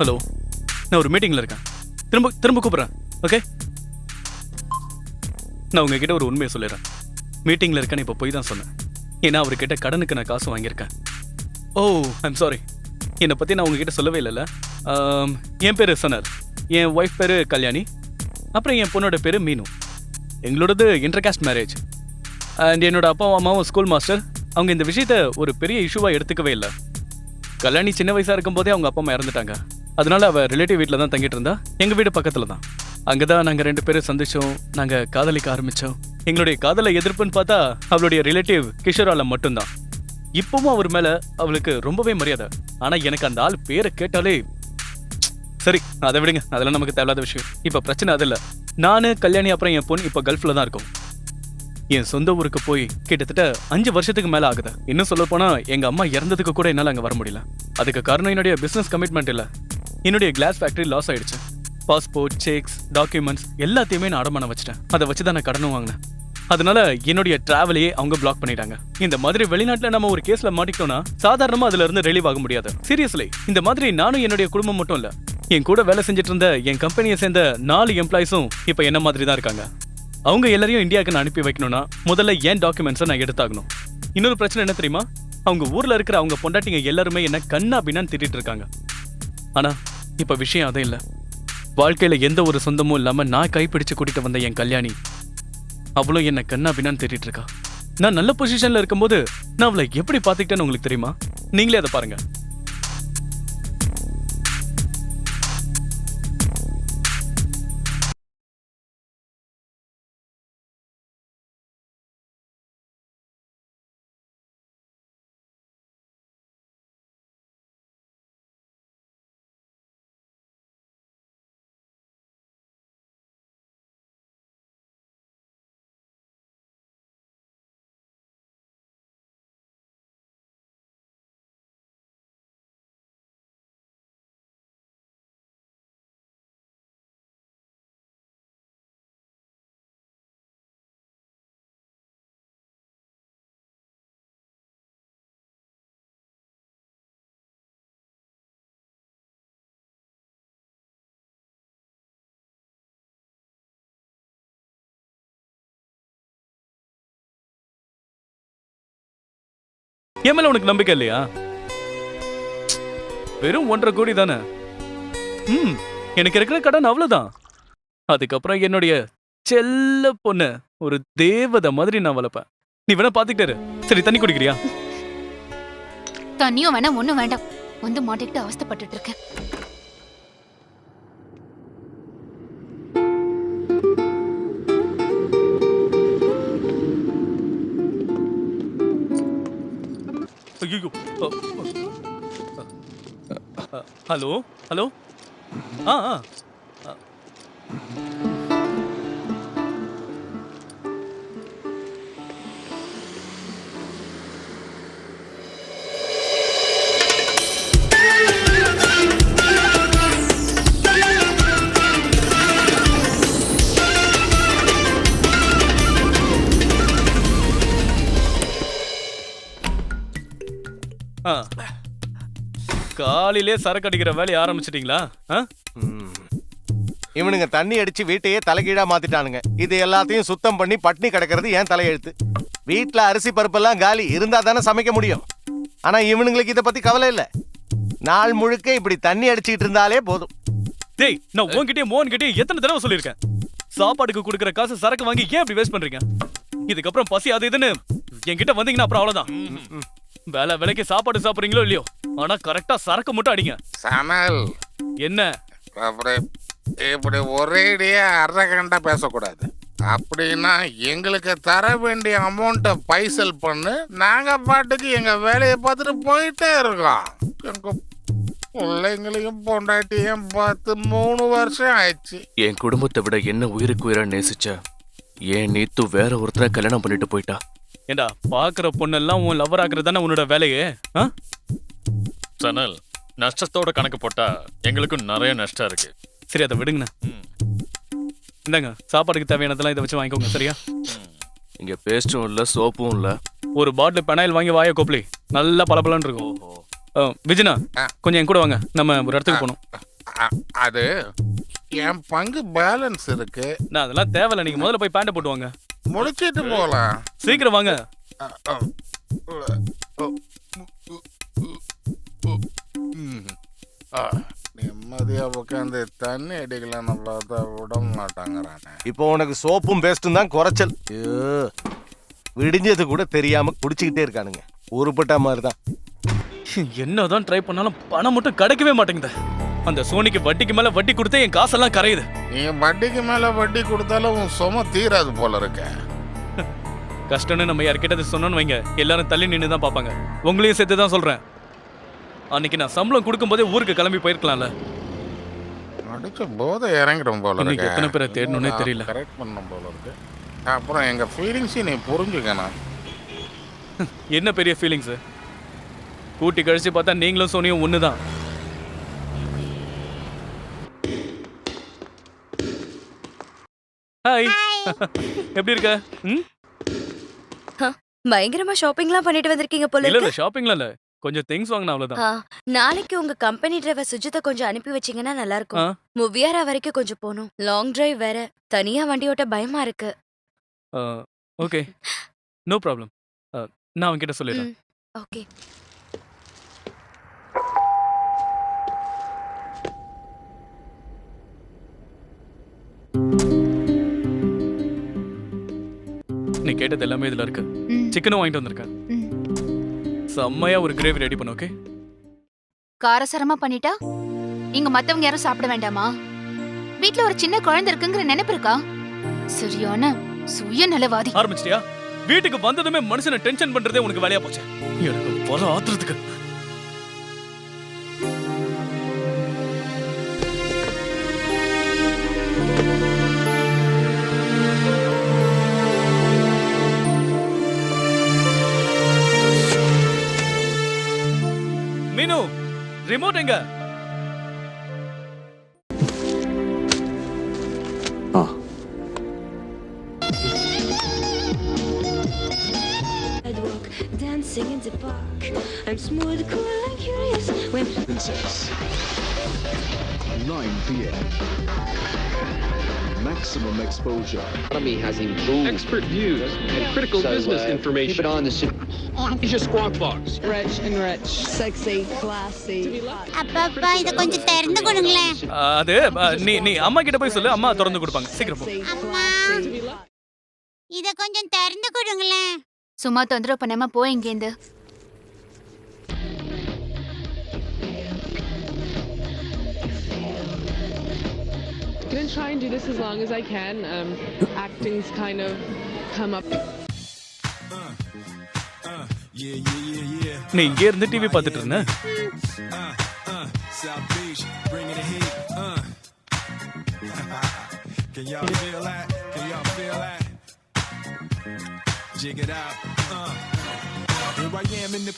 Hello, நான் ஒரு மீட்டிங்ல இருக்கேன். திரும்ப திரும்ப கூப்பிடுறேன். ஓகே, நான் உங்ககிட்ட ஒரு உண்மையை சொல்லிடுறேன். மீட்டிங்ல இருக்கேன்னு இப்போ போய் தான் சொன்னேன். ஏன்னா அவர்கிட்ட கடனுக்கு நான் காசு வாங்கியிருக்கேன். ஓ, ஐம் சாரி. என்னை பற்றி நான் உங்ககிட்ட சொல்லவே இல்லைல்ல. என் பேர் சனர், என் ஒய்ஃப் பேர் கல்யாணி, அப்புறம் என் பொண்ணோட பேர் மீனு. எங்களோடது இன்டர்காஸ்ட் மேரேஜ். அண்ட் என்னோட அப்பாவும் அம்மாவும் ஸ்கூல் மாஸ்டர். அவங்க இந்த விஷயத்த ஒரு பெரிய இஷ்யூவாக எடுத்துக்கவே இல்லை. கல்யாணி சின்ன வயசாக இருக்கும்போதே அவங்க அப்பா அம்மா இறந்துட்டாங்க. அதனால அவள் ரிலேட்டிவ் வீட்டில் தான் தங்கிட்டு இருந்தா. எங்கள் வீடு பக்கத்தில் தான். அங்கே தான் நாங்கள் 2 பேரும் சந்திச்சோம். நாங்கள் காதலிக்க ஆரம்பித்தோம். எங்களுடைய காதலை எதிர்ப்புன்னு பார்த்தா அவளுடைய ரிலேட்டிவ் கிஷோரால மட்டும்தான். இப்பவும் அவர் மேலே அவளுக்கு ரொம்பவே மரியாதை. ஆனால் எனக்கு அந்த ஆள் பேரை கேட்டாலே சரி, அதை விடுங்க, அதெல்லாம் நமக்கு தேவையில்லாத விஷயம். இப்போ பிரச்சனை அது இல்லை. நான் கல்யாணி அப்புறம் என் பொண்ணு இப்போ கல்ஃபில் தான் இருக்கோம். என் சொந்த ஊருக்கு போய் கிட்டத்தட்ட 5 வருஷத்துக்கு மேலே ஆகுது. இன்னும் சொல்ல போனால் எங்கள் அம்மா இறந்ததுக்கு கூட என்னால் அங்கே வர முடியல. அதுக்கு காரணம் என்னுடைய பிஸ்னஸ் கமிட்மெண்ட் இல்லை. என்னுடைய கிளாஸ் ஃபேக்டரி லாஸ் ஆயிடுச்சு. பாஸ்போர்ட், செக்ஸ், டாக்குமெண்ட்ஸ் எல்லாத்தையுமே நான் அடமானம் வச்சிட்டேன். அதை வச்சு தான் நான் கடனும் வாங்கினேன். அதனால என்னுடைய டிராவலையே அவங்க பிளாக் பண்ணிட்டாங்க. இந்த மாதிரி வெளிநாட்டில் நம்ம ஒரு கேஸ்ல மாட்டிக்கிட்டோம்னா சாதாரணமா அதுல இருந்து ரிலீவ் ஆக முடியாது. சீரியஸ்லி, இந்த மாதிரி நானும் என்னுடைய குடும்பம் மட்டும் இல்ல, என் கூட வேலை செஞ்சுட்டு இருந்த என் கம்பெனியை சேர்ந்த 4 எம்ப்ளாயிஸும் இப்போ என்ன மாதிரி தான் இருக்காங்க. அவங்க எல்லாரையும் இந்தியாவுக்கு நான் அனுப்பி வைக்கணும்னா முதல்ல என் டாக்குமெண்ட்ஸை நான் எடுத்தாகணும். இன்னொரு பிரச்சனை என்ன தெரியுமா? அவங்க ஊர்ல இருக்கிற அவங்க பொண்டாட்டிங்க எல்லாருமே என்ன கண்ணா பின்னான்னு திட்டிட்டு இருக்காங்க. ஆனா இப்ப விஷயம் அதே இல்லை. வாழ்க்கையில எந்த ஒரு சொந்தமும் இல்லாம நான் கைப்பிடிச்சு கூட்டிட்டு வந்த என் கல்யாணி அவ்வளோ என்ன கண்ணா பின்னான்னு திட்டிட்டு இருக்கா. நான் நல்ல பொசிஷன்ல இருக்கும்போது நான் அவளை எப்படி பாத்துக்கிட்டேன்னு உங்களுக்கு தெரியுமா? நீங்களே அதை பாருங்க. என் மேல உனக்கு நம்பிக்கை இல்லையா? வெறும் 1.5 கோடி தானே. எனக்கு இருக்கிற கடன் அவ்வளவுதான். அதுக்கப்புறம் என்னுடைய செல்ல பொண்ணு ஒரு தேவதை மாதிரி நான் வளர்ப்பேன். நீ வேணா பாத்துக்கிட்டாரு. சரி, தண்ணி குடிக்கிறியா? தண்ணியும் வேணாம், ஒண்ணும் வேண்டாம். வந்து மாட்டிக்கிட்டு அவஸ்தைப்பட்டுட்டு இருக்கேன். ஐயோ, ஹலோ ஹலோ. ஆ ஆ காலையிலே சரக்கு அடிக்கிற வேலையை ஆரம்பிச்சிட்டீங்களா? இவனுங்க தண்ணி அடிச்சு வீட்டையே தலைகீழா மாத்திட்டானுங்க. இது எல்லாத்தையும் சுத்தம் பண்ணி பட்னி கிடக்கிறது ஏன் தலையெழுத்து. வீட்டுல அரிசி பருப்பெல்லாம் காலி இருந்தா தானே சமைக்க முடியும். ஆனா இவனுங்களுக்கு இதை பத்தி கவலை இல்ல. நாள் முழுக்க இப்படி தண்ணி அடிச்சுக்கிட்டு இருந்தாலே போதும். டேய், நான் உன்கிட்டயும் மோன்கிட்டயும் எத்தனை தடவை சொல்லியிருக்கேன், சாப்பாடுக்கு கொடுக்குற காசு சரக்கு வாங்கி ஏன் அப்படி வேஸ்ட் பண்றீங்க? இதுக்கப்புறம் பசி அது இதுன்னு என்கிட்ட வந்தீங்கன்னா அப்புறம் அவ்வளவுதான். வேலை விலைக்கு சாப்பாடு சாப்பிடுறீங்களோ இல்லையோ, ஆனா கரெக்டா சரக்கு மட்டும் அடிங்க. சனல், என்ன அப்படி இப்படி ஒரேடியா அரைகண்டா பேசக்கூடாது. அப்படின்னா எங்களுக்கு தர வேண்டிய அமௌண்ட்டை பைசல் பண்ணு. நாங்க பாட்டுக்கு எங்க வேலையை பார்த்துட்டு போயிட்டே இருக்கோம். எங்க பிள்ளைங்களையும் பொண்டாட்டியும் பார்த்து 3 வருஷம் ஆயிடுச்சு. என் குடும்பத்தை விட என்ன உயிருக்கு உயிரா நேசிச்ச ஏன் நீத்து வேற ஒருத்தரை கல்யாணம் பண்ணிட்டு போயிட்டா? ஏண்டா, பாக்குற பொண்ணெல்லாம் உன் லவர் ஆக்குறது தானே உன்னோட வேலையே? சனல், நஷ்டத்தோட கணக்கு போட்டா எங்களுக்கும் நிறைய நஷ்டம் இருக்கு. சரி, அதை விடுங்கண்ணா. இந்தாங்க, சாப்பாடுக்கு தேவையானதெல்லாம் இதை வச்சு வாங்கிக்கோங்க. சரியா? இங்க பேஸ்டும் இல்ல, சோப்பும் இல்ல. ஒரு பாட்டில் பெனாயில் வாங்கி வாய கோப்பலி நல்லா பளபளன்னு இருக்கும். விஜயனா, கொஞ்சம் என் கூட வாங்க, நம்ம ஒரு இடத்துக்கு போகணும். அது என் பங்கு பேலன்ஸ் இருக்கு. நான் அதெல்லாம் தேவையில்ல, நீங்க முதல்ல போய் பேண்ட போட்டு வாங்க. முடிச்சிட்டு போகலாம். சீக்கிரம் வாங்க. நிம்மதியா உட்காந்து தண்ணி அடிக்கலான்னு பார்த்தா விட மாட்டாங்கிறானே. இப்போ உனக்கு சோப்பும் பேஸ்டும் தான் குறைச்சல். ஐயோ, விடிஞ்சது கூட தெரியாம குடிச்சுக்கிட்டே இருக்கானுங்க. உருப்பட்ட மாதிரி தான். என்னதான் ட்ரை பண்ணாலும் பணம் மட்டும் கிடைக்கவே மாட்டேங்குது. அந்த சோனிக்கு வட்டிக்கு மேல வட்டி கொடுத்தே என் காசெல்லாம் கரையுது. நீ வட்டிக்கு மேல வட்டி கொடுத்தாலும் உன் சும தீராது போல இருக்க. கஷ்டம்னு நம்ம யார்கிட்ட சொன்னோன்னு வைங்க, எல்லாரும் தள்ளி நின்று தான் பார்ப்பாங்க. உங்களையும் சேர்த்து தான் சொல்றேன். அன்னைக்கு நான் சம்பளம் கொடுக்கும்போதே ஊருக்கு கிளம்பி போயிருக்கலாம்ல. அடிச்ச போதை இறங்கிடும் போல இன்னைக்கு இருக்கு. எத்தனை பேரை தேடணும்னே தெரியல. கரெக்ட் பண்ணும் போல இருக்கு. அப்புறம் எங்க ஃபீலிங்ஸையும் நீ புரிஞ்சுக்கணும். என்ன பெரிய ஃபீலிங்ஸ்? கூட்டி கழிச்சு பார்த்தா நீங்களும் சோனியும் ஒண்ணுதான். ஹாய், எப்படி இருக்க? ம், பயங்கரமா ஷாப்பிங்லாம் பண்ணிட்டு வந்திருக்கீங்க போல இல்ல இல்ல இருக்கு. ஷாப்பிங்ல இல்ல, கொஞ்சம் திங்ஸ் வாங்கினா அவ்வளவுதான். நாளைக்கு உங்க கம்பெனி டிரைவர் சுஜித்தை கொஞ்சம் அனுப்பி வச்சீங்கன்னா நல்லா ஆ, இருக்கும். முவியாரா வரைக்கும் கொஞ்சம் போகணும். லாங் டிரைவ் வேற. தனியா வண்டி ஓட்ட பயமா இருக்கு. Okay, no problem. நான் அவன்கிட்ட சொல்லிடுறேன். ஓகே. நீ கேட்டது எல்லாமே இதுல இருக்கு. ம், சிக்கனும் வாங்கிட்டு வந்திருக்கேன். ம். செம்மையா ஒரு கிரேவி ரெடி பண்ணு. ஓகே, காரசாரமா பண்ணிட்டா இங்க மத்தவங்க யாரும் சாப்பிட வேண்டாமா? வீட்ல ஒரு சின்ன குழந்தை இருக்குங்கிற நினைப்பு இருக்கா? சரியான சுயநலவாதி. ஆரம்பிச்சிட்டியா? வீட்டுக்கு வந்ததுமே மனுஷனை டென்ஷன் பண்றதே உனக்கு வேலையா போச்சு. எனக்கு வர ஆத்துறதுக்கு. மீனு, ரிமோட் எங்க? I'd walk dancing in the park. I'm smooth, cool, and curious. When 9 p.m. Maximum exposure. Economy has improved. Expert views and critical business information. Keep it on the Asia Squawk Box. rich and rich, sexy, classy. அப்பப்பா இத கொஞ்சம் திறந்து கொடுங்களேன். அது நீ அம்மா கிட்ட போய் சொல்லு, அம்மா திறந்து கொடுப்பாங்க. சீக்கிரம் போ. அம்மா இத கொஞ்சம் திறந்து கொடுங்களேன். சும்மா தொந்தரவு பண்ணாம போ இங்கேந்து. I'm gonna try and do this as long as I can. Acting's kind of come up. நீ இங்கே இருந்து டிவி பார்த்துட்டு இருந்த. South Beach, bringing the heat. Can y'all feel that? Can y'all feel that? Jig it out. Here I am in the.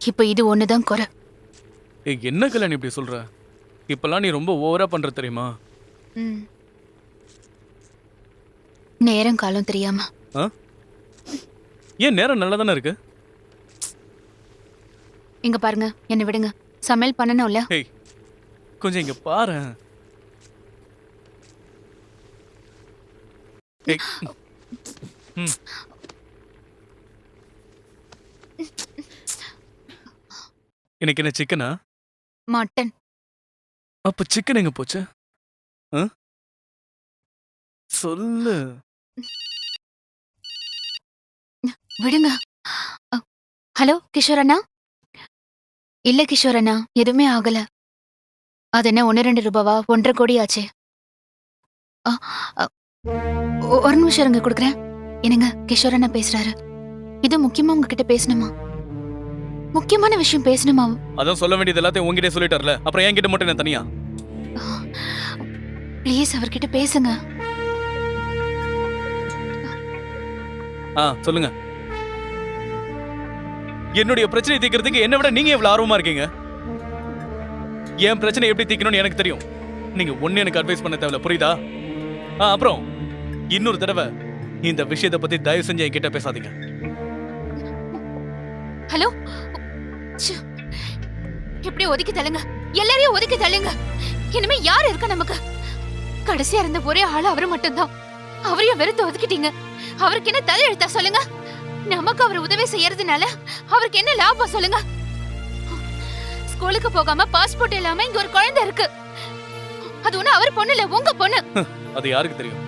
இப்ப இது ஒண்ணுதான் குறை. ஏய், என்ன கல்யாணி இப்படி சொல்ற? இப்பெல்லாம் நீ ரொம்ப ஓவரா பண்ற தெரியுமா? ம். நேரம் காலம் தெரியாம. ஆ? ஏன் நேரம் நல்லா தானே இருக்கு? இங்க பாருங்க, என்ன விடுங்க. சமையல் பண்ணணும்ல. ஏய், கொஞ்சம் இங்க பாரு. ஏய், ம். இன்னைக்கு என்ன சிக்கனா? மட்டன். அப்ப சிக்கன் எங்க போச்சு? ஆ? சொல்லு. விடுங்க. ஹலோ கிஷோர் அண்ணா? இல்ல கிஷோர் அண்ணா, எதுவுமே ஆகல. அது என்ன 1-2 ரூபாவா? 1.5 கோடி ஆச்சு. ஒரு நிமிஷம் இருங்க, கொடுக்குறேன். என்னங்க, கிஷோர் அண்ணா பேசுறாரு. இது முக்கியமா உங்ககிட்ட பேசணுமா? முக்கியமான விஷயம் பேசணுமா? அதான் சொல்ல வேண்டியது எல்லாத்தையும் உங்ககிட்ட சொல்லிட்டார்ல, அப்புறம் என்கிட்ட மட்டும் என்ன தனியா? ப்ளீஸ் அவர்கிட்ட பேசுங்க. சொல்லுங்க. என்னுடைய பிரச்சனை தீர்க்கிறதுக்கு என்ன விட நீங்க எவ்வளவு ஆர்வமா இருக்கீங்க. என் பிரச்சனை எப்படி தீர்க்கணும்னு எனக்கு தெரியும். நீங்க ஒண்ணு எனக்கு அட்வைஸ் பண்ண தேவையில்ல, புரியுதா? அப்புறம் இன்னொரு தடவை இந்த விஷயத்தை பத்தி தயவு செஞ்சு என்கிட்ட பேசாதீங்க. ஹலோ, ச்சே. இப்படி ஒதுக்கி தள்ளுங்க, எல்லாரையும் ஒதுக்கி தள்ளுங்க. இனிமே யார் இருக்கா நமக்கு? கடைசியா இருந்த ஒரே ஆளு அவரு மட்டும்தான். அவரையும் வெறுத்து ஒதுக்கிட்டீங்க. அவருக்கு என்ன தலையெழுத்தா சொல்லுங்க? நமக்கு அவர் உதவி செய்யறதுனால அவருக்கு என்ன லாபம் சொல்லுங்க? ஸ்கூலுக்கு போகாம பாஸ்போர்ட் இல்லாம இங்க ஒரு குழந்தை இருக்கு. அது ஒண்ணு அவர் பொண்ணு இல்ல, உங்க பொண்ணு. அது யாருக்கு தெரியும்?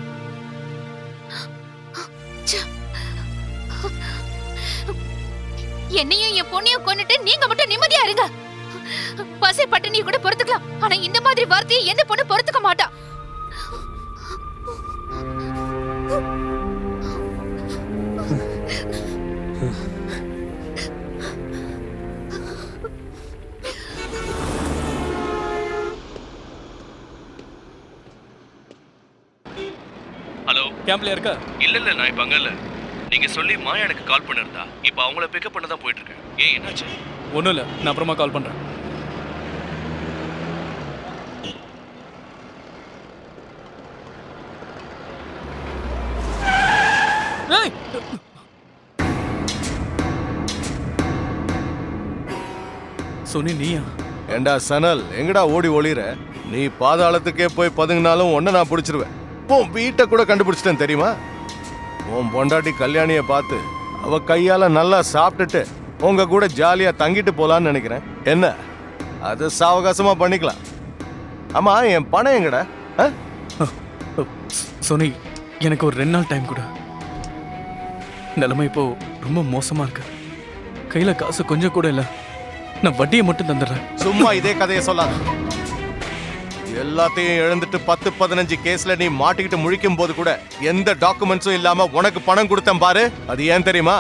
என்னையும் என் பொண்ணையும் கொன்னுட்டு நீங்க மட்டும் நிம்மதியா இருங்க. பசி பட்டினி கூட பொறுத்துக்கலாம், ஆனா இந்த மாதிரி வார்த்தையை எந்த பொண்ணு பொறுத்துக்க மாட்டா. ஹலோ, கேம்ப்ல இருக்கா? இல்ல நான் இப்ப அங்க இல்ல. நீங்க சொல்லி மாயா எனக்கு கால் பண்ணிருந்தா. இப்ப அவங்கள பிக்கப் பண்ண தான் போயிட்டு இருக்கேன். ஏன் என்னாச்சு? ஒண்ணும் இல்ல, நான் அப்புறமா கால் பண்றேன். ஏய்! சுனி, நீயா? ஏண்டா சனல், எங்கடா ஓடி ஒளிற? நீ பாதாளத்துக்கே போய் பதுங்கினாலும் ஒன்ன நான் பிடிச்சிருவேன். உன் வீட்டை கூட கண்டுபிடிச்சிட்டேன் தெரியுமா? உன் பொண்டாட்டி கல்யாணிய பார்த்து அவ கையால நல்லா சாப்பிட்டுட்டு உங்க கூட ஜாலியா தங்கிட்டு போலான்னு நினைக்கிறேன். என்ன, அது சாவகாசமா பண்ணிக்கலாம். ஆமா, என் பணம் எங்கடா? சுனி, எனக்கு ஒரு 2 நாள் டைம் கொடு. நிலைமை இப்போ ரொம்ப மோசமா இருக்கு. கையில காசு கொஞ்சம் கூட இல்ல. நான் வட்டியை மட்டும் தந்துடுறேன். சும்மா இதே கதையை சொல்லாத. எல்லாத்தையும் இழந்துட்டு 10-15 கேஸ்ல நீ மாட்டிக்கிட்டு முழிக்கும் போது கூட எந்த டாக்குமெண்ட்ஸும் இல்லாம உனக்கு பணம் கொடுத்தேன் பாரு. அது ஏன் தெரியுமா?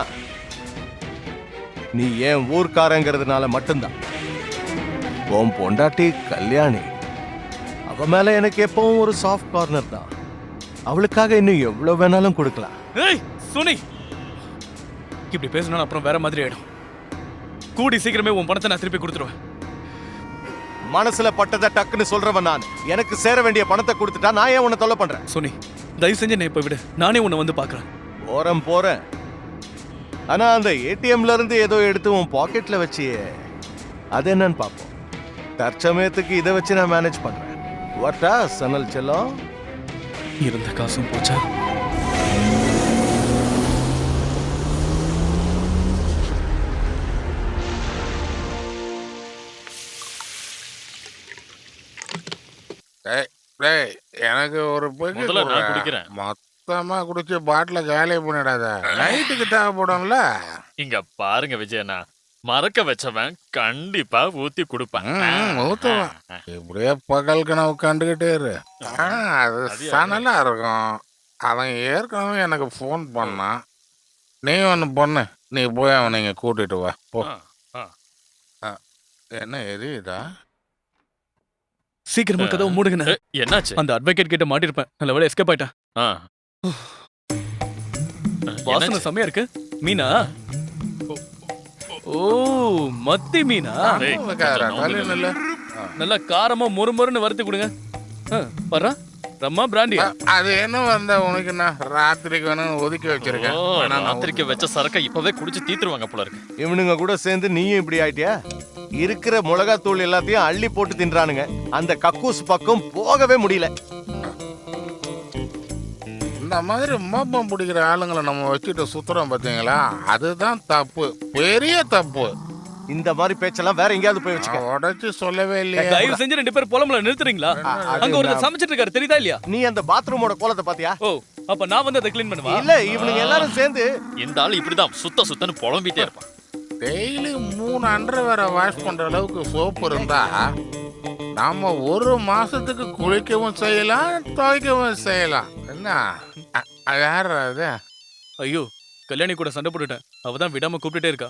நீ ஏன் ஊர்க்காரங்கிறதுனால மட்டும்தான். உன் பொண்டாட்டி கல்யாணி, அவ மேல எனக்கு எப்பவும் ஒரு சாஃப்ட் கார்னர் தான். அவளுக்காக இன்னும் எவ்வளவு வேணாலும் கொடுக்கலாம். ஏய் சுனி, இப்படி பேசினா அப்புறம் வேற மாதிரி ஆயிடும். கூடி சீக்கிரமே உன் பணத்தை நான் திருப்பி கொடுத்துருவேன். மனசுல பட்டதை டக்குன்னு சொல்றவன் நான். எனக்கு சேர வேண்டிய பணத்தை கொடுத்துட்டா நான் ஏன் உன்னை தொல்லை பண்றேன்? சுனி, தயவு செஞ்சு நான் இப்ப விடு. நானே உன்னை வந்து பாக்குறேன். போறேன். ஆனா அந்த ஏடிஎம்ல இருந்து ஏதோ எடுத்து உன் பாக்கெட்ல வச்சியே, அது என்னன்னு பாப்போம். தற்சமயத்துக்கு இதை வச்சு நான் மேனேஜ் பண்றேன். வாட்டா சனல் செல்லம்? இருந்த காசும் போச்சா? எனக்கு ஒரு முதல்ல நான் குடிக்கிறேன். மொத்தமா குடிச்சு பாட்டில காலி பண்ணிடாத. நைட்டுக்கு தேவைப்படும்ல. இங்க பாருங்க விஜயண்ணா, மறக்க வச்சவன் கண்டிப்பா ஊத்தி கொடுப்பேன். ஊத்துவான். இப்படியே பகல் கனவு கண்டுகிட்டே இரு. அது சனலா இருக்கும். அவன் ஏற்கனவே எனக்கு ஃபோன் பண்ணான். நீ ஒன்று பொண்ணு, நீ போய் அவனை இங்க கூட்டிட்டு வா போ. என்ன எரியுதா? சீக்கிரமா கதவை மூடுங்க. என்னாச்சு? அந்த அட்வொகேட் கிட்ட மாட்டிருப்பேன். நல்ல வேளை எஸ்கேப் ஆயிட்டேன். வாசனை செமையா இருக்கு. மீனா? ஓ, மத்தி மீனா? நல்லா காரமா மொறுமொறுன்னு வறுத்து கொடுங்க. வர்றா ரம்மா பிராண்டியா? அது என்ன வந்த உனக்கு நான் ராத்திரிக்கு வேணும் ஒதுக்கி வச்சிருக்கேன். ராத்திரிக்கு வச்ச சரக்கை இப்பவே குடிச்சு தீத்துருவாங்க போல இருக்கு. இவனுங்க கூட சேர்ந்து நீயும் இப்படி ஆயிட்டியா? இருக்கிற மிளகாத்தூள் எல்லாத்தையும் அள்ளி போட்டு தின்றானுங்க. அந்த கக்கூஸ் பக்கம் போகவே முடியல. இந்த மாதிரி மோப்பம் பிடிக்கிற ஆளுங்களை நம்ம வச்சுட்டு சுத்துறோம் பாத்தீங்களா? அதுதான் தப்பு, பெரிய தப்பு. இந்த மாதிரி பேச்செல்லாம் வேற எங்கேயாவது போய் வச்சுக்க. உடைச்சு சொல்லவே இல்லையா? தயவு செஞ்சு 2 பேர் புலம்பல நிறுத்துறீங்களா? அங்க ஒரு சமைச்சிட்டு இருக்காரு, தெரியுதா இல்லையா? நீ அந்த பாத்ரூமோட கோலத்தை பாத்தியா? ஓ, அப்ப நான் வந்து அதை கிளீன் பண்ணுவா? இல்ல, இவனுங்க எல்லாரும் சேர்ந்து. இந்த ஆளு இப்படிதான் சுத்தன்னு புலம்பிட்டே இருப்பான். டெய்லி 3 அண்டர்வேரை வாஷ் பண்ற அளவுக்கு சோப்பு இருந்தா நாம 1 மாசத்துக்கு குளிக்கவும் செய்யலாம், துவைக்கவும் செய்யலாம். என்ன யார் அது? ஐயோ, கல்யாணி கூட சண்டை போட்டுட்டேன். அவதான் விடாம கூப்பிட்டுட்டே இருக்கா.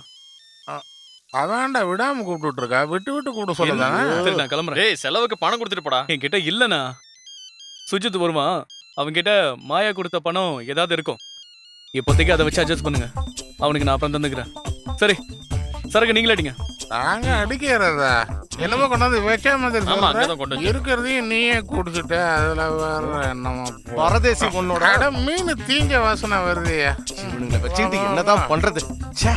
அதான்டா விடாம கூப்பிட்டு இருக்கா. விட்டு கூப்பிட்டு சொல்லுதானே. சரி, நான் கிளம்புறேன். ஏய், செலவுக்கு பணம் கொடுத்துட்டு போடா. என்கிட்ட இல்லனா சுஜித் வருவான். அவன்கிட்ட மாயா கொடுத்த பணம் ஏதாவது இருக்கும். இப்போதைக்கு அதை வச்சு அட்ஜஸ்ட் பண்ணுங்க. அவனுக்கு நான் அப்புறம் தந்துக்கிறேன். சரி, சரக்கு நீங்களே அடிங்க. நாங்க அடிக்கிறதா? என்னமோ கொண்டாந்து வைக்க மாதிரி ஆமா, அங்கதான் கொண்டு சொல்ற. இருக்கிறதையும் நீயே குடிச்சிட்ட அதுல வேற என்னமோ பரதேசி பொண்ணோட அட மீன் தீஞ்ச வாசனை வருதுயா. இவனுங்களை வச்சுக்கிட்டு என்னதான் பண்றது? ச்சே.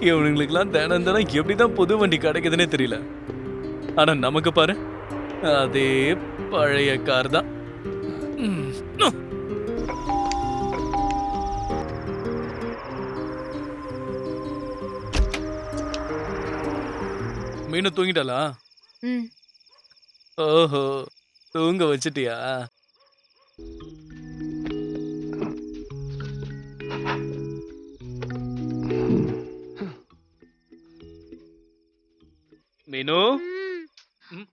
இவனுங்களுக்குலாம் தினம் தினம் எப்படிதான் புது வண்டி கிடைக்குதுன்னே தெரியல. ஆனா நமக்கு பாரு, அதே பழைய கார் தான். ம். மீனு தூங்கிட்டாளா? ம். ஓஹோ, தூங்க வச்சிட்டியா? மீனு, ம்.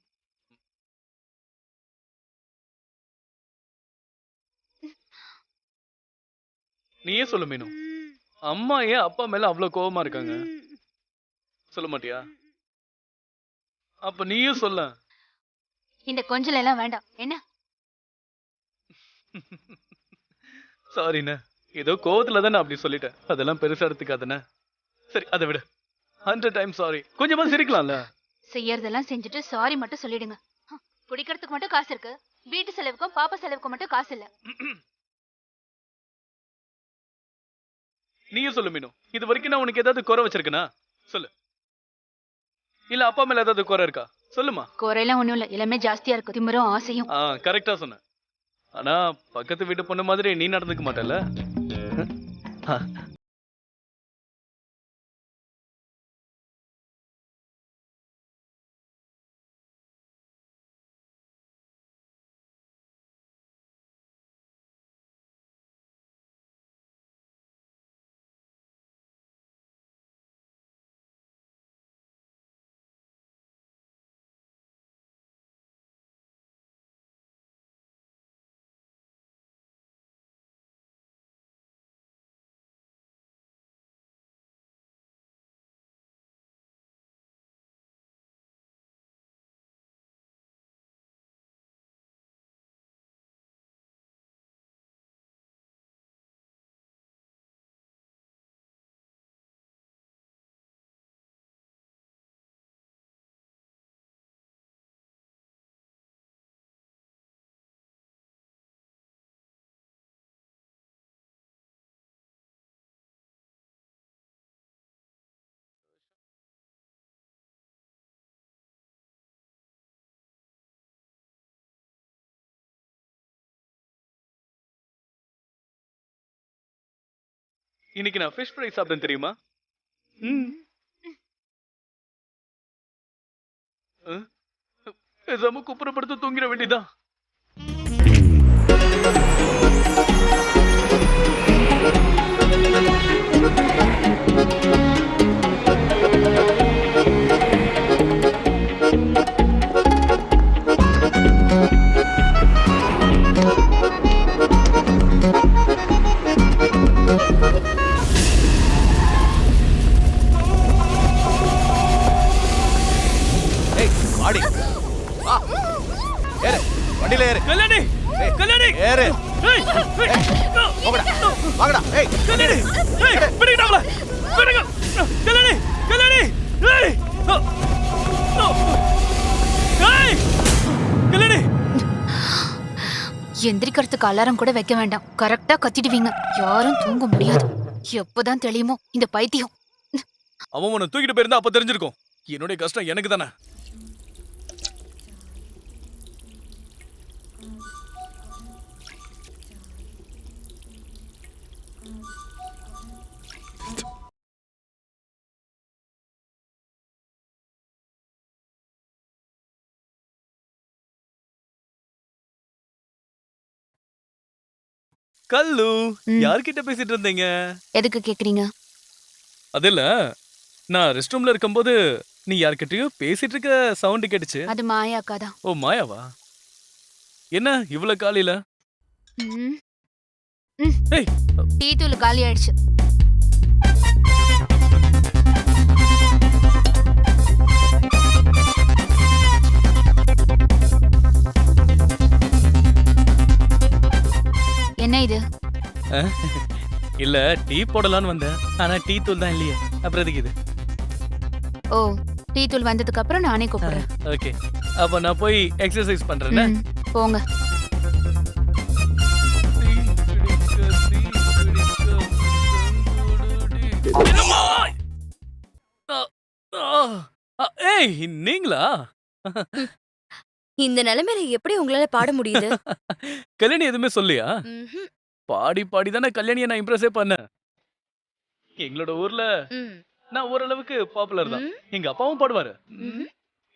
நீயே சொல்லு மீனு, அம்மா ஏன் அப்பா மேல அவ்வளவு கோவமா இருக்காங்க? சொல்ல மாட்டியா? அப்ப நீயும் சொல்ல. இந்த கொஞ்சல் எல்லாம் வேண்டாம் என்ன? சாரிண்ணே, ஏதோ கோவத்துல தான் அப்படி சொல்லிட்டேன். அதெல்லாம் பெருசா எடுத்துக்காதண்ணே. சரி, அதை விடு. 100 டைம்ஸ் சாரி. கொஞ்சமா சிரிக்கலாம்ல? செய்யறதெல்லாம் செஞ்சுட்டு சாரி மட்டும் சொல்லிடுங்க. குடிக்கிறதுக்கு மட்டும் காசு இருக்கு, வீட்டு செலவுக்கும் பாப்பா செலவுக்கும் மட்டும் காசு இல்ல. நீயும் சொல்லு மீனு, இது வரைக்கும் நான் உனக்கு ஏதாவது குறை வச்சிருக்கேனா? சொல்லு. இல்ல அப்பா மேல ஏதாவது குறை இருக்கா? சொல்லுமா. குறையெல்லாம் ஒண்ணும் இல்ல, எல்லாமே ஜாஸ்தியா இருக்கு, திமிரும் ஆசையும். கரெக்டா சொன்ன. ஆனா பக்கத்து வீட்டு பொண்ணு மாதிரி நீ நடந்துக்க மாட்டல. இன்னைக்கு நான் ஃபிஷ் ஃப்ரை சாப்பிட்டேன் தெரியுமா? பேசாம குப்புறப்படுத்த தூங்கிட வேண்டியதான். ஆடி வா, ஏறு, வண்டியில ஏறு. கல்யாணி, கல்யாணி, ஏறு. ஏய், போங்கடா, வாங்கடா. ஏய், கல்யாணி, ஏய், விடுங்க அவளை, விடுங்க. கல்யாணி, கல்யாணி, ஏய், ஏய், கல்யாணி. எந்திரிக்கிறதுக்கு அலாரம் கூட வைக்க வேண்டாம், கரெக்டா கத்திடுவீங்க, யாரும் தூங்க முடியாது. எப்பதான் தெளியுமோ இந்த பைத்தியம். அவன் உன்னை தூக்கிட்டு போயிருந்தா அப்ப தெரிஞ்சிருக்கும். என்னுடைய கஷ்டம் எனக்கு தானே. கல்லு ம். யார்கிட்ட பேசிட்டு இருந்தீங்க? எதுக்கு கேக்குறீங்க? அது இல்ல, நான் ரெஸ்ட் ரூம்ல இருக்கும்போது நீ யார்கிட்டயோ பேசிட்டு இருக்க சவுண்ட் கேட்டுச்சு. அது மாயா அக்கா தான். ஓ மாயாவா? என்ன இவ்வளவு காலையில? ம். ஏய், டீ தூள் காலி ஆயிடுச்சு. என்ன இது? இல்ல டீ போடலான்னு வந்தேன். ஆனா டீ தூள் தான் இல்லையே. அப்புறம் எதுக்கு இது? ஓ, டீ தூள் வந்ததுக்கு அப்புறம் நானே கூப்பிடுறேன். ஓகே. அப்ப நான் போய் எக்ஸர்சைஸ் பண்றேன். ம், போங்க. ஏய் நீங்களா? இந்த நிலைமையில எப்படி உங்களால பாட முடியுது? கல்யாணி எதுவுமே சொல்லியா? ம்ஹும். பாடி பாடி தானே கல்யாணியை நான் இம்ப்ரெஸே பண்ணேன். எங்களோட ஊர்ல ம். நான் ஓரளவுக்கு பாப்புலர் தான். ம். எங்க அப்பாவும் பாடுவாரு. ம்ஹும்.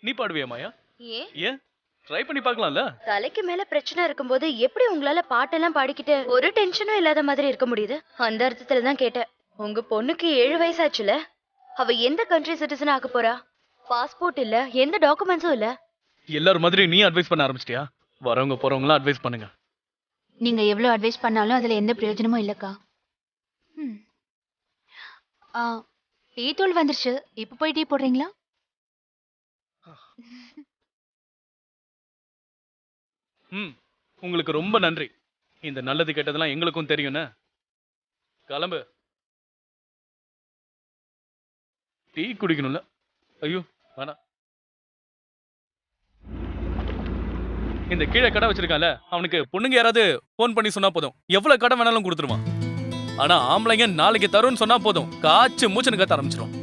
நீ பாடுவியா மாயா? ஏன்? ஏன் ட்ரை பண்ணி பார்க்கலாம்ல? தலைக்கு மேல பிரச்சனை இருக்கும்போது எப்படி உங்களால பாட்டெல்லாம் பாடிக்கிட்டு ஒரு டென்ஷனும் இல்லாத மாதிரி இருக்க முடியுது? அந்த அர்த்தத்துல தான் கேட்டேன். உங்க பொண்ணுக்கு 7 வயசாச்சுல, அவ எந்த கண்ட்ரி சிட்டிசன் ஆக போறா? பாஸ்போர்ட் இல்ல, எந்த டாக்குமெண்ட்ஸும் இல்ல. எல்லாரும் மாதிரி நீ அட்வைஸ் பண்ண ஆரம்பிச்சிட்டியா? வரவங்க போறவங்களாம் அட்வைஸ் பண்ணுங்க. நீங்க எவ்வளவு அட்வைஸ் பண்ணாலும் அதுல எந்த பிரயோஜனமும் இல்லக்கா. ம். ஆ, டீ தூள் வந்துருச்சு. இப்ப போய் டீ போடுறீங்களா? ம். உங்களுக்கு ரொம்ப நன்றி. இந்த நல்லது கெட்டதெல்லாம் எங்களுக்கும் தெரியும்னே. கிளம்பு. டீ குடிக்கணும்ல? ஐயோ வேணாம். இந்த கீழே கடை வச்சிருக்கான்ல, அவனுக்கு பொண்ணுங்க யாராவது ஃபோன் பண்ணி சொன்னா போதும், எவ்வளவு கடை வேணாலும் கொடுத்துருவான். ஆனா ஆம்பளைங்க நாளைக்கு தரும்னு சொன்னா போதும், காய்ச்சி மூச்சுன்னு கத்த ஆரம்பிச்சிடும்.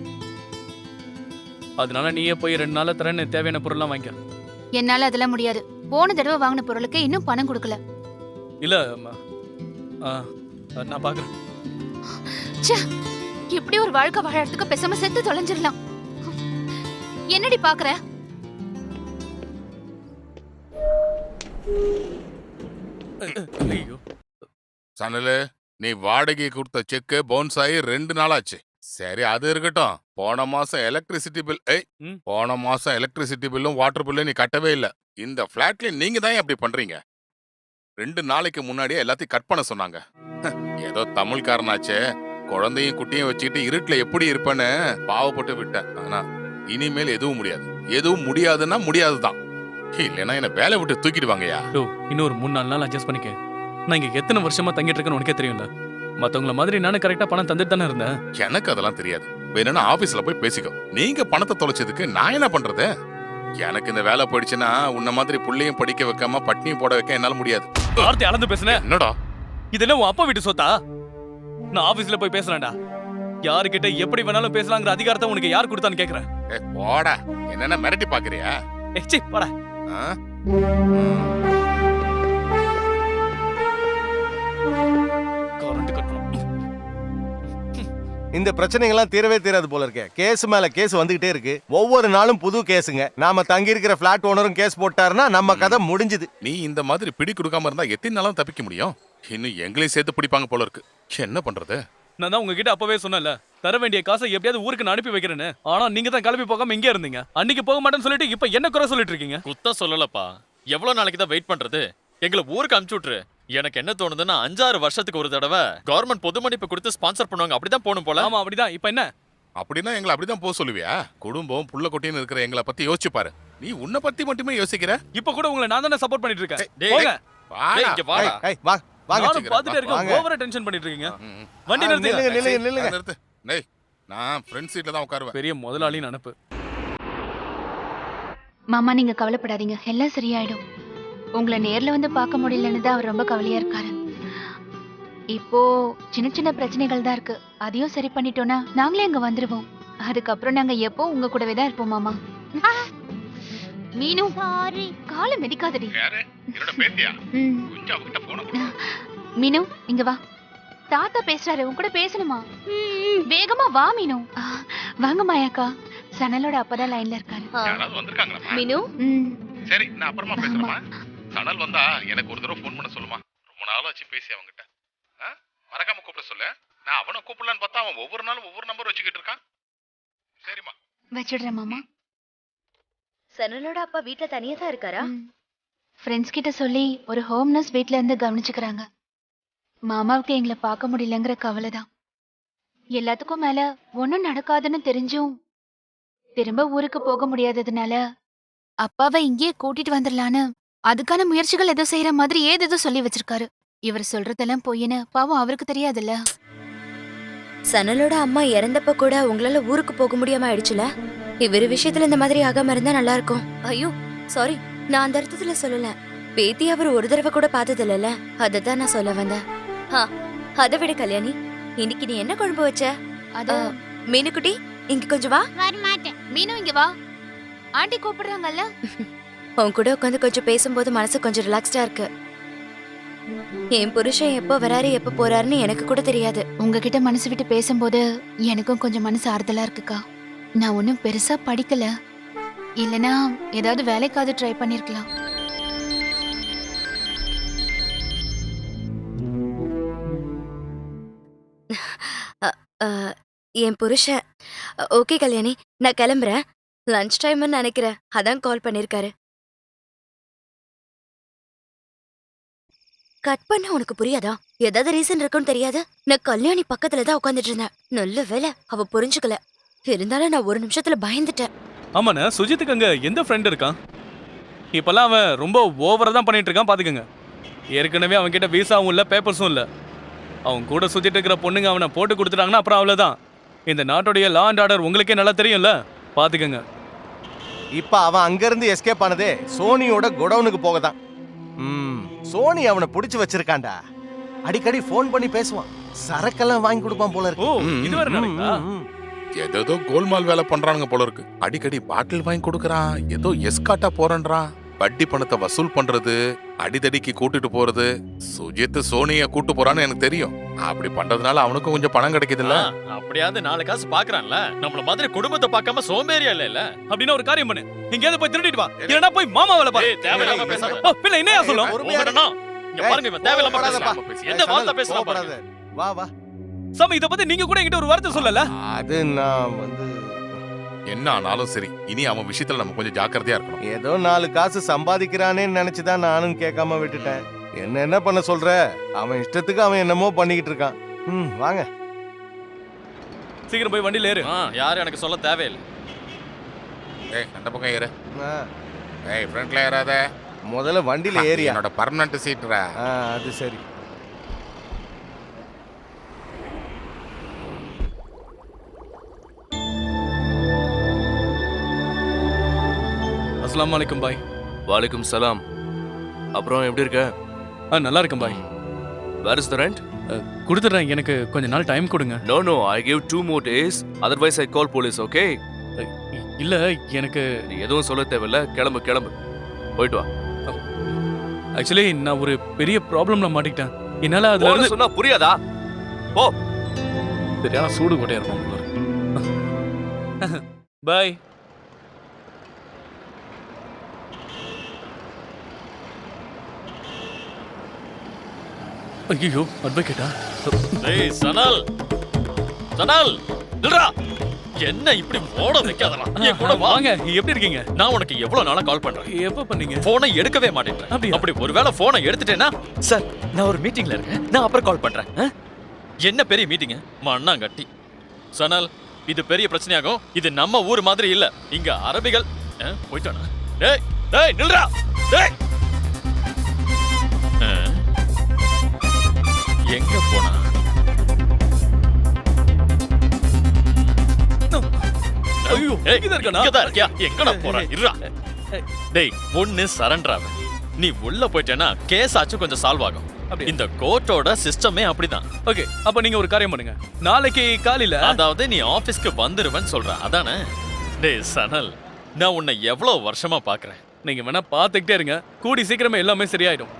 அதனால நீயே போய் 2 நாள்ல தரேன்னு தேவையான பொருள்லாம் வாங்கிக்க. என்னால அதெல்லாம் முடியாது. போன தடவை வாங்கின பொருளுக்கு இன்னும் பணம் கொடுக்கல. இல்ல நான் பாக்குறேன். ச்சே, இப்படி ஒரு வாழ்க்கை வாழறதுக்கு பேசாம செத்து தொலைஞ்சிடலாம். என்னடி பாக்குற? ஐயோ சனலு, நீ வாடகை கொடுத்த செக்கு பவுன்ஸ் ஆகி 2 நாளாச்சு. சரி அது இருக்கட்டும். போன மாசம் எலக்ட்ரிசிட்டி பில் ம். போன மாசம் எலக்ட்ரிசிட்டி பில்லும் வாட்டர் பில்லும் நீ கட்டவே இல்ல. இந்த பிளாட்ல நீங்க தான் அப்படி பண்றீங்க. 2 நாளைக்கு முன்னாடியே எல்லாத்தையும் கட் பண்ண சொன்னாங்க. ஏதோ தமிழ்காரனாச்சே, குழந்தையும் குட்டியும் வச்சுக்கிட்டு இருட்டுல எப்படி இருப்பேன்னு பாவப்பட்டு விட்டேன். ஆனா இனிமேல் எதுவும் முடியாது. எதுவும் முடியாதுன்னா முடியாதுதான். இல்லைன்னா என்ன வேலை விட்டு தூக்கிடுவாங்கயா. இன்னொரு 3-4 நாள் அட்ஜஸ்ட் பண்ணிக்க. நான் இங்க எத்தனை வருஷமா தங்கிட்டு இருக்கேன்னு உனக்கே தெரியும்ல. மத்தவங்கள மாதிரி நானும் கரெக்டா பணம் தந்துட்டு தானே இருந்தேன். எனக்கு அதெல்லாம் தெரியாது. வேணும்னா ஆபீஸ்ல போய் பேசிக்கோ. நீங்க பணத்தை தொலைச்சதுக்கு நான் என்ன பண்றது? எனக்கு இந்த வேலை போயிடுச்சுன்னா உன்ன மாதிரி புள்ளையும் படிக்க வைக்காம பட்னியும் போட வைக்க என்னால முடியாது. வார்த்தை அளந்து பேசுனேன். என்னடா இதெல்லாம் உன் அப்பா வீட்டு சொத்தா? நான் ஆபீஸ்ல போய் பேசலாம்டா. யாருக்கிட்ட எப்படி வேணாலும் பேசலாங்கிற அதிகாரத்தை உனக்கு யார் கொடுத்தான்னு கேக்குறேன். போடா, என்னென்ன மிரட்டி பாக்குறியா? ச்சீ போடா. ஆ? கரண்ட் கட் பண்ணு. இந்த பிரச்சனைகள்லாம் தீரவே தீராது போல இருக்கே. கேஸ் மேல கேஸ் வந்துகிட்டே இருக்கு. ஒவ்வொரு நாளும் புது கேஸுங்க. நாம தங்கி இருக்கிற பிளாட் ஓனரும் கேஸ் போட்டாருன்னா நம்ம கதை முடிஞ்சுது. நீ இந்த மாதிரி பிடி கொடுக்காம இருந்தா எத்தனை நாளும் தப்பிக்க முடியும்? இன்னும் எங்களையும் சேர்த்து பிடிப்பாங்க போல இருக்கு. என்ன பண்றது? நான் தான் உங்ககிட்ட அப்பவே சொன்னேன்ல, தர வேண்டிய காசை எப்படியாவது ஊருக்கு நான் அனுப்பி வைக்கிறேன்னு. ஆனா நீங்க தான் கிளம்பி போகாம இங்கே இருந்தீங்க. அன்னைக்கு போக மாட்டேன்னு சொல்லிட்டு இப்ப என்ன குறை சொல்லிட்டு இருக்கீங்க? குத்த சொல்லலப்பா. எவ்வளவு நாளைக்கு தான் வெயிட் பண்றது? எங்களை ஊருக்கு அனுப்பிச்சு விட்டுரு. எனக்கு என்ன தோணுதுன்னா 5-6 வருஷத்துக்கு ஒரு தடவை கவர்மெண்ட் பொது மன்னிப்பு கொடுத்து ஸ்பான்சர் பண்ணுவாங்க. அப்படிதான் போகணும் போல. ஆமா அப்படிதான். இப்ப என்ன? அப்படின்னா எங்களை அப்படிதான் போக சொல்லுவியா? குடும்பம் புள்ள குட்டின்னு இருக்கிற எங்களை பத்தி யோசிச்சு பாரு. நீ உன்னை பத்தி மட்டுமே யோசிக்கிற. இப்ப கூட உங்களை நான் தானே சப்போர்ட் பண்ணிட்டு இருக்கேன். டேய், போங்க. டேய், இங்க வாடா. வாங்க நானும் பாத்துட்டே இருக்கேன். ஓவரா டென்ஷன் பண்ணிட்டு இருக்கீங்க. வண்டி நில்லுங்க, நிறுத்துங்க. நில்லுங்க, நில்லுங்க. நிறுத்து. டேய், நான் ஃப்ரண்ட் சீட்ல தான் உட்காருவேன். பெரிய முதலாளின்னு அனுப்பு. மாமா நீங்க கவலைப்படாதீங்க, எல்லாம் சரியாயிடும். உங்களை நேர்ல வந்து பார்க்க முடியலன்னு தான் அவர் ரொம்ப கவலையா இருக்காரு. இப்போ சின்ன சின்ன பிரச்சனைகள் தான் இருக்கு. அதையும் சரி பண்ணிட்டோம்னா நாங்களே அங்க வந்துருவோம். அதுக்கப்புறம் நாங்க எப்போ உங்க கூடவே தான் இருப்போம் மாமா. மீனு சாரி. காலை மிதிக்காதடி. யாரு? என்னோட பேத்தியா? ம். கொஞ்சம் அவகிட்ட போன கொடு. மீனு இங்க வா. தாத்தா பேசுறாரு, உன் கூட பேசணுமா? வேகமா வா மீனு. வாங்க மாயாக்கா. சனலோட அப்பதான் லைன்ல இருக்காரு. யாராவது வந்திருக்காங்களா? மினு, ம். சரி, நான் அப்புறமா பேசுறேன். சனல் வந்தா எனக்கு ஒரு தடவை ஃபோன் பண்ண சொல்லுமா. ரொம்ப நாளாச்சு பேசி அவங்கிட்ட. மறக்காம கூப்பிட சொல்லு. நான் அவனை கூப்பிடலான்னு பார்த்தா அவன் ஒவ்வொரு நாளும் ஒவ்வொரு நம்பர் வச்சுக்கிட்டு இருக்கான். சரிம்மா. வச்சிடுறேன் மாமா. சனலோட அப்பா வீட்ல தனியா தான் இருக்காரா? ஃப்ரெண்ட்ஸ் கிட்ட சொல்லி ஒரு ஹோம் நர்ஸ் வீட்ல இருந்து கவனிச்சுக்கிறாங்க. மாமாவுக்கு எங்களை பார்க்க முடியலங்கிற கவலை தான். எல்லாத்துக்கும் மேல ஒன்னும் நடக்காதுன்னு தெரிஞ்சும் திரும்ப ஊருக்கு போக முடியாததுனால அப்பாவை இங்கேயே கூட்டிட்டு வந்துடலான்னு அதுக்கான முயற்சிகள் ஏதோ செய்யற மாதிரி ஏதேதோ சொல்லி வச்சிருக்காரு. இவர் சொல்றதெல்லாம் பொய்ன்னு பாவம் அவருக்கு தெரியாதுல்ல. சனலோட அம்மா இறந்தப்ப கூட உங்களால ஊருக்கு போக முடியாம ஆயிடுச்சுல. இவர் விஷயத்துல இந்த மாதிரி ஆகாம இருந்தா நல்லா இருக்கும். ஐயோ சாரி, நான் அந்த அர்த்தத்துல சொல்லல. பேத்தி அவர் ஒரு தடவை கூட பார்த்தது இல்லல, அததான் நான் சொல்ல வந்தேன். அதை விட கல்யாணி, இன்னைக்கு நீ என்ன குழம்பு வச்ச? அது மீனுக்குட்டி இங்க கொஞ்சம் வா. வரமாட்டேன். மீனு இங்க வா. ஆண்டி கூப்பிடுறாங்கல்ல. உன் கூட உட்காந்து கொஞ்சம் பேசும்போது மனசு கொஞ்சம் ரிலாக்ஸ்டா இருக்கு. என் புருஷன் எப்போ வராரு எப்போ போறாருன்னு எனக்கு கூட தெரியாது. உங்ககிட்ட மனசு விட்டு பேசும்போது எனக்கும் கொஞ்சம் மனசு ஆறுதலா இருக்குக்கா. நான் ஒன்னும் பெருசா படிக்கல, இல்லனா ஏதாவது வேலைக்காவது ட்ரை பண்ணிருக்கலாம். என் புருஷன் ஓகே கல்யாணி, நான் கிளம்புறேன். லஞ்ச் டைம்னு நினைக்கிறேன், அதான் கால் பண்ணிருக்காரு. கட் பண்ண உனக்கு புரியாதா? ஏதாவது ரீசன் இருக்குன்னு தெரியாது. நான் கல்யாணி பக்கத்துல தான் உட்காந்துட்டு இருந்தேன். நல்ல வேலை அவ புரிஞ்சுக்கல. இருந்தாலும் நான் ஒரு நிமிஷத்துல பயந்துட்டேன். ஆமாண்ணே, சுஜித்துக்கு அங்க எந்த ஃப்ரெண்ட் இருக்கான்? இப்பெல்லாம் அவன் ரொம்ப ஓவரா தான் பண்ணிட்டு இருக்கான் பாத்துக்கங்க. ஏற்கனவே அவன் கிட்ட விசாவும் இல்ல பேப்பர்ஸும் இல்ல. அவன் கூட சுத்திட்டு இருக்கிற பொண்ணுங்க அவனை போட்டு கொடுத்துட்டாங்கன்னா அப்புறம் அவ்வளவுதான். இந்த நாட்டுடைய லா அண்ட் ஆர்டர் உங்களுக்கே நல்லா தெரியும்ல, பாத்துக்கங்க. இப்ப அவன் அங்கிருந்து எஸ்கேப் ஆனதே சோனியோட குடவுனுக்கு போகதான். சோனி அவனை பிடிச்சு வச்சிருக்கான்டா. அடிக்கடி போன் பண்ணி பேசுவான், சரக்கெல்லாம் வாங்கி கொடுப்பான் போல இருக்கு. ஓ, இது வேற நடக்குதா? ஏதோ கோல்மால் வேலை பண்றானுங்க போல இருக்கு. அடிக்கடி பாட்டில் வாங்கி கொடுக்கறான், ஏதோ எஸ்காட்டா போறேன்றான். வட்டி பணத்தை வசூல் பண்றது, அடிதடிக்கு கூட்டிட்டு போறது. சுஜித் சோனிய கூட்டு போறான்னு எனக்கு தெரியும். அப்படி பண்றதுனால அவனுக்கும் கொஞ்சம் பணம் கிடைக்குதுல்ல. அப்படியாவது 4 காசு பாக்குறான்ல. நம்மள மாதிரி குடும்பத்தை பார்க்காம சோம்பேறியா இல்ல. அப்படின்னா ஒரு காரியம் பண்ணு, எங்கேயாவது போய் திருடிட்டு வா, இல்லனா போய் மாமா வேலை பாரு. தேவையில்லாம பேசாத. ஓ, பின்ன என்னையா சொல்லும்? இங்க பாருங்க, இவன் தேவையில்லாம பேசுறான். என்ன வார்த்தை பேசுறான் பாருங்க. வா வா சாமி, இத பத்தி நீங்க கூட என்கிட்ட ஒரு வார்த்தை சொல்லல. அது நான் வந்து என்ன ஆனாலும் சரி, இனி அவன் விஷயத்துல நம்ம கொஞ்சம் ஜாக்கிரதையா இருக்கணும். ஏதோ 4 காசு சம்பாதிக்கிறானேன்னு நினைச்சுதான் நானும் கேட்காம விட்டுட்டேன். என்ன பண்ண சொல்ற? அவன் இஷ்டத்துக்கு அவன் என்னமோ பண்ணிக்கிட்டு இருக்கான். வாங்க சீக்கிரம் போய் வண்டியில ஏறு. யாரும் எனக்கு சொல்ல தேவையில்லை. ஏய், அந்த பக்கம் ஏறு. ஏய், ஃப்ரண்ட்ல ஏறாத. முதல்ல வண்டியில ஏறியா. என்னோட பர்மனன்ட் சீட்ரா. அது சரி. அஸ்ஸலாமு அலைக்கும் பாய். வாலைக்கும் சலாம். அப்புறம் எப்படி இருக்க? நல்லா இருக்கும் பாய். Where is the rent? கொடுத்துட்றேன், எனக்கு கொஞ்ச நாள் டைம் கொடுங்க. No, I give 2 more days, otherwise I call police, okay? இல்ல, எனக்கு நீ எதுவும் சொல்ல தேவையில்ல. கிளம்பு போயிட்டு வா. ஆக்சுவலி நான் ஒரு பெரிய ப்ராப்ளம்ல மாட்டிக்கிட்டேன். என்னால அதுல இருந்து சொன்னா புரியாதா? போ. சரியான சூடு கொட்டையா இருக்கும். பாய். ஐயோ, அட்வொகேட்டா? டேய் சனல், நில்றா. என்ன இப்படி ஓட வைக்காதடா. என் கூட வாங்க. எப்படி இருக்கீங்க? நான் உனக்கு எவ்வளவு நாளா கால் பண்றேன். எப்ப பண்ணீங்க? போனை எடுக்கவே மாட்டேன். அப்படி ஒருவேளை போனை எடுத்துட்டேன்னா, சார் நான் ஒரு மீட்டிங்ல இருக்கேன், நான் அப்புறம் கால் பண்றேன். என்ன பெரிய மீட்டிங்? மண்ணாங்கட்டி. சனல், இது பெரிய பிரச்சனையாகும். இது நம்ம ஊர் மாதிரி இல்ல. இங்க அரபிகள் போயிட்டானா? டேய் நில்றா. டேய் எங்க போனா? ஐயோ, இங்க இருக்கானா? இங்க தான் இருக்கியா? எங்கடா போற? இருடா. டேய், ஒன்னு சரண்டர் ஆகு. நீ உள்ள போயிட்டேன்னா கேஸ் ஆச்சு கொஞ்சம் சால்வ் ஆகும். இந்த கோர்ட்டோட சிஸ்டமே அப்படிதான். ஓகே, அப்ப நீங்க ஒரு காரியம் பண்ணுங்க. நாளைக்கு காலையில, அதாவது நீ ஆபீஸ்க்கு வந்துருவேன்னு சொல்ற, அதானே? டேய் சனல், நான் உன்னை எவ்வளவு வருஷமா பாக்குறேன். நீங்க வேணா பாத்துக்கிட்டே இருங்க, கூடி சீக்கிரமே எல்லாமே சரியாயிடும்.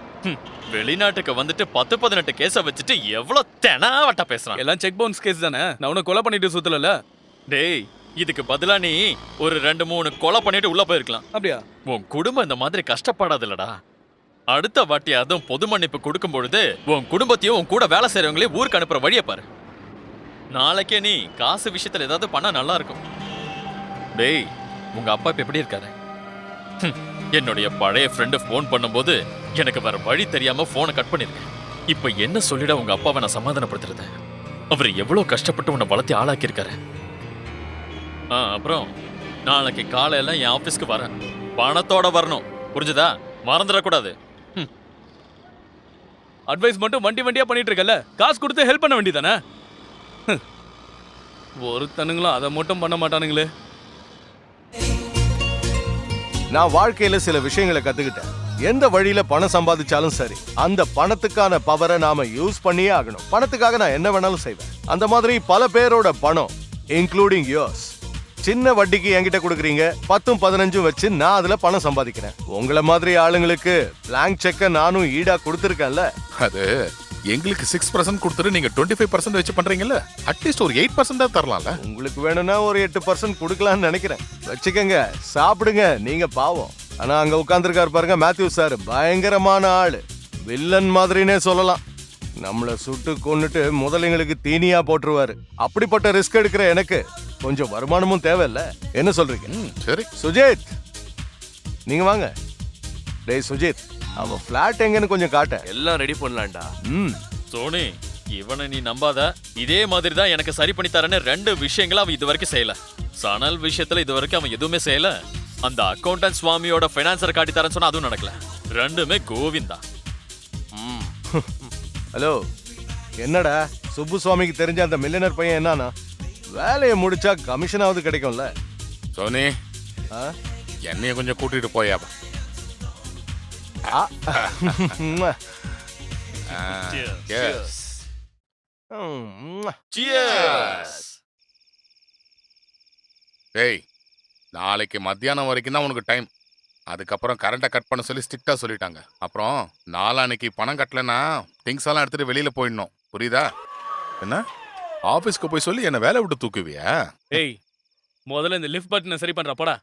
வெளிநாட்டுக்கு வந்துட்டு 10-18 கேஸ வச்சுட்டு எவ்வளவு தெனாவட்டா பேசுறான். எல்லாம் செக் பவுன்ஸ் கேஸ் தானே. நான் உன்னை கொலை பண்ணிட்டு சுத்தல. டேய், இதுக்கு பதிலா நீ ஒரு 2-3 கொலை பண்ணிட்டு உள்ள போயிருக்கலாம். அப்படியா? உன் குடும்பம் இந்த மாதிரி கஷ்டப்படாதுல்லடா. அடுத்த வாட்டி அதுவும் பொது மன்னிப்பு கொடுக்கும் பொழுது உன் குடும்பத்தையும் உன் கூட வேலை செய்யறவங்களையும் ஊருக்கு அனுப்புற வழியை பாரு. நாளைக்கே நீ காசு விஷயத்துல ஏதாவது பண்ணா நல்லா இருக்கும். டேய், உங்க அப்பா இப்ப எப்படி இருக்காரு? என்னுடைய பழைய ஃப்ரெண்டு ஃபோன் பண்ணும்போது எனக்கு வேற வழி தெரியாம போனை கட் பண்ணிருக்கேன். இப்ப என்ன சொல்லிட உங்க அப்பாவை நான் சமாதானப்படுத்துறது? அவர் எவ்வளவு கஷ்டப்பட்டு உன்னை வளர்த்தி ஆளாக்கியிருக்காரு. அப்புறம் நாளைக்கு காலையில என் ஆபீஸ்க்கு வரேன். பணத்தோட வரணும், புரிஞ்சுதா? மறந்துடக்கூடாது. அட்வைஸ் மட்டும் வண்டி வண்டியா பண்ணிட்டு இருக்கல, காசு கொடுத்து ஹெல்ப் பண்ண வேண்டியதானே? ஒருத்தனுங்களும் அதை மட்டும் பண்ண மாட்டானுங்களே. நான் வாழ்க்கையில சில விஷயங்களை கத்துக்கிட்டேன். எந்த வழியில பணம் சம்பாதிச்சாலும் சரி, அந்த பணத்துக்கான பவரை நாம யூஸ் பண்ணியே ஆகணும். பணத்துக்காக நான் என்ன வேணாலும் செய்வேன். அந்த மாதிரி பல பேரோட பணம், இன்க்ளூடிங் யோர்ஸ், சின்ன வட்டிக்கு என்கிட்ட கொடுக்குறீங்க. 10 15 வச்சு நான் அதுல பணம் சம்பாதிக்கிறேன். உங்களை மாதிரி ஆளுங்களுக்கு பிளாங்க் செக்க நானும் ஈடா கொடுத்துருக்கேன்ல. அது எங்களுக்கு 6% கொடுத்துட்டு நீங்க 25% வச்சு பண்றீங்கல்ல, அட்லீஸ்ட் ஒரு 8% தரலாம்ல. உங்களுக்கு வேணும்னா ஒரு 8% கொடுக்கலாம்னு நினைக்கிறேன். வச்சுக்கங்க, சாப்பிடுங்க, நீங்க பாவம். ஆனா அங்க உட்கார்ந்துருக்காரு பாருங்க மேத்யூ சார், பயங்கரமான ஆளு, வில்லன் மாதிரினே சொல்லலாம். நம்மள சுட்டு கொன்னுட்டு முதலைங்களுக்கு தீனியா போட்டுருவாரு. அப்படிப்பட்ட ரிஸ்க் எடுக்கிற எனக்கு கொஞ்சம் வருமானமும் தேவையில்ல. என்ன சொல்றீங்க? சரி சுஜித், நீங்க வாங்க. டேய் சுஜித், அவன் பிளாட் எங்கன்னு கொஞ்சம் காட்ட. எல்லாம் ரெடி பண்ணலாம்டா. சோனி, இவனை நீ நம்பாத. இதே மாதிரி தான் எனக்கு சரி பண்ணி தரேன்னு 2 விஷயங்களை அவன் இது வரைக்கும் செய்யல. சனல் விஷயத்துல இது வரைக்கும் அவன் எதுவுமே செய்யல. அந்த அக்கௌண்டன்ட் சுவாமியோட பைனான்சரை காட்டி தரேன்னு சொன்னா அதுவும் நடக்கல. 2மே கோவிந்தா. ஹலோ, என்னடா சுப்பு சுவாமிக்கு தெரிஞ்ச அந்த மில்லியனர் பையன் என்னன்னா, வேலையை முடிச்சா கமிஷனாவது கிடைக்கும்ல. சோனி, என்னைய கொஞ்சம் கூட்டிட்டு போயா. டேய், நாளைக்கு மத்தியானம் வரைக்கும் தான் உனக்கு டைம். அதுக்கப்புறம் கரண்ட்டை கட் பண்ண சொல்லி ஸ்ட்ரிக்டா சொல்லிட்டாங்க. அப்புறம் நாளான்னைக்கு பணம் கட்டலன்னா திங்ஸ் எல்லாம் எடுத்துட்டு வெளியில போயிடணும், புரியுதா? என்ன ஆபீஸ்க்கு போய் சொல்லி என்ன வேலை விட்டு தூக்குவியா? ஏய், முதல்ல இந்த லிஃப்ட் பட்டனை சரி பண்றா போடா.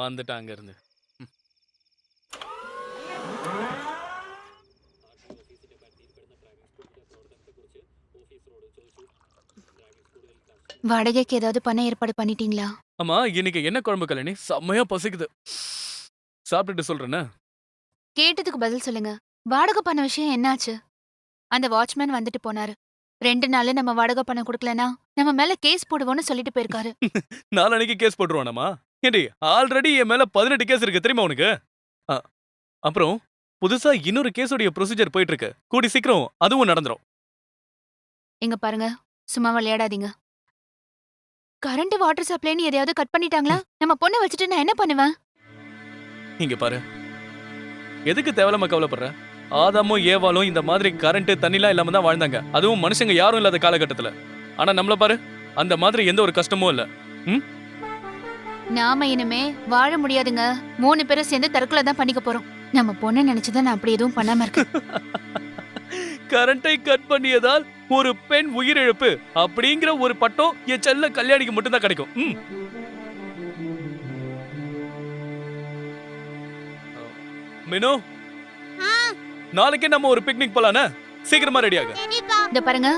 வந்துட்டா அங்க இருந்து. வாடகைக்கு ஏதாவது பணம் ஏற்பாடு பண்ணிட்டீங்களா? ஆமா, இன்னைக்கு என்ன குழம்பு கல்யாணி? செம்மையா பசிக்குது. சாப்பிட்டுட்டு சொல்றேன்னா. கேட்டதுக்கு பதில் சொல்லுங்க. வாடகை பண விஷயம் என்னாச்சு? அந்த வாட்ச்மேன் வந்துட்டு போனாரு. 2 நாள் நம்ம வாடகை பணம் கொடுக்கலனா நம்ம மேல கேஸ் போடுவோம்னு சொல்லிட்டு போயிருக்காரு. நாளைக்கு கேஸ் போட்டுருவானாமா? ஏண்டி, ஆல்ரெடி என் மேல 18 கேஸ் இருக்கு தெரியுமா உனக்கு? அப்புறம் புதுசா இன்னொரு கேஸோடைய ப்ரொசீஜர் போயிட்டு இருக்கு. கூடி சீக்கிரம் அதுவும் நடந்துரும். இங்க பாருங்க, சும்மா விளையாடாதீங்க. கரண்ட் வாட்டர் சப்ளைன்னு எதையாவது கட் பண்ணிட்டாங்களா? நம்ம பொண்ணை வச்சுட்டு நான் என்ன பண்ணுவேன்? இங்க பாரு, எதுக்கு தேவையில்லாம கவலைப்படுற? ஆதாமும் ஏவாலும் இந்த மாதிரி கரண்ட் தண்ணிலாம் இல்லாம தான் வாழ்ந்தாங்க. அதுவும் மனுஷங்க யாரும் இல்லாத காலகட்டத்துல. ஆனா நம்மள பாரு, அந்த மாதிரி எந்த ஒரு கஷ்டமும் இல்ல. நாம இனிமே வாழ முடியாதுங்க. 3 பேரும் சேர்ந்து தற்கொலை தான் பண்ணிக்க போறோம். நம்ம பொண்ணை நினைச்சுதான் நான் அப்படி எதுவும் பண்ணாம இருக்கேன். கரண்டை கட் பண்ணியதால் ஒரு பெண் உயிரிழப்பு அப்படிங்கிற ஒரு பட்டம் என் செல்ல கல்யாணிக்கு மட்டும்தான் கிடைக்கும். மினோ, நாளைக்கே நம்ம ஒரு பிக்னிக் போலானே? சீக்கிரமா ரெடி ஆகு. இந்த பாருங்க,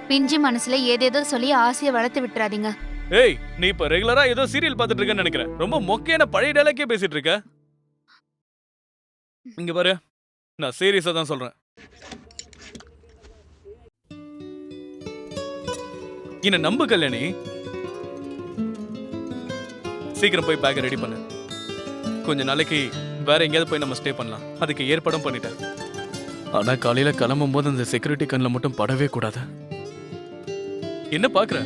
பிஞ்சு மனசுல ஏதேதோ சொல்லி ஆசையை வளர்த்து விட்டுறாதீங்க. ஏய், நீ இப்ப ரெகுலரா ஏதோ சீரியல் பார்த்துட்டு இருக்கேன்னு நினைக்கிறேன். ரொம்ப மொக்கையான பழைய டயலாக்கே பேசிட்டு இருக்க. இங்க பாரு, நான் சீரியஸா தான் சொல்றேன். என்ன நம்பு கல்யாணி. சீக்கிரம் போய் பேக்கை ரெடி பண்ணு. கொஞ்ச நாளைக்கு வேற எங்கேயாவது போய் நம்ம ஸ்டே பண்ணலாம். அதுக்கு ஏற்பாடும் பண்ணிட்டேன். ஆனா காலையில கிளம்பும் போது அந்த செக்யூரிட்டி கண்ணில் மட்டும் படவே கூடாது. என்ன பாக்குற?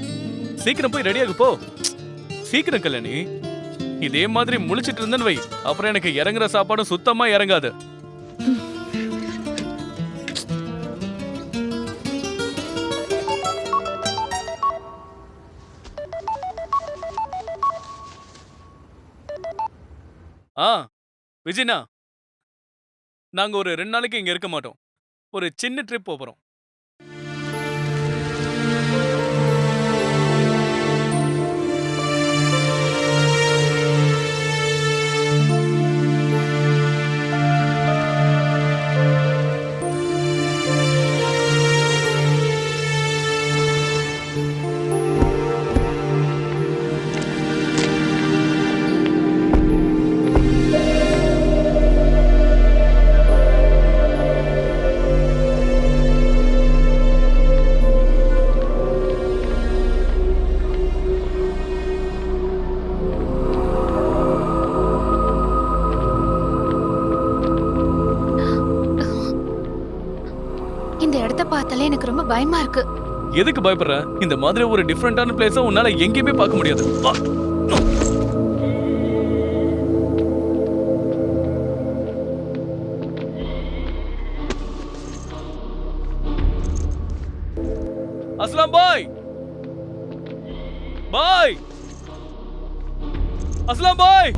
சீக்கிரம் போய் ரெடியாகு போ. சீக்கிரம் கல்யாணி. இதே மாதிரி முழிச்சிட்டு இருந்தேன்னு வை, அப்புறம் எனக்கு இறங்குற சாப்பாடும் சுத்தமா இறங்காது. விஜய்னா, நாங்க ஒரு 2 நாளைக்கு இங்க இருக்க மாட்டோம். ஒரு சின்ன ட்ரிப் போறோம். பார்த்தாலே எனக்கு ரொம்ப பயமா இருக்கு. எதுக்கு பயப்படுற? இந்த மாதிரி ஒரு டிஃப்ரெண்டான பிளேஸை உன்னால எங்கேயுமே பார்க்க முடியாது. வா. அஸ்லாம் பாய், பாய், அஸ்லாம் பாய்.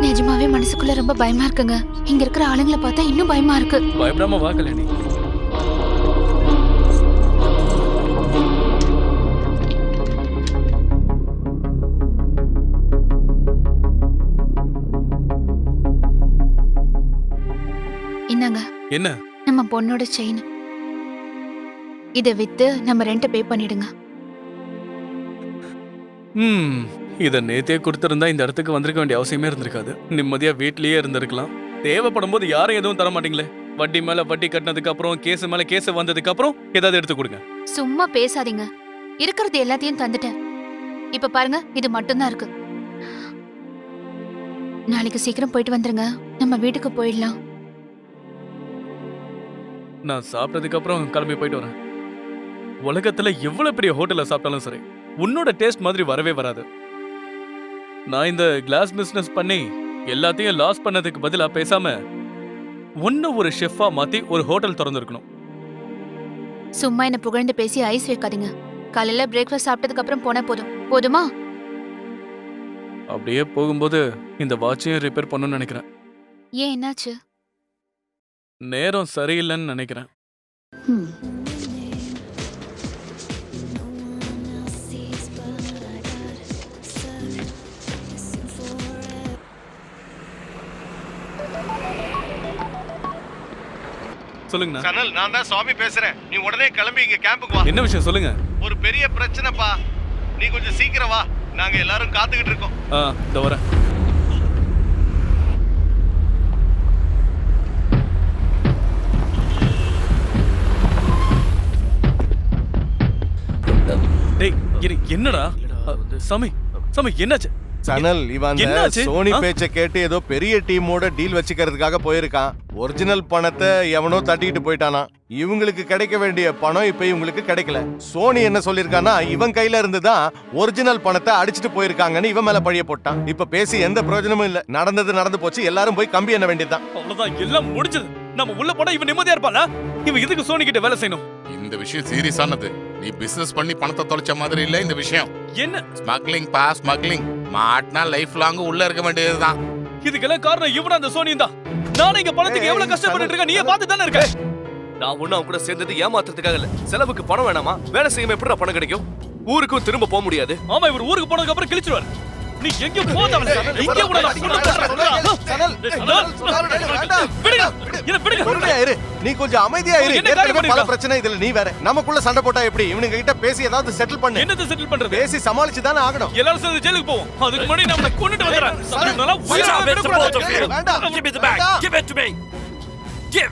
நிஜமாவே மனசுக்குள்ள ரொம்ப பயமா இருக்குங்க. இங்க இருக்கிற ஆளுங்களை பார்த்தா இன்னும் பயமா இருக்கு. பயப்படாம வா கல்யாணி. என்னங்க? என்ன? நம்ம பொண்ணோட செயின். இதை வித்து நம்ம ரெண்ட் பே பண்ணிடுங்க. இத நேத்தே கொடுத்திருந்தா இந்த இடத்துக்கு வந்திருக்க வேண்டிய அவசியமே இருந்திருக்காது. நிம்மதியா வீட்லயே இருந்திருக்கலாம். தேவைப்படும் போது யாரும் எதுவும் தர மாட்டீங்களே. வட்டி மேல வட்டி கட்டினதுக்கு அப்புறம், கேஸ் மேல கேஸ் வந்ததுக்கு அப்புறம் ஏதாவது எடுத்து கொடுங்க. சும்மா பேசாதீங்க. இருக்கிறது எல்லாத்தையும் தந்துட்டேன். இப்ப பாருங்க, இது மட்டும்தான் இருக்கு. நாளைக்கு சீக்கிரம் போயிட்டு வந்துருங்க. நம்ம வீட்டுக்கு போயிடலாம். நான் சாப்பிட்டதுக்கு அப்புறம் கிளம்பி போயிட்டு வரேன். உலகத்துல எவ்வளவு பெரிய ஹோட்டல்ல சாப்பிட்டாலும் சரி, உன்னோட டேஸ்ட் மாதிரி வரவே வராது. நான் இந்த கிளாஸ் பிசினஸ் பண்ணி எல்லாத்தையும் லாஸ் பண்ணதுக்கு பதிலா பேசாம ஒன்னு ஒரு ஷெஃபா மாத்தி ஒரு ஹோட்டல் திறந்திருக்கணும். சும்மா என்ன புகழ்ந்து பேசி ஐஸ் வைக்காதீங்க. காலையில பிரேக்ஃபாஸ்ட் சாப்பிட்டதுக்கு அப்புறம் போனா போதுமா? அப்படியே போகும்போது இந்த வாட்சையும் ரிப்பேர் பண்ணணும்னு நினைக்கிறேன். ஏன், என்னாச்சு? நேரம் சரியில்லைன்னு நினைக்கிறேன். சொல்லுங்க. சனல், நான் தான் சுவாமி பேசுறேன். நீ உடனே கிளம்பி இங்க கேம்புக்கு வா. என்ன விஷயம் சொல்லுங்க. ஒரு பெரிய பிரச்சனைப்பா. நீ கொஞ்சம் சீக்கிரம் வா. நாங்க எல்லாரும் காத்துக்கிட்டு இருக்கோம். இதோ வரேன். டேய், என்னடா சாமி, சாமி என்னாச்சு? சனல், இவன் என்னாச்சு? சோனி பேச்ச கேட்டு ஏதோ பெரிய டீமோட டீல் வச்சுக்கிறதுக்காக போயிருக்கான். ஒரிஜினல் பணத்தை எவனோ தட்டிட்டு போயிட்டானா. இவங்களுக்கு கிடைக்க வேண்டிய பணம் இப்ப இவங்களுக்கு கிடைக்கல. சோனி என்ன சொல்லிருக்கானா, இவன் கையில இருந்துதான் ஒரிஜினல் பணத்தை அடிச்சிட்டு போயிருக்காங்கன்னு இவன் மேல பழிய போட்டான். இப்ப பேசி எந்த பிரயோஜனமும் இல்ல. நடந்தது நடந்து போச்சு. எல்லாரும் போய் கம்பி என்ன வேண்டியதுதான். அவ்வளவுதான், எல்லாம் முடிஞ்சது. நம்ம உள்ள போனா இவன் நிம்மதியா இருப்பாளா? இவன் இதுக்கு சோனி கிட்ட வேலை செய்யணும். இந்த விஷயம் சீரியஸானது. நீ பிசினஸ் பண்ணி பணத்தை தொலைச்ச மாதிரி இல்ல இந்த விஷயம். என்ன ஸ்மக்லிங் பா, ஸ்மக்லிங். மாட்டினா லைஃப் லாங் உள்ள இருக்க வேண்டியதுதான். இதுக்கெல்லாம் காரணம் இவன் அந்த சோனியும் தான். நானும் இங்க பணத்துக்கு எவ்வளவு கஷ்டப்பட்டு இருக்கேன், நீயே பார்த்து தானே இருக்க. நான் ஒண்ணு அவன் கூட சேர்ந்தது ஏமாத்துறதுக்காக இல்ல. செலவுக்கு பணம் வேணாமா? வேலை செய்யாம எப்படி பணம் கிடைக்கும்? ஊருக்கும் திரும்ப போக முடியாது. ஆமா, இவர் ஊருக்கு போனதுக்கு அப்புறம் கிழிச்சிருவாரு. நீ எங்க போதவல இங்க கூட நான் கொண்டு போறேன். நீ கொஞ்சம் அமைதியா இரு. ஏற்கனவே பல பிரச்சனை இதுல நீ வேற. நமக்குள்ள சண்டை போட்டா எப்படி? இவனுங்க கிட்ட பேசி ஏதாவது செட்டில் பண்ணு. என்னது செட்டில் பண்றது? பேசி சமாளிச்சு தானே ஆகணும். எல்லாரும் சேர்ந்து ஜெயிலுக்கு போவோம். அதுக்கு முன்னாடி நம்ம கொன்னுட்டு வந்துறேன். சமயனால உயிரை வேண்டாம். Give me the bag. Give it to me. Give.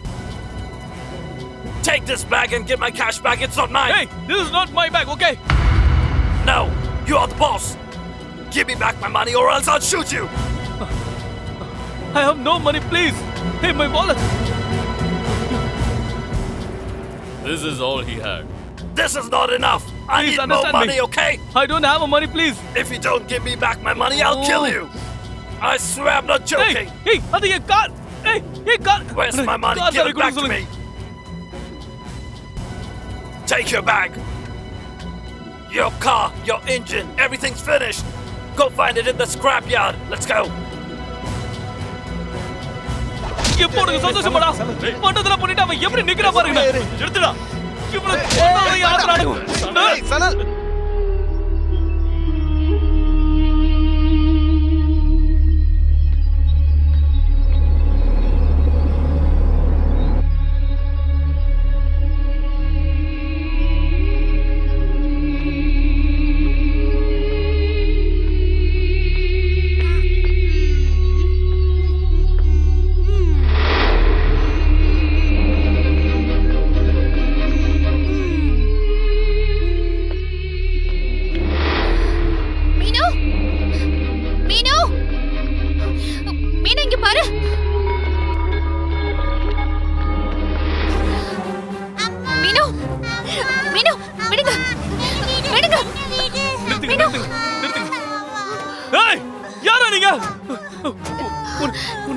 Take this bag and get my cash back. It's not mine. Hey, this is not my bag, okay? No, you are the boss. Give me back my money or else I'll shoot you. I have no money, please. Hey, my wallet. This is all he had. This is not enough. I Please need more understand money, me. okay? I don't have a money, please. If you don't give me back my money, I'll kill you. I swear I'm not joking. Hey, அது என் car. Hey, car. Where's my money? Car Give it back to me. Take your bag. Your car, your engine, everything's finished. Go find it in the scrapyard. Let's go. இப்போ உனக்கு சந்தோஷமாடா? பண்டதெல்லாம் பண்ணிட்டு அவன் எப்படி நிக்கிறா பாருங்க. எடுத்துடா. இவ்வளவு கொண்டாடி ஆடுறானே. சனல்,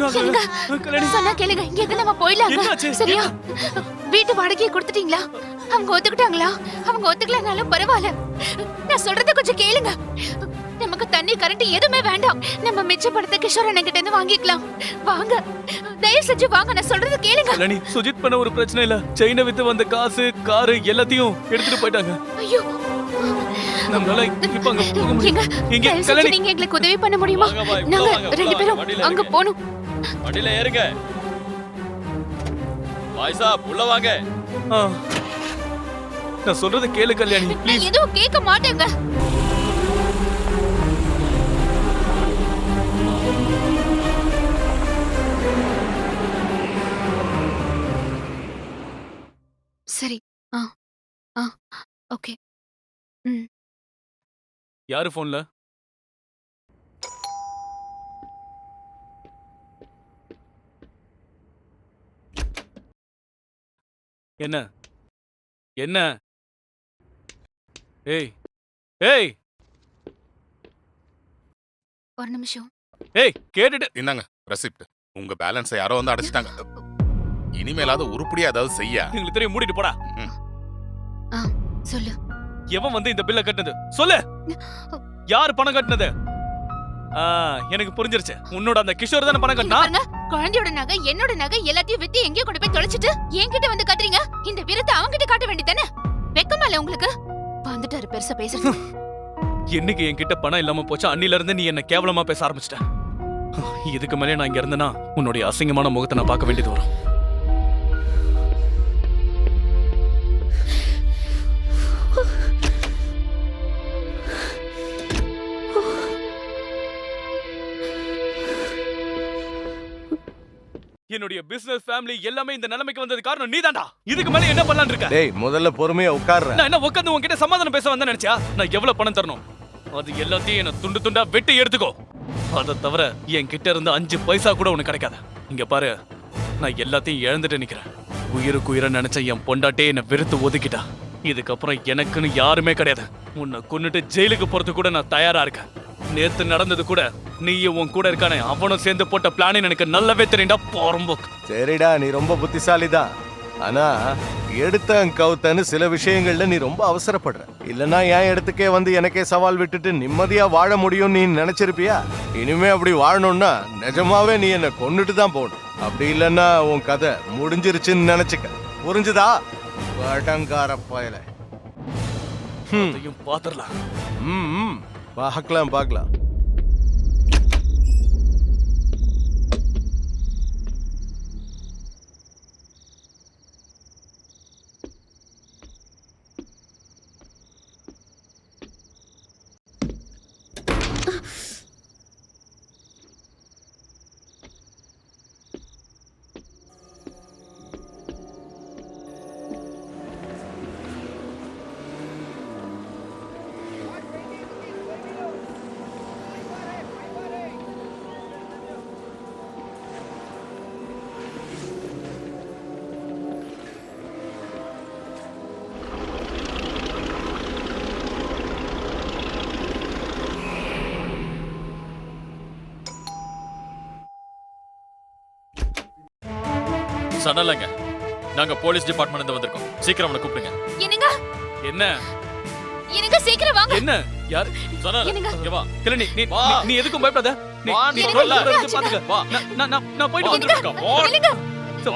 ஒண்ணும் ஆகல. கேளுங்க. கல்யாணி சொன்னா கேளுங்க. இங்க இருந்து நம்ம போயிடலாங்க. என்னாச்சு? சரியா? வீட்டு வாடகையை கொடுத்துட்டீங்களா? அவங்க ஒத்துக்கிட்டாங்களா? அவங்க ஒத்துக்கலனாலும் பரவாயில்ல. நான் சொல்றத கொஞ்சம் கேளுங்க. நமக்கு தண்ணி கரண்ட் எதுவுமே வேண்டாம். நம்ம மிச்ச பணத்தை கிஷோர் அண்ணன் கிட்ட இருந்து வாங்கிக்கலாம். வாங்க, தயவு செஞ்சு வாங்க. நான் சொல்றத கேளுங்க. கல்யாணி சுஜித் பண்ண ஒரு பிரச்சனை இல்ல. செயினை வித்து வந்த காசு காரு எல்லாத்தையும் எடுத்துட்டு போயிட்டாங்க. ஐயோ, நம்மளால இப்ப அங்க போக முடியும். எங்க இங்க தயவு செஞ்சு கல்யாணி நீங்க எங்களுக்கு உதவி பண்ண முடியுமா? வாங்க, வா, உள்ள நாங்க வாங்க, உள்ள 2 வாங்க, பேரும் வண்டியில அங்க இருங்க. போணும். வண்டியில ஏறுங்க. பாய் சாப் உள்ள வாங்க. ஆ. நான் சொல்றத கேளு கல்யாணி நான் ப்ளீஸ். எதுவும் கேட்க மாட்டேங்க. சரி. ஆ ஆ ஓகே. ம். யாரு போன்ல? என்ன என்ன? ஏய் ஏய் ஒரு நிமிஷம். ஏய் கேட்டுட்டு இந்தாங்க ரெசிப்ட். உங்க பேலன்ஸை யாரோ வந்து அடைச்சிட்டாங்க. இனிமேலாவது உருப்படியா ஏதாவது செய்ய. எங்களுக்கு தெரியும், மூடிட்டு போடா. ஆ சொல்லு. எவன் வந்து இந்த பில்ல கட்டினது சொல்லு. யார் பணம் கட்டினது? எனக்கு புரிஞ்சிருச்சு. உன்னோட அந்த கிஷோர் தானே பணம் இங்க கட்டினா? பாருங்க, குழந்தையோட நகை என்னோட நகை எல்லாத்தையும் வித்து எங்கேயோ கொண்டு போய் தொலைச்சிட்டு என்கிட்ட வந்து கத்துறீங்க. இந்த வீரத்தை அவங்கிட்ட காட்ட வேண்டியதானே? வெக்கமா இல்ல உங்களுக்கு? வந்துட்டாரு பெருசா பேசுறது. என்னைக்கு என்கிட்ட பணம் இல்லாம போச்சு அன்னில இருந்து நீ என்ன கேவலமா பேச ஆரம்பிச்சிட்ட. இதுக்கு மேலே நான் இங்க இருந்தேன்னா உன்னுடைய அசிங்கமான முகத்தை நான் பார்க்க வேண்டியது வரும். என்னுடைய பிசினஸ் ஃபேமிலி எல்லாமே இந்த நிலைமைக்கு வந்தது காரணம் நீதான்டா. இதுக்கு மேல என்ன பண்ணலாம்னு இருக்க? டேய் முதல்ல பொறுமையா உட்கார்ற. நான் என்ன உட்கார்ந்து உன்கிட்ட சமாதானம் பேச வந்தேன்னு நினைச்சா? நான் எவ்வளவு பணம் தரணும் அது எல்லாத்தையும் என்ன துண்டு துண்டா வெட்டி எடுத்துக்கோ. அதை தவிர என் கிட்ட இருந்து 5 பைசா கூட உனக்கு கிடைக்காத. இங்க பாரு, நான் எல்லாத்தையும் இழந்துட்டு நிக்கிறேன். உயிருக்கு உயிரை நினைச்ச என் பொண்டாட்டே என்னை வெறுத்து ஒதுக்கிட்டா. இதுக்கப்புறம் எனக்குன்னு யாருமே கிடையாது. உன்னை கொன்னுட்டு ஜெயிலுக்கு போறது கூட நான் தயாரா இருக்கேன். நேத்து நடந்தது கூட நீயும் உன் கூட இருக்கானே அவனும் சேர்ந்து போட்ட பிளான் எனக்கு நல்லாவே தெரியும்டா போறம்போக்கு. சரிடா, நீ ரொம்ப புத்திசாலிதான். ஆனா எடுத்தன் கவுத்தன்னு சில விஷயங்கள்ல நீ ரொம்ப அவசரப்படுற. இல்லனா என் இடத்துக்கே வந்து எனக்கே சவால் விட்டுட்டு நிம்மதியா வாழ முடியும் நீ நினைச்சிருப்பியா? இனிமே அப்படி வாழணும்னா நிஜமாவே நீ என்ன கொன்னுட்டு தான் போகணும். அப்படி இல்லன்னா உன் கதை முடிஞ்சிருச்சுன்னு நினைச்சுக்க. புரிஞ்சுதா? படங்கார பயல. அதையும் பாத்துறலாம். பார்க்கலாம் பார்க்கலாம். சனலங்க, நாங்க போலீஸ் டிபார்ட்மெண்ட்ல இருந்து வந்திருக்கோம். சீக்கிரம் அவனை கூப்பிடுங்க. என்னங்க என்ன என்னங்க சீக்கிரம் வாங்க. என்ன யார்? சனல் என்னங்க? இங்க வா. கிரணி நீ எதுக்கும் பயப்படாத. நீ வா, நீ நீ சொல்ல சொல்லு. இருந்து பாத்துக்க. வா. நான் போயிட்டு வந்துருக்கேன். என்னங்க?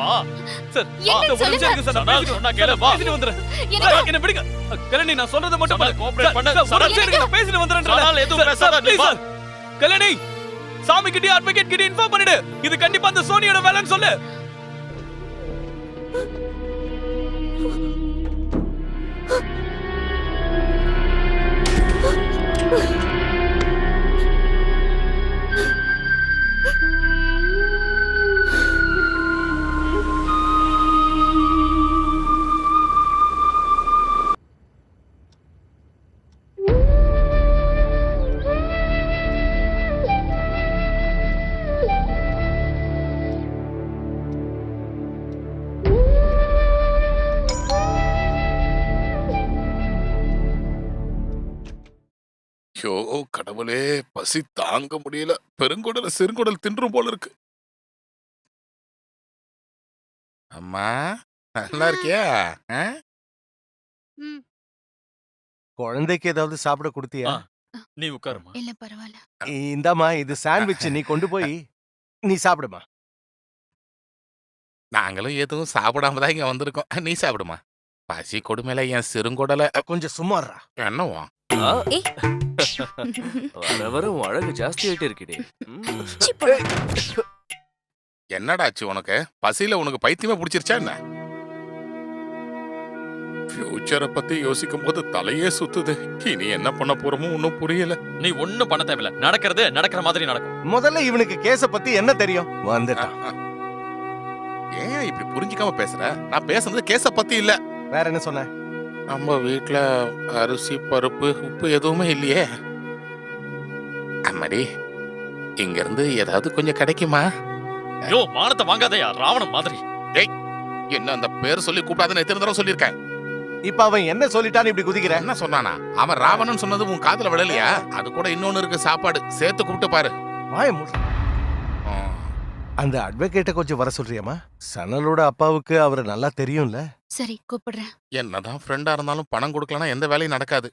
வா. சார் என்னன்னு ஒரு நிமிஷம் இருங்க சார். நான் சனல், பேசிட்டு சொன்னா கேளு, வா. பேசிட்டு வந்துறேன். என்னங்க? என்ன விடுங்க. கிரணி நான் சொல்றத மட்டும் சனல், cooperate பண்ணு. சார், ஒரு நிமிஷம் இருங்க, நான் பேசிட்டு வந்துறேன்றல. சனல், எதுவும் பேசாத, நீ வா. கல்யாணி சாமி கிட்ட அட்வொகேட் கிட்ட இன்ஃபார்ம் பண்ணிடு. இது கண்டிப்பா அந்த சோனியோட வேலைன்னு சொல்லு. ஐயோ கடவுளே, பசி தாங்க முடியல. பெருங்குடல சிறுங்குடல் தின்றும் போல இருக்கு. அம்மா நல்லா இருக்கியா? ஆ? ம். குழந்தைக்கு ஏதாவது சாப்பிட கொடுத்தியா? நீ உட்காருமா. இல்ல பரவாயில்ல. இந்தாம்மா இது சாண்ட்விச், நீ கொண்டு போய் நீ சாப்பிடுமா. நாங்களும் எதுவும் சாப்பிடாம தான் இங்க வந்திருக்கோம். நீ சாப்பிடுமா. பசி கொடுமையில என் சிறுங்குடல கொஞ்சம் சும்மாறா. என்னவா? ஆ? வர வர உன் அழகு ஜாஸ்தி ஆயிட்டே இருக்குடே. என்னடாச்சு உனக்கு? பசியில உனக்கு பைத்தியமே பிடிச்சிருச்சா என்ன? ஃபியூச்சரை பத்தி யோசிக்கும் போது தலையே சுத்துது. இனி என்ன பண்ண போறோமோ ஒன்னும் புரியல. நீ ஒண்ணும் பண்ண தேவையில்ல. நடக்கிறது நடக்கிற மாதிரி நடக்கும். முதல்ல இவனுக்கு கேஸ பத்தி என்ன தெரியும்? வந்துட்டான். ஏன் இப்படி புரிஞ்சுக்காம பேசுற? நான் பேசுறது கேஸ பத்தி இல்ல. வேற என்ன சொன்ன? நம்ம வீட்ல அரிசி பருப்பு உப்பு எதுவுமே இல்லையே. அம்மாடி, இங்க இருந்து ஏதாவது கொஞ்சம் கிடைக்குமா? யோ மானத்தை வாங்காதயா ராவணன் மாதிரி. ஏய், என்ன அந்த பேர் சொல்லி கூப்பிடாதுன்னு எத்தனை தடவை சொல்லியிருக்கேன். இப்ப அவன் என்ன சொல்லிட்டான்னு இப்படி குதிக்கிற? என்ன சொன்னானா? அவன் ராவணன் சொன்னது உன் காதுல விழலையா? அது கூட இன்னொன்னு இருக்கு, சாப்பாடு சேர்த்து கூப்பிட்டு பாரு. வாய மூடு. அந்த அட்வொகேட்ட கொஞ்சம் வர சொல்றியாமா? சனலோட அப்பாவுக்கு அவரை நல்லா தெரியும்ல. சரி கூப்பிடுறேன். என்னதான் ஃப்ரெண்டா இருந்தாலும் பணம் கொடுக்கலனா எந்த வேலையும் நடக்காது.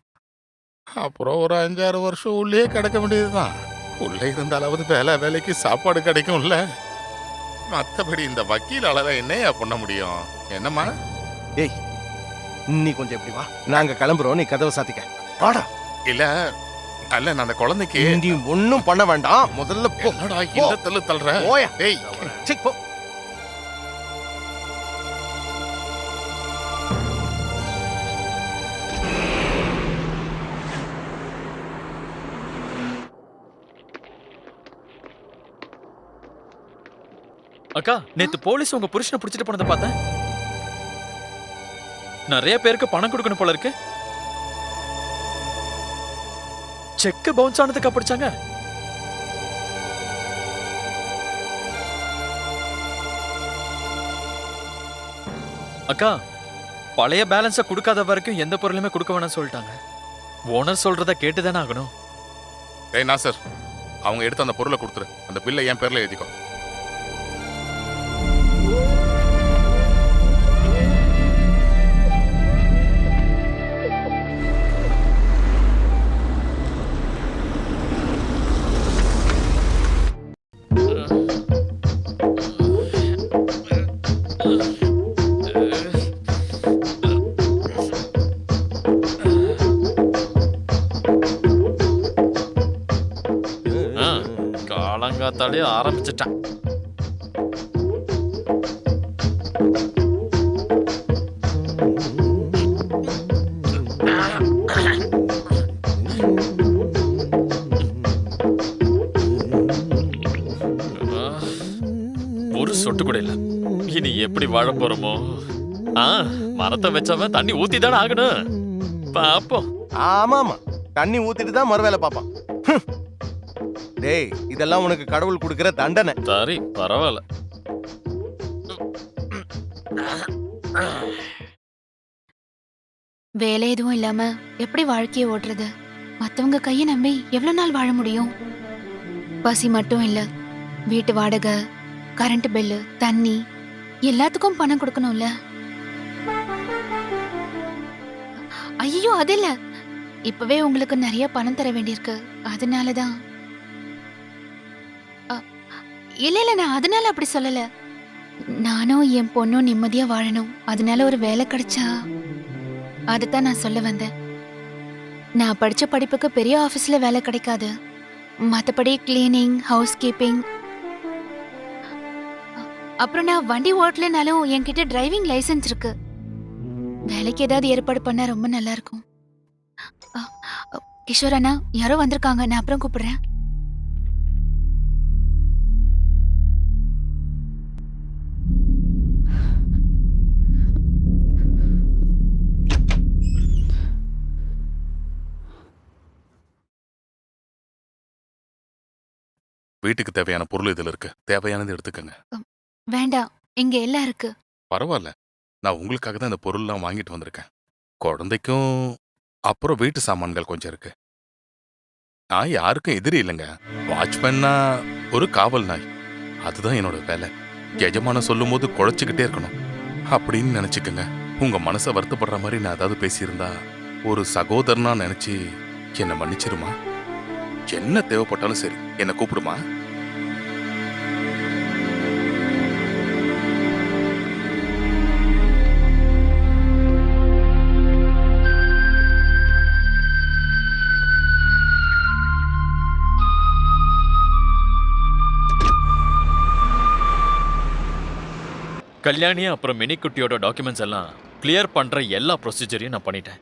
அப்புறம் ஒரு 5-6 வருஷம் உள்ளே கிடக்க வேண்டியதுதான். உள்ளே இருந்தாலாவது வேலைக்கு சாப்பாடு கிடைக்கும்ல. மத்தபடி இந்த வக்கீலால என்னையா பண்ண முடியும்? என்னம்மா? ஏய், நீ கொஞ்சம் எப்படி வா, நாங்க கிளம்புறோம், நீ கதவை சாத்திக்க. வாடா. இல்ல அல்ல, நான் அந்த குழந்தைக்கு நீ ஒண்ணும் பண்ண வேண்டாம், முதல்ல போ. என்னடா இந்த தள்ளு தள்ளுற? போயா. ஏய், சீக் போ. அக்கா நேத்து போலீஸ் உங்க புருஷனை பிடிச்சிட்டு போனதை பார்த்தேன். நிறைய பேருக்கு பணம் கொடுக்கணும் போல இருக்கு. செக் பவுன்ஸ் ஆனதுக்கு பிடிச்சாங்க. அக்கா பழைய பேலன்ஸ கொடுக்காத வரைக்கும் எந்த பொருளுமே கொடுக்க வேணாம் சொல்லிட்டாங்க. ஓனர் சொல்றத கேட்டுதானே ஆகணும். ஏய் நாசர், அவங்க எடுத்து அந்த பொருளை கொடுத்துரு. அந்த பில்லை என் பேர்ல எழுதிக்கோ. காலங்காத்தாலே ஆரம்பிச்சிட்டான். ஒரு சொட்டு கூட இல்ல. இனி எப்படி வாழ போறோமோ? மரத்தை வச்சவன் தண்ணி ஊத்தி தானே ஆகணும். பாப்போம். ஆமாமா, தண்ணி ஊத்திட்டு தான் மறுவேலை பாப்பான். டேய், இதெல்லாம் உனக்கு கடவுள் கொடுக்கிற தண்டனை. சரி பரவாயில்ல. வேலை எதுவும் இல்லாம எப்படி வாழ்க்கையை ஓட்டுறது? மத்தவங்க கையை நம்பி எவ்வளவு நாள் வாழ முடியும்? பசி மட்டும் இல்ல, வீட்டு வாடகை, கரண்ட் பில்லு, தண்ணி எல்லாத்துக்கும் பணம் கொடுக்கணும்ல. ஐயோ அது இல்ல, இப்பவே உங்களுக்கு நிறைய பணம் தர வேண்டியிருக்கு, அதனாலதான். இல்ல நான் அதனால அப்படி சொல்லல. நானும் என் பொண்ணும் நிம்மதியா வாழணும், அதனால ஒரு வேலை கிடைச்சா அதுதான் நான் சொல்ல வந்தேன். நான் படிச்ச படிப்புக்கு பெரிய ஆபீஸ்ல வேலை கிடைக்காது. மத்தபடி கிளீனிங், ஹவுஸ் கீப்பிங், அப்புறம் நான் வண்டி ஓட்டலனாலும் என்கிட்ட டிரைவிங் லைசென்ஸ் இருக்கு. வேலைக்கு ஏதாவது ஏற்பாடு பண்ணா ரொம்ப நல்லா இருக்கும். கிஷோர் அண்ணா யாரோ வந்திருக்காங்க, நான் அப்புறம் கூப்பிடுறேன். வீட்டுக்கு தேவையான பொருள் இதுல இருக்கு, தேவையானது எடுத்துக்கங்க. வேண்டாம், இங்க எல்லாம் இருக்கு. பரவாயில்ல, நான் உங்களுக்காக தான் இந்த பொருள்லாம் வாங்கிட்டு வந்திருக்கேன். குழந்தைக்கும் அப்புறம் வீட்டு சாமான்கள் கொஞ்சம் இருக்கு. நான் யாருக்கும் எதிரி இல்லைங்க. வாட்ச்மேன்னா ஒரு காவல் நாய், அதுதான் என்னோட வேலை. எஜமான சொல்லும் போது குழைச்சிக்கிட்டே இருக்கணும். அப்படின்னு நினைச்சுக்கங்க. உங்க மனசை வருத்தப்படுற மாதிரி நான் ஏதாவது பேசியிருந்தா ஒரு சகோதரனா நினைச்சு என்னை மன்னிச்சிருமா. என்ன தேவைப்பட்டாலும் சரி என்னை கூப்பிடுமா. கல்யாணி அப்புறம் மினிக்குட்டியோட டாக்குமெண்ட்ஸ் எல்லாம் கிளியர் பண்ற எல்லா ப்ரொசீஜரையும் நான் பண்ணிட்டேன்.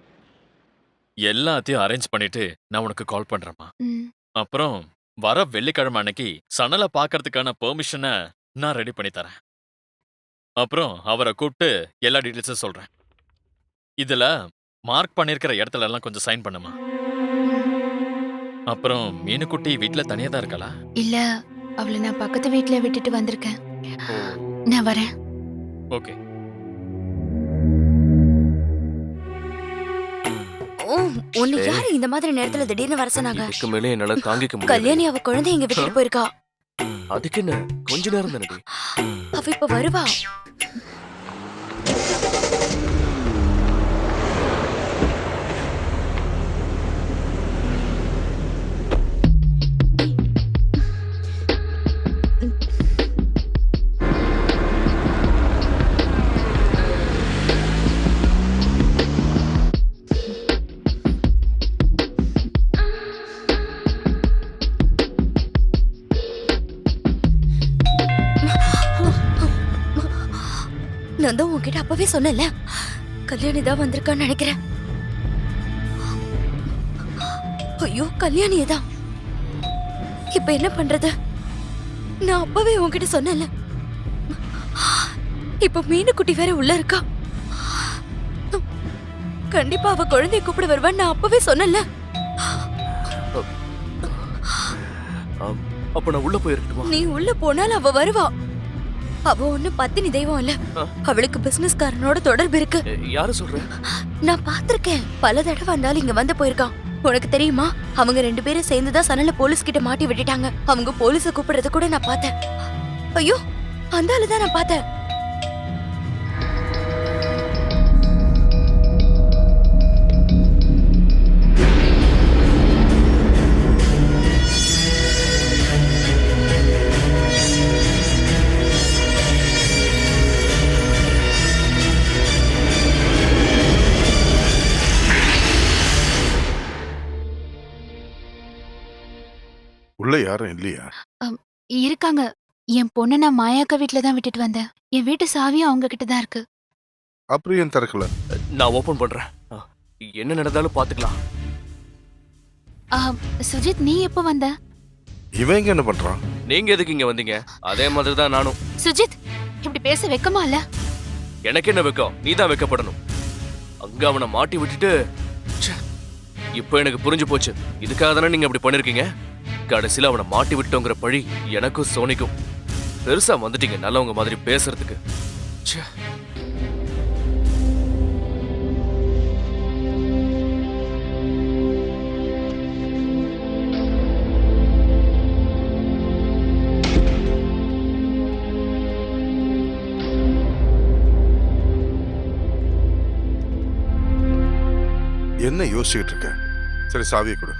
எல்லாத்தையும் அரேஞ்ச் பண்ணிட்டு நான் உனக்கு கால் பண்றேம்மா. ம். அப்புறம் வர வெள்ளிக்கிழமை அன்னைக்கு சணலை பார்க்கறதுக்கான பெர்மிஷனை நான் ரெடி பண்ணி தரேன். அப்புறம் அவரை கூப்பிட்டு எல்லா டீட்டெயில்ஸும் சொல்றேன். இதுல மார்க் பண்ணியிருக்கிற இடத்துல எல்லாம் கொஞ்சம் சைன் பண்ணுமா. அப்புறம் மீனுக்குட்டி வீட்ல தனியா தான் இருக்காளா? இல்ல, அவளை நான் பக்கத்து வீட்ல விட்டுட்டு வந்திருக்கேன். நான் வரேன். ஓகே. உன்னை யாரு இந்த மாதிரி நேரத்துல திடீர்னு வர சொன்னாங்க? இதுக்கு மேலே என்னால தாங்கிக்க முடியாது. கல்யாணி அவ குழந்தை இங்க விட்டுட்டு போயிருக்கா. அதுக்கு என்ன, கொஞ்ச நேரம் தானடி. அவ இப்ப வருவா. நான் தான் உன்கிட்ட அப்பவே சொன்னேன்ல, கல்யாணி தான் வந்திருக்கான்னு நினைக்கிறேன். ஐயோ, கல்யாணியே தான். இப்ப என்ன பண்றது? நான் அப்பவே உன்கிட்ட சொன்னேன்ல. இப்ப மீனுக்குட்டி வேற உள்ள இருக்கா. கண்டிப்பா அவ குழந்தைய கூப்பிட வருவான்னு நான் அப்பவே சொன்னேன்ல. அப்ப நான் உள்ள போயிருக்கட்டுமா? நீ உள்ள போனாலும் அவ வருவா. அவ ஒண்ணு பத்தினி தெய்வம் இல்ல. அவளுக்கு பிசினஸ்காரனோட தொடர்பு இருக்கு. யாரு சொல்ற? நான் பாத்திருக்கேன். பல தடவை வந்தாலும் இங்க வந்து போயிருக்கான். உனக்கு தெரியுமா, அவங்க 2 பேரும் சேர்ந்துதான் சனல போலீஸ் கிட்ட மாட்டி விட்டுட்டாங்க. அவங்க போலீஸ கூப்பிடுறத கூட நான் பார்த்தேன். ஐயோ, அந்த ஆளுதான் நான் பார்த்தேன். உள்ள யாரும் இல்லையா? இருக்காங்க. என் பொண்ணை நான் மாயாக்கா வீட்ல தான் விட்டுட்டு வந்தேன். என் வீட்டு சாவியும் அவங்க கிட்ட தான் இருக்கு. அப்புறம் ஏன் திறக்கல? நான் ஓபன் பண்றேன். என்ன நடந்தாலும் பாத்துக்கலாம். சுஜித், நீ எப்போ வந்த? இவன் இங்க என்ன பண்றான்? நீங்க எதுக்கு இங்க வந்தீங்க? அதே மாதிரி தான் நானும். சுஜித், இப்படி பேச வெக்கமா இல்ல? எனக்கு என்ன வெக்கம்? நீ தான் வெக்கப்படணும். அங்க அவனை மாட்டி விட்டுட்டு ச்சே, இப்போ எனக்கு புரிஞ்சு போச்சு. இதுக்காக தானே நீங்க அப்படி பண்ணிருக்கீங்க. கடைசியில அவனை மாட்டி விட்டோங்கிற பழி எனக்கும் சோனிக்கும். பெருசா வந்துட்டீங்க நல்லவங்க மாதிரி பேசுறதுக்கு. ச்சே. என்ன யோசிச்சுக்கிட்டு இருக்க? சரி, சாவியை கொடு.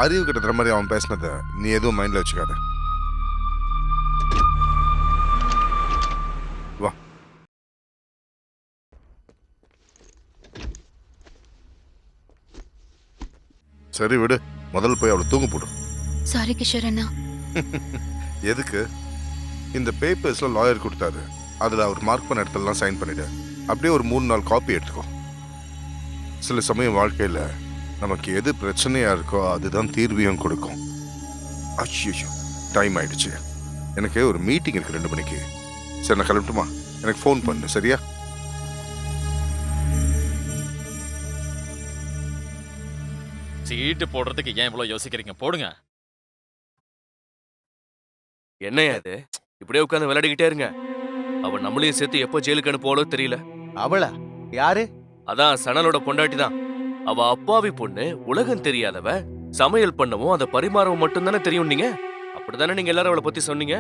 அறிவு கிட்ட மாதிரி அவன் பேசினத நீ எதுவும் மைண்ட்ல வச்சுக்காத. வா. சரி விடு, முதல்ல போய் அவளை தூங்க போடு. சாரி கிஷோர் அண்ணா. எதுக்கு? இந்த பேப்பர்ஸ்ல லாயர் கொடுத்தாரு, அதுல அவர் மார்க் பண்ண இடத்துலலாம் சைன் பண்ணிடு. அப்படியே ஒரு 3-4 காப்பி எடுத்துக்கோ. சில சமயம் வாழ்க்கையில நமக்கு எது பிரச்சனையா இருக்கோ அதுதான் தீர்வியும் கொடுக்கும். அச்சோ, டைம் ஆயிடுச்சு. எனக்கு ஒரு மீட்டிங் இருக்கு 2 மணிக்கு. சரி, நான் கிளம்பட்டுமா? எனக்கு ஃபோன் பண்ணு, சரியா? சீட்டு போடுறதுக்கு ஏன் இவ்வளவு யோசிக்கிறீங்க? போடுங்க. என்னையா இது? இப்படியே உட்காந்து விளையாடிக்கிட்டே இருங்க. அவ நம்மளையும் சேர்த்து எப்போ ஜெயிலுக்கு அனுப்புவாளோ தெரியல. அவளா? யாரு? அதான் சணலோட பொண்டாட்டி தான். அவ அப்பாவி பொண்ணு, உலகம் தெரியாதவ, சமையல் பண்ணவும் அதை பரிமாறவும் மட்டும் தானே தெரியும். நீங்க அப்படித்தானே நீங்க எல்லாரும் அவளை பத்தி சொன்னீங்க.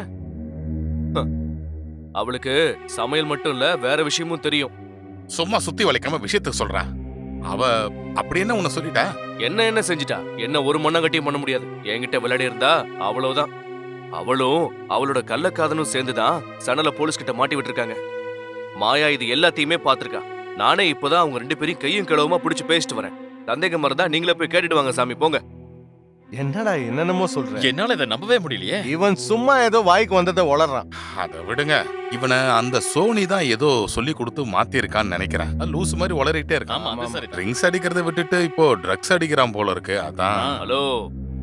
அவளுக்கு சமையல் மட்டும் இல்ல வேற விஷயமும் தெரியும். சும்மா சுத்தி வளைக்காம விஷயத்த சொல்றா. அவ அப்படி என்ன உன்னை சொல்லிட்டா? என்ன செஞ்சிட்டா? என்ன ஒரு மண்ணங்கட்டியும் பண்ண முடியாது. என்கிட்ட விளையாடி இருந்தா அவ்வளவுதான். அவளும் அவளோட கள்ளக்காதனும் சேர்ந்துதான் சனல போலீஸ் கிட்ட மாட்டி விட்டுருக்காங்க. மாயா இது எல்லாத்தையுமே பாத்திருக்கா. நானே இப்பதான் அவங்க 2 பேரையும் கையும் கிளவுமா பிடிச்சு பேசிட்டு வரேன். சந்தேகம் இருந்தா நீங்களே போய் கேட்டுட்டு வாங்க சாமி, போங்க. என்னடா என்னென்னமோ சொல்ற? என்னால இதை நம்பவே முடியலையே. இவன் சும்மா ஏதோ வாய்க்கு வந்ததை உளறான். அதை விடுங்க. இவனை அந்த சோனி தான் ஏதோ சொல்லி கொடுத்து மாத்திருக்கான்னு நினைக்கிறேன். லூஸ் மாதிரி உளறிட்டே இருக்கான். ஆமா, அது சரி. ட்ரிங்க்ஸ் அடிக்கிறத விட்டுட்டு இப்போ ட்ரக்ஸ் அடிக்கிறான் போல இருக்கு. அதான். ஹலோ,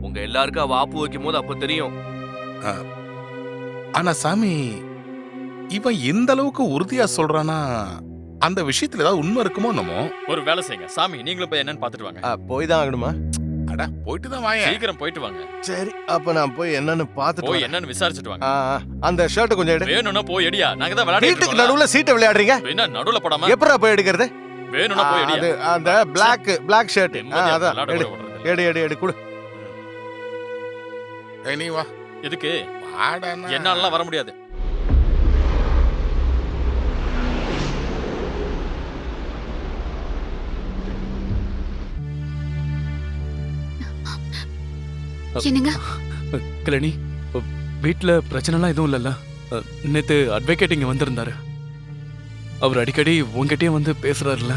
உங்க எல்லாருக்கும் அவ ஆப்பு வைக்கும் போது அப்ப தெரியும். ஆனா சாமி, இவன் எந்த அளவுக்கு உறுதியா சொல்றானா, அந்த விஷயத்துல ஏதாவது உண்மை இருக்குமோ என்னமோ. ஒரு வேலை செய்யுங்க சாமி, நீங்களும் போய் என்னன்னு பாத்துட்டு வாங்க. போய் தான் ஆகணுமா? அட போயிட்டு தான் வாங்க. சீக்கிரம் போயிட்டு வாங்க. சரி, அப்ப நான் போய் என்னன்னு பாத்துட்டு போய் வரேன். என்னன்னு விசாரிச்சுட்டு வாங்க. அந்த ஷர்ட் கொஞ்சம் எடு. வேணும்னா போய் எடியா. நாங்க தான் விளையாடிட்டு வீட்டுக்கு இருக்கோம். நடுவுல சீட்டை விளையாடுறீங்க. என்ன நடுவுல போடாம எப்பறா போய் எடுக்கிறது? வேணும்னா போய் எடியா. அது அந்த பிளாக் ஷர்ட். நிம்மதியா அதான் விளையாட எடு. கூட விடுறது இல்ல. எடு குடு. நீ வா. எதுக்கு? வாடனா. என்னாலலாம் வர முடியாது. என்னங்க? கல்யாணி, வீட்டில் பிரச்சனைலாம் எதுவும் இல்லைல்ல? நேற்று அட்வொகேட் இங்கே வந்திருந்தாரு. அவர் அடிக்கடி உங்ககிட்டயே வந்து பேசுறாருல்ல.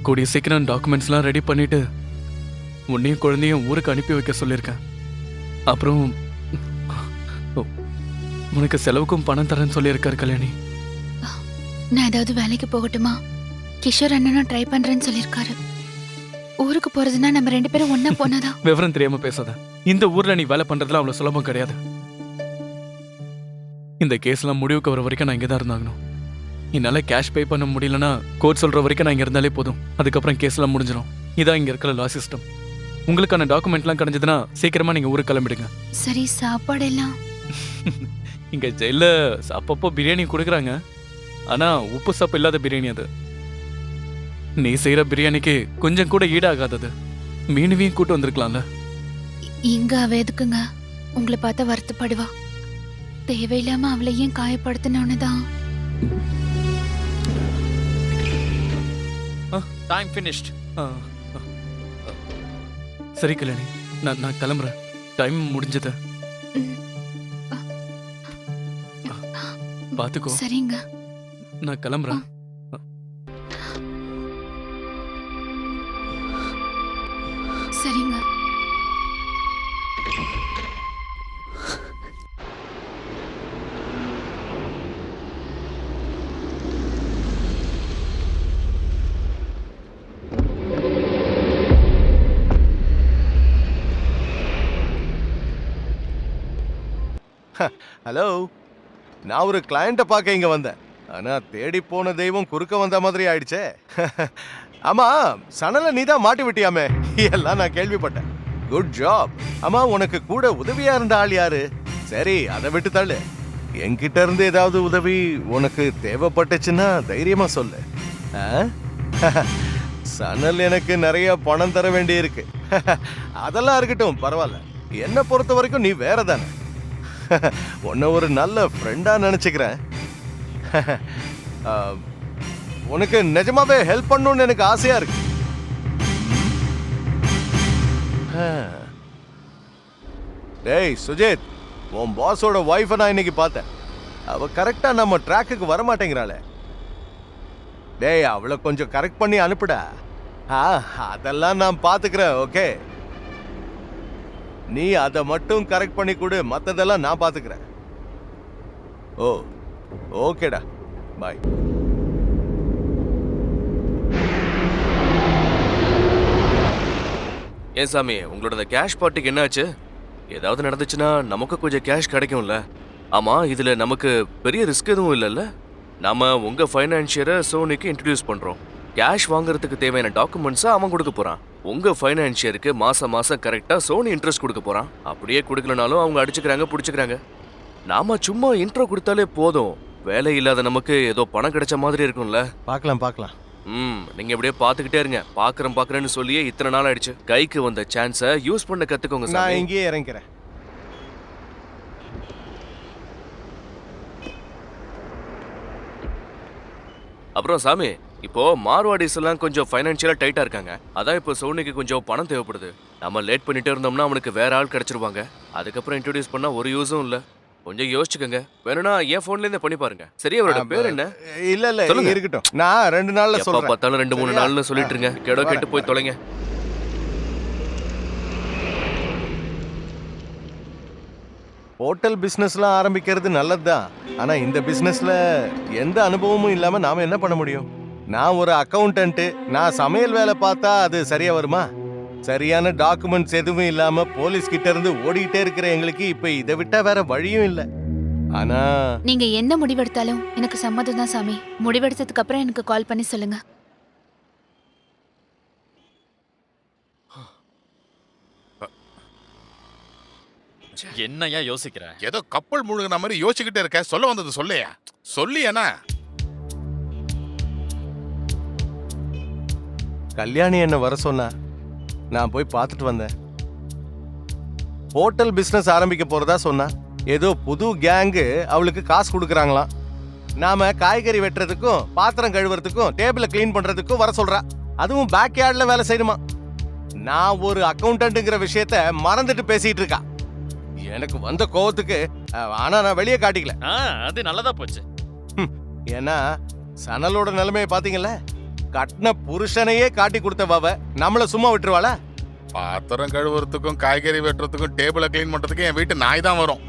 கூடிய சீக்கிரம் டாக்குமெண்ட்ஸ்லாம் ரெடி பண்ணிட்டு உன்னையும் குழந்தையும் ஊருக்கு அனுப்பி வைக்க சொல்லியிருக்கேன். அப்புறம் உனக்கு செலவுக்கும் பணம் தரேன்னு சொல்லியிருக்காரு கல்யாணி. நான் ஏதாவது வேலைக்கு போகட்டுமா? கிஷோர் அண்ணனும் ட்ரை பண்றேன்னு சொல்லியிருக்காரு. ஊருக்கு போறதுன்னா நம்ம 2 பேரும் ஒண்ணா போனாதான். விவரம் தெரியாம பேசாத. இந்த ஊர்ல நீ வேலை பண்றதுலாம் அவ்வளவு சுலபம் கிடையாது. இந்த கேஸ்லாம் முடிவுக்கு வர வரைக்கும் நான் இங்கே தான் இருந்தாகணும். என்னால கேஷ் பே பண்ண முடியலன்னா கோர்ட் சொல்ற வரைக்கும் நான் இங்க இருந்தாலே போதும். அதுக்கப்புறம் கேஸ்லாம் முடிஞ்சிடும். இதான் இங்க இருக்கிற லா சிஸ்டம். உங்களுக்கான டாக்குமெண்ட்லாம் கிடைச்சதுன்னா சீக்கிரமா நீங்க ஊருக்கு கிளம்பிடுங்க. சரி, சாப்பாடு எல்லாம்? இங்க ஜெயில அப்பப்போ பிரியாணி கொடுக்குறாங்க. ஆனா உப்பு சப்பு இல்லாத பிரியாணி அது. நீ செய்யற பிரியாணிக்கு கொஞ்சம் கூட ஈடாகாதது. மீனுவையும் கூட்டு வந்திருக்கலாம்ல. இங்க அவ எதுக்குங்க? உங்களை பார்த்தா வருத்தப்படுவா. தேவையில்லாம அவளை ஏன் காயப்படுத்தினோன்னு தான். Time finished. சரி கல்யாணி, நான் கிளம்புறேன். டைம் முடிஞ்சது. பாத்துக்கோ. சரிங்க, நான் கிளம்புறேன். சரிங்க. ஹலோ, நான் ஒரு கிளையண்ட்டை பார்க்க இங்க வந்தேன். ஆனா தேடி போன தெய்வம் குறுக்க வந்த மாதிரி ஆயிடுச்சே. ஆமா, சனல நீ தான் மாட்டி விட்டியாமே. எல்லாம் நான் கேள்விப்பட்டேன். Good job. ஆமா, உனக்கு கூட உதவியா இருந்த ஆள் யாரு? சரி, அதை விட்டு தள்ளு. என்கிட்ட இருந்து ஏதாவது உதவி உனக்கு தேவைப்பட்டுச்சுன்னா தைரியமா சொல்லு. சனல் எனக்கு நிறைய பணம் தர வேண்டி இருக்கு. அதெல்லாம் இருக்கட்டும், பரவாயில்ல. என்னை பொறுத்த வரைக்கும் நீ வேற தானே. உன்னை ஒரு நல்ல ஃப்ரெண்டா நினைச்சுக்கிறேன். உனக்கு நிஜமாவே ஹெல்ப் பண்ணணும்னு எனக்கு ஆசையா இருக்கு. டேய் சுஜித், உன் பாஸோட ஒய்ஃபை நான் இன்னைக்கு பார்த்தேன். அவ கரெக்டா நம்ம ட்ராக்குக்கு வர மாட்டேங்கிறாளே. டேய், அவளை கொஞ்சம் கரெக்ட் பண்ணி அனுப்புடா. அதெல்லாம் நான் பாத்துக்கிறேன். ஓகே, நீ அதை மட்டும் கரெக்ட் பண்ணி கொடு, மத்ததெல்லாம் நான் பாத்துக்கிறேன். ஓ, ஓகேடா, பாய். ஏன் சாமி, உங்களோட கேஷ் பார்ட்டிக்கு என்னாச்சு? ஏதாவது நடந்துச்சுன்னா நமக்கு கொஞ்சம் கேஷ் கிடைக்கும்ல. ஆமா, இதுல நமக்கு பெரிய ரிஸ்க் எதுவும் இல்லைல்ல. நாம உங்க ஃபைனான்சியரை சோனிக்கு இன்ட்ரடியூஸ் பண்றோம். கேஷ் வாங்குறதுக்கு தேவையான டாக்குமெண்ட்ஸை அவன் கொடுக்க போறான். உங்க ஃபைனான்சியருக்கு மாசம் கரெக்டா சோனி இன்ட்ரெஸ்ட் கொடுக்க போறான். அப்படியே கொடுக்கலனாலும் அவங்க அடிச்சுக்கிறாங்க, பிடிச்சிக்கிறாங்க. நாம சும்மா இன்ட்ரோ கொடுத்தாலே போதும். வேலை இல்லாத நமக்கு ஏதோ பணம் கிடைச்ச மாதிரி இருக்கும்ல. பார்க்கலாம். நீங்க இப்படியே பாத்துக்கிட்டே இருங்க. பாக்குறேன்னு சொல்லியே இத்தனை நாள் ஆயிடுச்சு. கைக்கு வந்த சான்ஸை யூஸ் பண்ண கத்துக்கோங்க சாமி. நான் இங்கேயே இறங்கிறேன். அப்புறம் சாமி, இப்போ மார்வாடிஸ் எல்லாம் கொஞ்சம் ஃபைனான்சியலா டைட்டா இருக்காங்க. அதான் இப்போ சோனிக்கு கொஞ்சம் பணம் தேவைப்படுது. நம்ம லேட் பண்ணிட்டே இருந்தோம்னா அவனுக்கு வேற ஆள் கிடைச்சிருவாங்க. அதுக்கப்புறம் இன்ட்ரோடியூஸ் பண்ணா ஒரு யூஸும் இல்ல. கொஞ்சம் யோசிச்சுக்கங்க. வேணும்னா என் போன்ல இருந்தே பண்ணி பாருங்க. சரி, அவரோட பேர் என்ன? இல்ல சொல்லுங்க. இருக்கட்டும், நான் 2 நாள்ல எப்ப சொல்றேன். பார்த்தாலும் 2-3 நாள்னு சொல்லிட்டு இருங்க. கெடோ கெட்டு போய் தொலைங்க. ஹோட்டல் பிசினஸ்லாம் ஆரம்பிக்கிறது நல்லதுதான். ஆனா இந்த பிசினஸ்ல எந்த அனுபவமும் இல்லாம நாம என்ன பண்ண முடியும்? நான் ஒரு அக்கவுண்டன்ட், நான் சமையல் வேலை பார்த்தா அது சரியா வருமா? சரியான டாக்குமெண்ட்ஸ் எதுவும் இல்லாம போலீஸ் கிட்ட இருந்து ஓடிட்டே இருக்கிற எங்களுக்கு இப்ப இதை விட்டா வேற வழியும் இல்ல. ஆனா நீங்க எந்த முடிவெடுத்தாலும் எனக்கு சம்மதம் தான் சாமி. முடிவெடுத்ததுக்கு அப்புறம் எனக்கு கால் பண்ணி சொல்லுங்க. என்னையா யோசிக்கிற? ஏதோ கப்பல் முழுகின மாதிரி யோசிச்சுக்கிட்டே இருக்க. சொல்ல வந்தது சொல்லையா? சொல்லியனா? கல்யாணி என்ன வர சொன்னா, நான் போய் பார்த்துட்டு வந்தேன். ஹோட்டல் பிசினஸ் ஆரம்பிக்க போறதா சொன்னா. ஏதோ புது கேங்கு அவளுக்கு காசு கொடுக்குறாங்களாம். நாம காய்கறி வெட்டுறதுக்கும் பாத்திரம் கழுவுறதுக்கும் டேபிள கிளீன் பண்றதுக்கும் வர சொல்றா. அதுவும் பேக் யார்ட்ல வேலை செய்யணுமா. நான் ஒரு அக்கவுண்டன்ட்ங்கிற விஷயத்த மறந்துட்டு பேசிட்டு இருக்கா. எனக்கு வந்த கோவத்துக்கு ஆனா நான் வெளியே காட்டிக்கல. அது நல்லதா போச்சு. ஏன்னா சனலோட நிலைமையை பாத்தீங்கல்ல. கட்டின புருஷனையே காட்டி கொடுத்தவ நம்மள சும்மா விட்டுருவாளா? பாத்திரம் கழுவுறதுக்கும் காய்கறி வெட்டுறதுக்கும் டேபிள கிளீன் பண்றதுக்கும் என் வீட்டு நாய் தான் வரும்.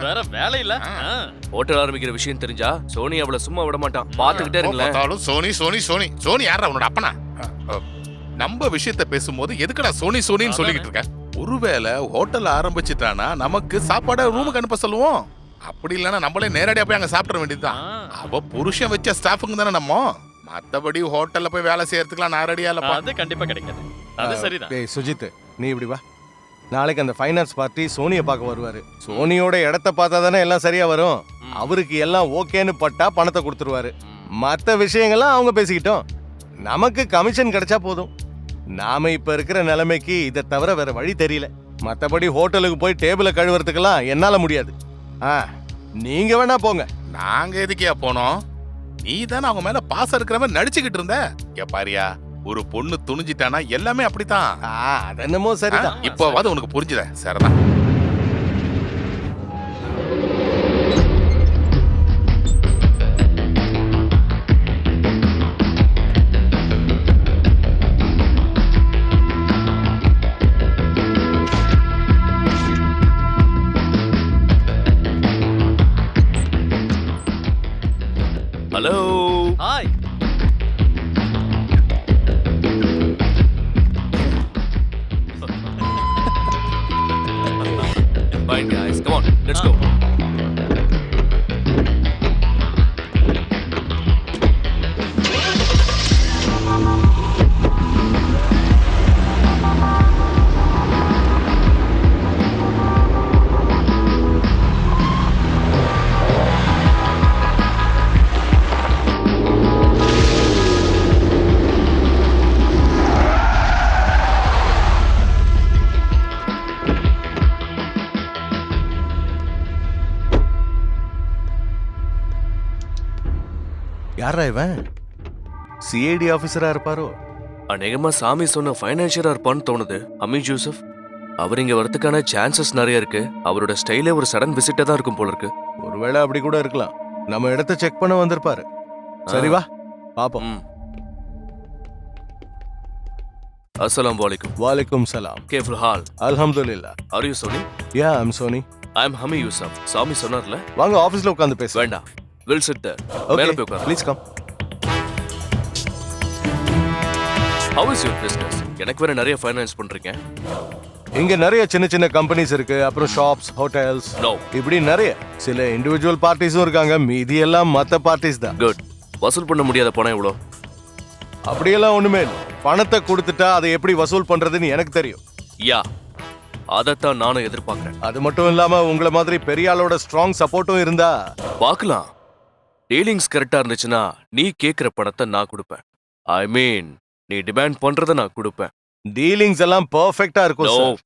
வேற வேலை இல்ல. ஹோட்டல் ஆரம்பிக்கிற விஷயம் தெரிஞ்சா சோனி அவளை சும்மா விட மாட்டான். பாத்துக்கிட்டே இருங்களேன். சோனி சோனி சோனி சோனி யாரா உன்னோட அப்பனா? நம்ம விஷயத்த பேசும்போது எதுக்குடா சோனி சோனின்னு சொல்லிக்கிட்டு இருக்க? ஒருவேளை ஹோட்டல் ஆரம்பிச்சிட்டானா நமக்கு சாப்பாட ரூமுக்கு அனுப்ப சொல்லுவோம். அப்படி இல்லைன்னா நம்மளே நேரடியா போய் அங்க சாப்பிட வேண்டியதுதான். அவ புருஷன் வச்ச ஸ்டாஃபுங்க தானே நம்ம. மத்தபடி ஹோட்டல்ல போய் வேலை செய்யறதுக்குலாம் நான் ரெடியா இல்ல. அது கண்டிப்பா கிடைக்காது. அது சரிதான். டேய் சுஜித், நீ இப்படி வா. நாளைக்கு அந்த ஃபைனான்ஸ் பார்ட்டி சோனியை பார்க்க வருவாரு. சோனியோட இடத்த பார்த்தா தானே எல்லாம் சரியா வரும். அவருக்கு எல்லாம் ஓகேன்னு பட்டா பணத்தை கொடுத்துருவாரு. மற்ற விஷயங்கள்லாம் அவங்க பேசிக்கிட்டோம். நமக்கு கமிஷன் கிடைச்சா போதும். நாம இப்ப இருக்கிற நிலைமைக்கு இதை தவிர வேற வழி தெரியல. மத்தபடி ஹோட்டலுக்கு போய் டேபிள கழுவுறதுக்கெல்லாம் என்னால முடியாது. நீங்க வேணா போங்க. நாங்க எதுக்கியா போனோம்? நீ தானே அவங்க மேல பாசம் இருக்கிற மாதிரி நடிச்சுக்கிட்டு இருந்த. பாரியா, ஒரு பொண்ணு துணிஞ்சிட்டானா எல்லாமே அப்படித்தான். அது என்னமோ சரிதான். இப்போவாது உனக்கு புரிஞ்சுத? சரிதான். Hello. Hi. Fine guys, come on, let's go. யாரா இவன்? சிஐடி ஆபீசரா இருப்பாரோ? அநேகமா சாமி சொன்ன ஃபைனான்சியரா இருப்பான்னு தோணுது. அமீர் ஜோசப் அவர் இங்க வரதுக்கான சான்சஸ் நிறைய இருக்கு. அவரோட ஸ்டைலே ஒரு சடன் விசிட்டா தான் இருக்கும் போல இருக்கு. ஒருவேளை அப்படி கூட இருக்கலாம். நம்ம இடத்த செக் பண்ண வந்திருப்பாரு. சரி வா பாப்போம். அஸ்ஸலாமு அலைக்கும். வாலைக்கும் சலாம். கேஃபுல் ஹால்? அல்ஹம்துலில்லாஹ். Are you Soni? Yeah, I am Soni. I am Hami Yusuf. சாமி சொன்னார்ல. வாங்க ஆபீஸ்ல உட்கார்ந்து பேச. வேண்டாம். We'll sit there. மேல போய் உட்காரு. Please come. How is your business? எனக்கு வேற நிறைய ஃபைனான்ஸ் பண்றீங்க. இங்க நிறைய சின்ன சின்ன கம்பெனிஸ் இருக்கு. அப்புறம் ஷாப்ஸ், ஹோட்டல்ஸ், இப்படி நிறைய. சில இண்டிவிஜுவல் பார்ட்டிஸும் இருக்காங்க. மீதி எல்லாம் மத்த பார்ட்டிஸ் தான். குட். வசூல் பண்ண முடியாத பணம் எவ்வளோ? அப்படியெல்லாம் ஒண்ணுமே இல்லை. பணத்தை கொடுத்துட்டா அதை எப்படி வசூல் பண்றதுன்னு எனக்கு தெரியும். யா, அதைத்தான் நானும் எதிர்பார்க்கிறேன். அது மட்டும் இல்லாம உங்களை மாதிரி பெரிய ஆளோட ஸ்ட்ராங் சப்போர்ட்டும் இருந்தா பார்க்கலாம். டீலிங்ஸ் கரெக்டா இருந்துச்சுன்னா நீ கேக்குற பணத்தை நான் கொடுப்பேன். ஐ மீன், நீ டிமாண்ட் பண்றத நான் கொடுப்பேன். டீலிங்ஸ் எல்லாம் பெர்ஃபெக்ட்டா இருக்கும் சார்.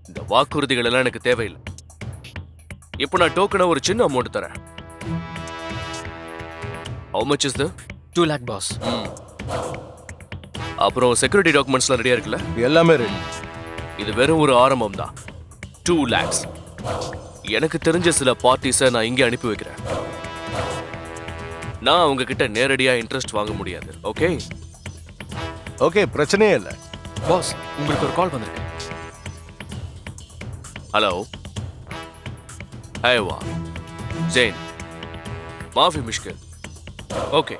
இந்த வாக்குறுதிகள் எல்லாம் எனக்கு தேவையில்லை. இப்போ நான் டோக்கனை ஒரு சின்ன அமௌண்ட் தரேன். How much is the? 2 lakh boss. அப்புறம் செக்யூரிட்டி டாக்குமெண்ட்ஸ்லாம் ரெடியா இருக்குல்ல? எல்லாமே ரெடி. இது வெறும் ஒரு ஆரம்பம் தான். 2 lakhs. எனக்கு தெரிஞ்ச சில பார்ட்டிஸை நான் இங்கே அனுப்பி வைக்கிறேன். நான் அவங்க கிட்ட நேரடியா இன்ட்ரெஸ்ட் வாங்க முடியாது. ஓகே ஓகே, பிரச்சனையே இல்லை. பாஸ், உங்களுக்கு ஒரு கால் வந்திருக்கு. ஹலோ, ஹேவா ஜெயின், மாஃபி முஷ்கில். ஓகே,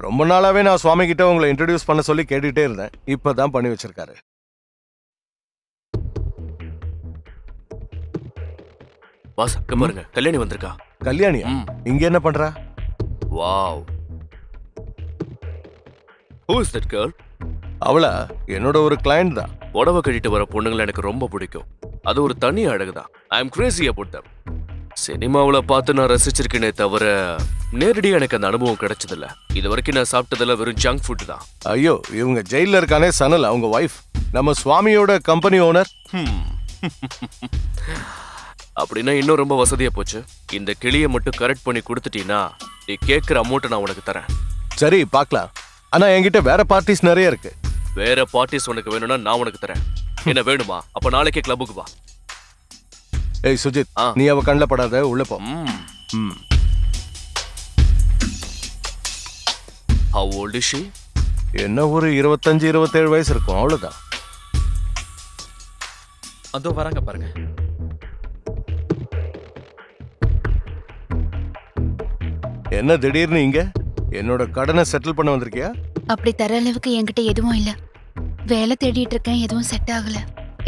ரொம்ப நாளாவே நான் சுவாமி கிட்ட உங்களை இன்ட்ரடியூஸ் பண்ண சொல்லி கேட்டுக்கிட்டே இருந்தேன். இப்பதான் பண்ணி வச்சிருக்காரு. பாஸ் அங்க பாருங்க, கல்யாணி வந்திருக்கா. கல்யாணியா? இங்க என்ன பண்றா? Wow, who is that girl? அவளா? என்னோட ஒரு கிளையண்ட் தான். புடவை கட்டிட்டு வர பொண்ணுங்களை எனக்கு ரொம்ப பிடிக்கும். அது ஒரு தனி அழகுதான். I am Crazy about them. சினிமாவில் பார்த்து நான் ரசிச்சிருக்கேனே தவிர நேரடியாக எனக்கு அந்த அனுபவம் கிடைச்சதில்ல. இது வரைக்கும் நான் சாப்பிட்டதெல்லாம் வெறும் ஜங்க் ஃபுட் தான். ஐயோ, இவங்க ஜெயில இருக்கானே சனல், அவங்க வைஃப் நம்ம சுவாமியோட கம்பெனி ஓனர். அப்படின்னா இன்னும் ரொம்ப வசதியா போச்சு. இந்த கிளியை மட்டும் கரெக்ட் பண்ணி கொடுத்துட்டீங்கன்னா நீ கேட்குற அமௌண்ட்டை நான் உனக்கு தரேன். சரி, பார்க்கலாம். ஆனா என்கிட்ட வேற பார்ட்டிஸ் நிறைய இருக்கு. வேற பார்ட்டிஸ் உனக்கு வேணும்னா நான் உனக்கு தரேன். என்ன வேணுமா? அப்ப நாளைக்கே கிளப்புக்கு வா. ஏய் சுஜித், நீ அவ கண்ணில் படாத, உள்ள போ. How old is she? என்ன ஒரு 25-27 வயசு இருக்கும், அவ்வளவுதான். அதோ வராங்க பாருங்க. என்ன திடீர்னு இங்க? என்னோட கடனை செட்டில் பண்ண வந்திருக்கியா? அப்படி தர அளவுக்கு என்கிட்ட எதுவும் இல்ல. வேலை தேடிட்டு இருக்கேன், எதுவும் செட் ஆகல.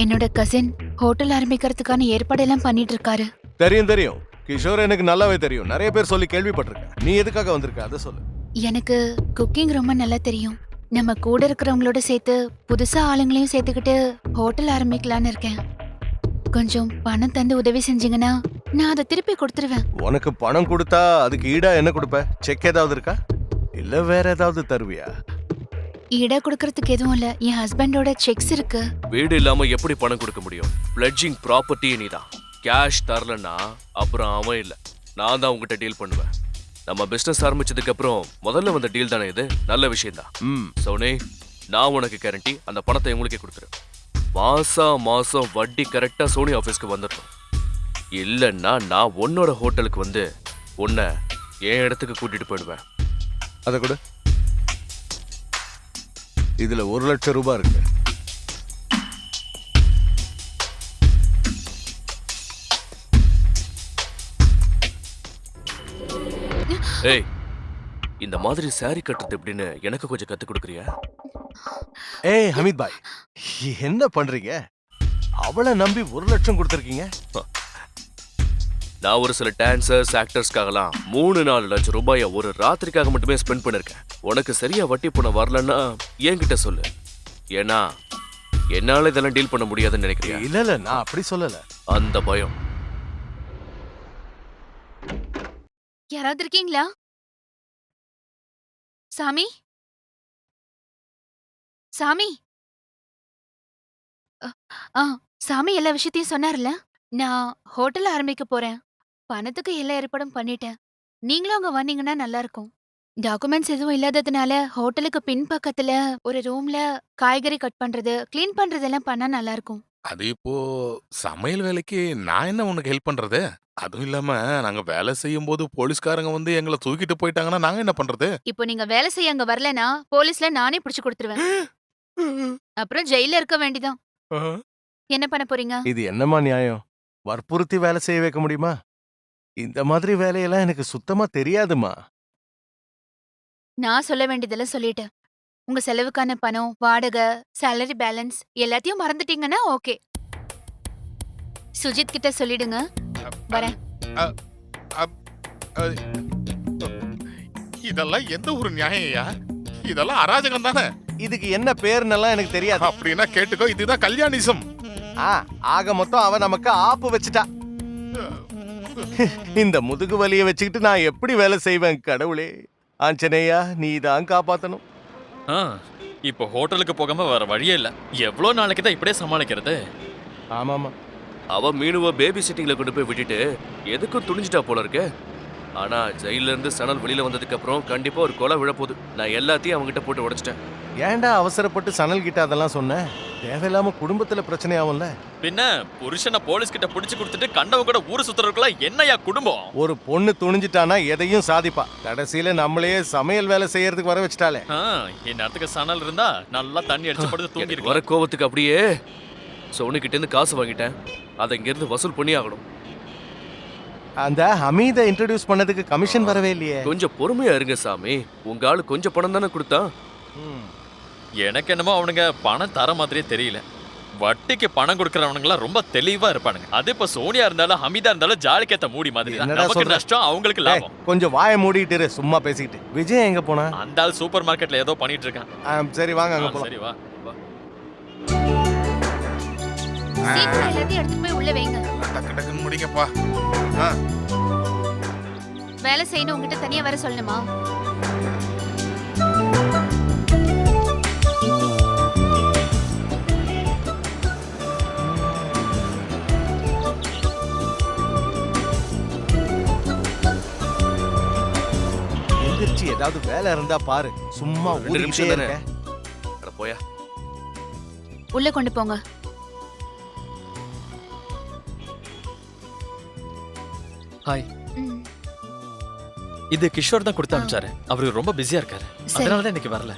என்னோட கசின் ஹோட்டல் ஆரம்பிக்கிறதுக்கான ஏற்பாடெல்லாம் பண்ணிட்டு இருக்காரு. தெரியும் தெரியும், கிஷோர் எனக்கு நல்லாவே தெரியும். நிறைய பேர் சொல்லி கேள்விப்பட்டிருக்கேன். நீ எதுக்காக வந்திருக்க அதை சொல்லு. எனக்கு குக்கிங் ரொம்ப நல்லா தெரியும். நம்ம கூட இருக்கிறவங்களோட சேர்த்து புதுசா ஆளுங்களையும் சேர்த்துக்கிட்டு ஹோட்டல் ஆரம்பிக்கலான்னு இருக்கேன். கொஞ்சம் பணம் தந்து உதவி செஞ்சீங்கன்னா நான் அதை திருப்பி கொடுத்துருவேன். உனக்கு பணம் கொடுத்தா அதுக்கு ஈடா என்ன கொடுப்ப? செக் ஏதாவது இருக்கா, இல்ல வேற ஏதாவது தருவியா? ஈடா கொடுக்கறதுக்கு எதுவும் இல்ல. என் ஹஸ்பண்டோட செக்ஸ் இருக்கு. வீடு இல்லாம எப்படி பணம் கொடுக்க முடியும்? பிளட்ஜிங் ப்ராப்பர்ட்டி நீதான். கேஷ் தரலன்னா அப்புறம் அவன் இல்ல, நான் தான் உங்ககிட்ட டீல் பண்ணுவேன். நம்ம பிசினஸ் ஆரம்பிச்சதுக்கு அப்புறம் முதல்ல வந்த டீல் தானே இது. நல்ல விஷயம் தான். சோனி, நான் உனக்கு கேரண்டி அந்த பணத்தை உங்களுக்கே கொடுத்துரு. மாசம் வட்டி கரெக்டா சோனி ஆபீஸ்க்கு வந்துடணும். இல்லைன்னா நான் உன்னோட ஹோட்டலுக்கு வந்து உன்னை என் இடத்துக்கு கூட்டிட்டு போயிடுவேன். அதை கொடு. இதுல 1 லட்சம் ரூபாய் இருக்கு. ஏய், இந்த மாதிரி சாரி கட்டுறது எப்படின்னு எனக்கு கொஞ்சம் கத்து கொடுக்குறியா? ஏய் ஹமீத் பாய், என்ன பண்றீங்க? அவளை நம்பி 1 லட்சம் கொடுத்துருக்கீங்க. நான் ஒரு சில டான்சர்ஸ் ஆக்டர்ஸ்க்காகலாம் 3-4 லட்சம் ரூபாயை ஒரு ராத்திரிக்காக மட்டுமே ஸ்பெண்ட் பண்ணிருக்கேன். உனக்கு சரியா வட்டி பணம் வரலன்னா என்கிட்ட சொல்லு. ஏன்னா என்னால இதெல்லாம் டீல் பண்ண முடியாதுன்னு நினைக்கிறியா? இல்ல, நான் அப்படி சொல்லல. அந்த பயம். யாராவது இருக்கீங்களா? சாமி, சாமி. சாமி எல்லா விஷயத்தையும் சொன்னார்ல. நான் ஹோட்டல் ஆரம்பிக்க போறேன். பணத்துக்கு எல்லா ஏற்பாடும் பண்ணிட்டேன். நீங்களும் அங்க வந்தீங்கன்னா நல்லா இருக்கும். டாக்குமெண்ட்ஸ் எதுவும் இல்லாததுனால ஹோட்டலுக்கு பின் பக்கத்துல ஒரு ரூம்ல காய்கறி கட் பண்றது, கிளீன் பண்றதெல்லாம் பண்ணா நல்லா இருக்கும். அது இப்போ சமையல் வேலைக்கு நான் என்ன உனக்கு ஹெல்ப் பண்றது? அதுவும் இல்லாம நாங்க வேலை செய்யும் போது போலீஸ்காரங்க வந்து எங்களை தூக்கிட்டு போயிட்டாங்கன்னா நாங்க என்ன பண்றது? இப்போ நீங்க வேலை செய்ய அங்க வரலனா போலீஸ்ல நானே பிடிச்சு கொடுத்துருவேன். அப்புறம் ஜெயில இருக்க வேண்டிதான். என்ன பண்ண போறீங்க? இது என்னமா நியாயம்? வற்புறுத்தி வேலை செய்ய வைக்க முடியுமா? இந்த மாதிரி வேலையெல்லாம் எனக்கு சுத்தமா தெரியாதுமா. நான் சொல்ல வேண்டியதெல்லாம் சொல்லிட்டேன். உங்க செலவுக்கான பணம், வாடகை, சேலரி பேலன்ஸ் எல்லாத்தையும் மறந்துட்டீங்கன்னா ஓகே. சுஜித் கிட்ட சொல்லிடுங்க. வரேன். இதெல்லாம் எந்த ஒரு நியாயம்யா? இதெல்லாம் அராஜகம் தானே. இதுக்கு என்ன பேருன்னெல்லாம் எனக்கு தெரியாது. அப்படின்னா கேட்டுக்கோ, இதுதான் கல்யாணிசம். ஆக மொத்தம் அவ நமக்கு ஆப்பு வச்சுட்டா. இந்த முதுகு வலியை வச்சுக்கிட்டு நான் எப்படி வேலை செய்வேன்? கடவுளே, ஆஞ்சநேயா நீ தான் காப்பாத்தணும். இப்போ ஹோட்டலுக்கு போகாம வேற வழியே இல்ல. எவ்வளோ நாளைக்கு தான் இப்படியே சமாளிக்கிறது? ஆமாமா, அவ மீனுவ பேபி சிட்டிங்ல கொண்டு போய் விட்டுட்டு எதுக்கும் துணிஞ்சிட்டா போல இருக்கு. ஆனா ஜெயில இருந்து சணல் வெளியில வந்ததுக்கு அப்புறம் கண்டிப்பா ஒரு கொலை விழப்போகுது. நான் எல்லாத்தையும் அவங்ககிட்ட போட்டு உடைச்சிட்டேன். ஏன்டா அவசரப்பட்டு சணல் கிட்ட அதெல்லாம் சொன்ன? தேவையில்லாம குடும்பத்துல பிரச்சனை ஆகும்ல. பின்ன புருஷனை போலீஸ் கிட்ட புடிச்சு கொடுத்துட்டு கண்டவ கூட ஊரு சுத்துறதுக்குலாம் என்னையா குடும்பம்? ஒரு பொண்ணு துணிஞ்சிட்டானா எதையும் சாதிப்பா. கடைசியில நம்மளையே சமையல் வேலை செய்யறதுக்கு வர வச்சுட்டாலே. இந்நேரத்துக்கு சணல் இருந்தா நல்லா தண்ணி அடிச்சு படுத்து தூங்கி எனக்கு வர கோவத்துக்கு அப்படியே சோனி கிட்ட இருந்து காசு வாங்கிட்டேன். அதை இங்க இருந்து வசூல் பண்ணி ஆகணும். அந்த ஹமீதை இன்ட்ரோடியூஸ் பண்ணதுக்கு கமிஷன் வரவே இல்லையே. கொஞ்சம் பொறுமையா இருங்க சாமி. உங்க ஆளு கொஞ்சம் பணம் தானே கொடுத்தான். எனக்கு என்னமோ அவனுங்க பணம் தர மாதிரியே தெரியல. வட்டிக்கு பணம் கொடுக்கறவனுங்களாம் ரொம்ப தெளிவா இருப்பானுங்க. அது இப்ப சோனியா இருந்தாலும் ஹமீதா இருந்தாலும் ஜாலிக்கேத்த மூடி மாதிரி. நமக்கு நஷ்டம், அவங்களுக்கு லாபம். கொஞ்சம் வாயை மூடிட்டு இரு, சும்மா பேசிக்கிட்டு. விஜய் எங்க போனா? அந்த ஆள் சூப்பர் மார்க்கெட்ல ஏதோ பண்ணிட்டு இருக்கான். சரி வாங்க அங்க போலாம். சரி வா. சீக்கிரம் எல்லாத்தையும் எடுத்துட்டு போய் உள்ள வைங்க. டக்கு டக்குன்னு முடிக்கப்பா. வேலை செய்யணும், உங்ககிட்ட தனியா வர சொல்லணுமா? எந்திரிச்சு ஏதாவது வேலை இருந்தா பாரு. சும்மா ரெண்டு நிமிஷம் ஊதிக்கிட்டே தானே. இருக்க. அட போயா. உள்ள கொண்டு போங்க. ஹாய். ம். இது கிஷோர் தான் கொடுத்து அனுப்பிச்சாரு. அவரு ரொம்ப பிஸியா இருக்காரு. அதனால தான் இன்னைக்கு வரல.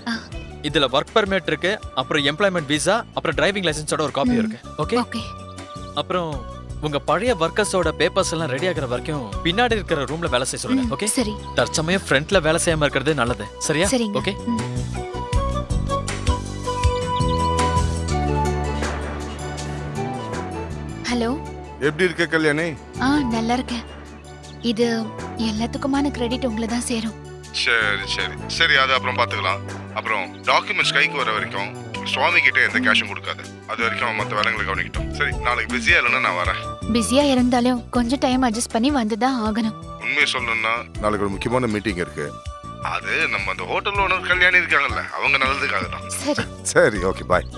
இதுல ஒர்க் பெர்மிட் இருக்கு, அப்புறம் எம்ப்ளாய்மெண்ட் விசா, அப்புறம் டிரைவிங் லைசென்ஸோட ஒரு காப்பி இருக்கு. ஓகே. ஓகே. அப்புறம் உங்க பழைய ஒர்க்கர்ஸோட பேப்பர்ஸ் எல்லாம் ரெடி ஆகுற வரைக்கும் பின்னாடி இருக்கிற ரூம்ல வேலை செய்ய சொல்லுங்க. ஓகே. சரி. தற்சமயம் ஃப்ரண்ட்ல வேலை செய்யாம இருக்கிறது நல்லது. சரியா? சரிங்க. ஓகே. ஹலோ. எப்படி இருக்க கல்யாணி? நல்லா இருக்கேன். இது எல்லாத்துக்குமான கிரெடிட் உங்களுக்கு தான் சேரும். சரி சரி சரி, அது அப்புறம் பார்த்துக்கலாம். அப்புறம் டாக்குமெண்ட்ஸ் கைக்கு வர வரைக்கும் சுவாமி கிட்ட எந்த கேஷும் கொடுக்காது. அது வரைக்கும் மற்ற வேலைங்களை கவனிக்கிட்டோம். சரி, நாளைக்கு பிஸியா இல்லைன்னா நான் வரேன். பிஸியா இருந்தாலும் கொஞ்சம் டைம் அட்ஜஸ்ட் பண்ணி வந்துதான் ஆகணும். உண்மையை சொல்லணும்னா நாளைக்கு ஒரு முக்கியமான மீட்டிங் இருக்கு. அது நம்ம அந்த ஹோட்டல் ஓனர் கல்யாணி இருக்காங்கல்ல, அவங்க நல்லதுக்காக தான். சரி சரி, ஓகே, பாய்.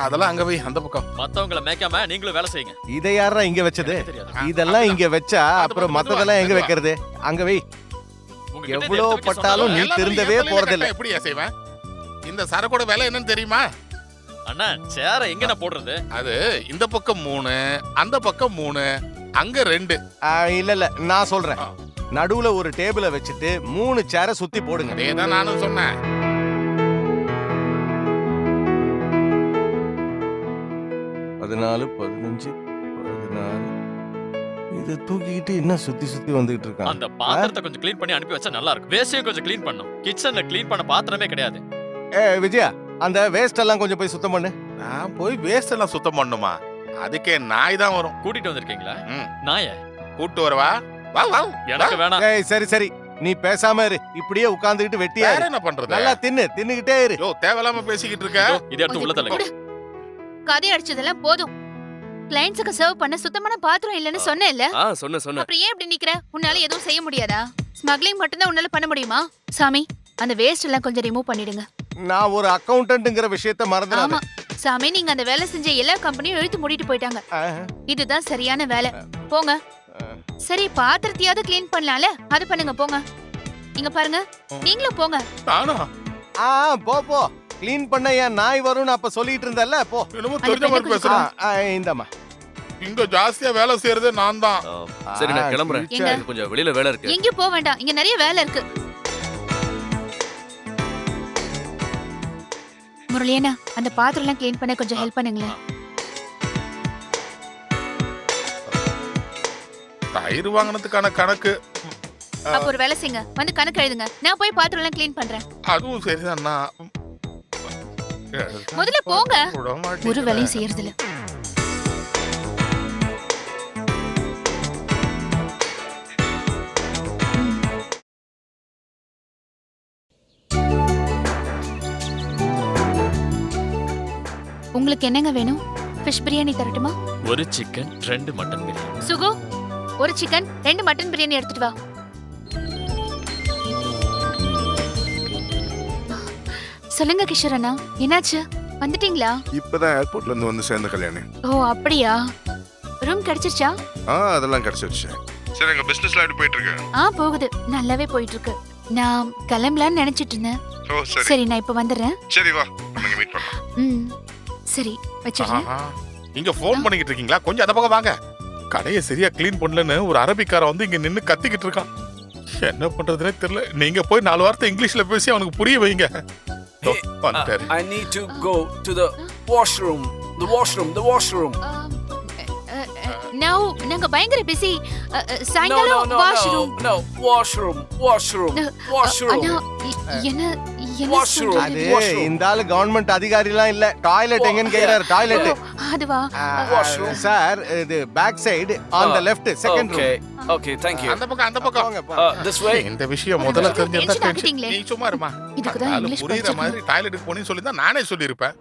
அதெல்லாம் அங்க போய் அந்த பக்கம். மத்தவங்கள மேய்க்காம நீங்களும் வேலை செய்யுங்க. இதை யாரா இங்க வச்சது? இதெல்லாம் இங்க வச்சா அப்புறம் மத்ததெல்லாம் எங்க வைக்கிறது? அங்க வை. எவ்வளவு பட்டாலும் நீ திருந்தவே போறதில்ல. எப்படியா செய்வேன்? இந்த சரக்கோட விலை என்னன்னு தெரியுமா? அண்ணா, சேர எங்க நான் போடுறது? அது இந்த பக்கம் 3, அந்த பக்கம் 3, அங்க 2. இல்ல இல்ல, நான் சொல்றேன். நடுவுல ஒரு டேபிள வச்சுட்டு 3 சேரை சுத்தி போடுங்க. அதேதான் நானும் சொன்னேன். 14, 15, 16. இது தூக்கிட்டு என்ன சுத்தி சுத்தி வந்துகிட்டு இருக்கான்? அந்த பாத்திரத்தை கொஞ்சம் க்ளீன் பண்ணி அனுப்பி வச்சா நல்லா இருக்கும். வேஸ்டையும் கொஞ்சம் க்ளீன் பண்ணணும். கிச்சன்ல க்ளீன் பண்ண பாத்திரமே கிடையாது. விஜயா, அந்த வேஸ்ட் எல்லாம் கொஞ்சம் போய் சுத்தம் பண்ணு. நான் போய் வேஸ்ட் எல்லாம் சுத்தம் பண்ணுமா? அதுக்கே நாய் தான் வரும். கூட்டிட்டு வந்திருக்கீங்களா? நாய கூட்டு வரவா? வா வா. எனக்கு வேணாம். சரி சரி, நீ பேசாம இரு. இப்படியே உட்கார்ந்துகிட்டு வெட்டியா வேற என்ன பண்றது? நல்லா தின்னுகிட்டே இரு. யோ, தேவையில்லாம பேசிக்கிட்டு இருக்க. இதை எடுத்து உள்ள தள்ளுங்க. கதை அடிச்சதெல்லாம் போதும். கிளையண்ட்ஸ்க்கு சர்வ் பண்ண சுத்தமான பாத்திரம் இல்லன்னு சொன்னேன்ல? சொன்னேன். அப்புறம் ஏன் இப்படி நிக்கிற? உன்னால எதுவும் செய்ய முடியாதா? ஸ்மக்லிங் மட்டும் தான் உன்னால பண்ண முடியுமா? சாமி, அந்த வேஸ்ட் எல்லாம் கொஞ்சம் ரிமூவ் பண்ணிடுங்க. நான் ஒரு அக்கவுண்டன்ட்ங்கற விஷயத்தை மறந்துடாத. ஆமா சாமி, நீங்க அந்த வேலை செஞ்ச எல்லா கம்பெனியும் இழுத்து மூடிட்டு போயிட்டாங்க. இதுதான் சரியான வேலை. போங்க. சரி, பாத்திரத்தையாவது க்ளீன் பண்ணலாம்ல? அது பண்ணுங்க, போங்க. இங்க பாருங்க, நீங்களும் போங்க. நானா? போ போ. க்ளீன் பண்ண ஏன் நாய் வரும்னு அப்ப சொல்லிட்டு இருந்தல்ல, போ. என்னமோ தெரிஞ்ச மாதிரி பேசுறேன். இந்தம்மா. இங்க ஜாஸ்தியா வேலை செய்யறது நான் தான். சரி, நான் கிளம்புறேன். கொஞ்சம் வெளியில வேலை இருக்கு. எங்கேயும் போக வேண்டாம், இங்க நிறைய வேலை இருக்கு. முரளியண்ணா, அந்த பாத்திரம் எல்லாம் க்ளீன் பண்ண கொஞ்சம் ஹெல்ப் பண்ணுங்களேன். தயிர் வாங்கினதுக்கான கணக்கு. அப்ப ஒரு வேலை செய்யுங்க, வந்து கணக்கு எழுதுங்க. நான் போய் பாத்திரம் எல்லாம் க்ளீன் பண்றேன். அதுவும் சரிதான்னா. முதல்ல போங்க. ஒரு வேலையும் செய்யறது இல்ல. உங்களுக்கு என்னங்க வேணும்? ஃபிஷ் பிரியாணி தரட்டுமா? ஒரு சிக்கன், 2 மட்டன் பிரியாணி. சுகு, ஒரு சிக்கன், 2 மட்டன் பிரியாணி எடுத்துட்டு வா. சொல்லுங்க கிஷோர் அண்ணா, என்னாச்சு? வந்துட்டீங்களா? இப்பதான் ஏர்போர்ட்ல இருந்து வந்து சேர்ந்த கல்யாணி. ஓ அப்படியா? ரூம் கிடைச்சிருச்சா? அதெல்லாம் கிடைச்சிருச்சு. சரி, எங்க பிசினஸ்ல எப்படி போயிட்டு இருக்கு? போகுது, நல்லாவே போயிட்டு இருக்கு. நான் கிளம்பலாம்னு நினைச்சிட்டு இருந்தேன். ஓ சரி. சரி, நான் இப்ப வந்துடுறேன். சரி வா, நம்ம மீட் பண்ணலாம். சரி, வச்சிடுறேன். இங்க ஃபோன் பண்ணிக்கிட்டு இருக்கீங்களா? கொஞ்சம் அந்த பக்கம் வாங்க. கடையை சரியா க்ளீன் பண்ணலன்னு ஒரு அரபிக்காரன் வந்து இங்க நின்னு கத்திக்கிட்டு இருக்கான். என்ன பண்றதுனே தெரியல. நீங்க போய் 4 வார்த்தை இங்கிலீஷ்ல பேசி அவனுக்கு புரிய வைங்க. வந்துட்டாரு. I need to go to the washroom. The washroom. நவ நாங்க பயங்கர பிஸி. சாயங்காலம் வாஷ்ரூம். No, washroom. அண்ணா, என்ன Washroom. அது இந்த ஆளு கவர்மெண்ட் அதிகாரிலாம் இல்ல. டாய்லெட் எங்கன்னு கேக்குறாரு. டாய்லெட் அதுவா? சார், இது back side on the left second room. Okay, thank you. அந்த பக்கம். This way. இந்த விஷயம் முதல்ல தெரிஞ்சிருந்தா tension ஆகிட்டீங்களே. நீ சும்மா இருமா. இதுக்கு தான் இங்கிலீஷ் புரியுற படிச்சிருக்கணும். மாதிரி டாய்லெட்டுக்கு போனேன்னு சொல்லி தான் நானே சொல்லியிருப்பேன்.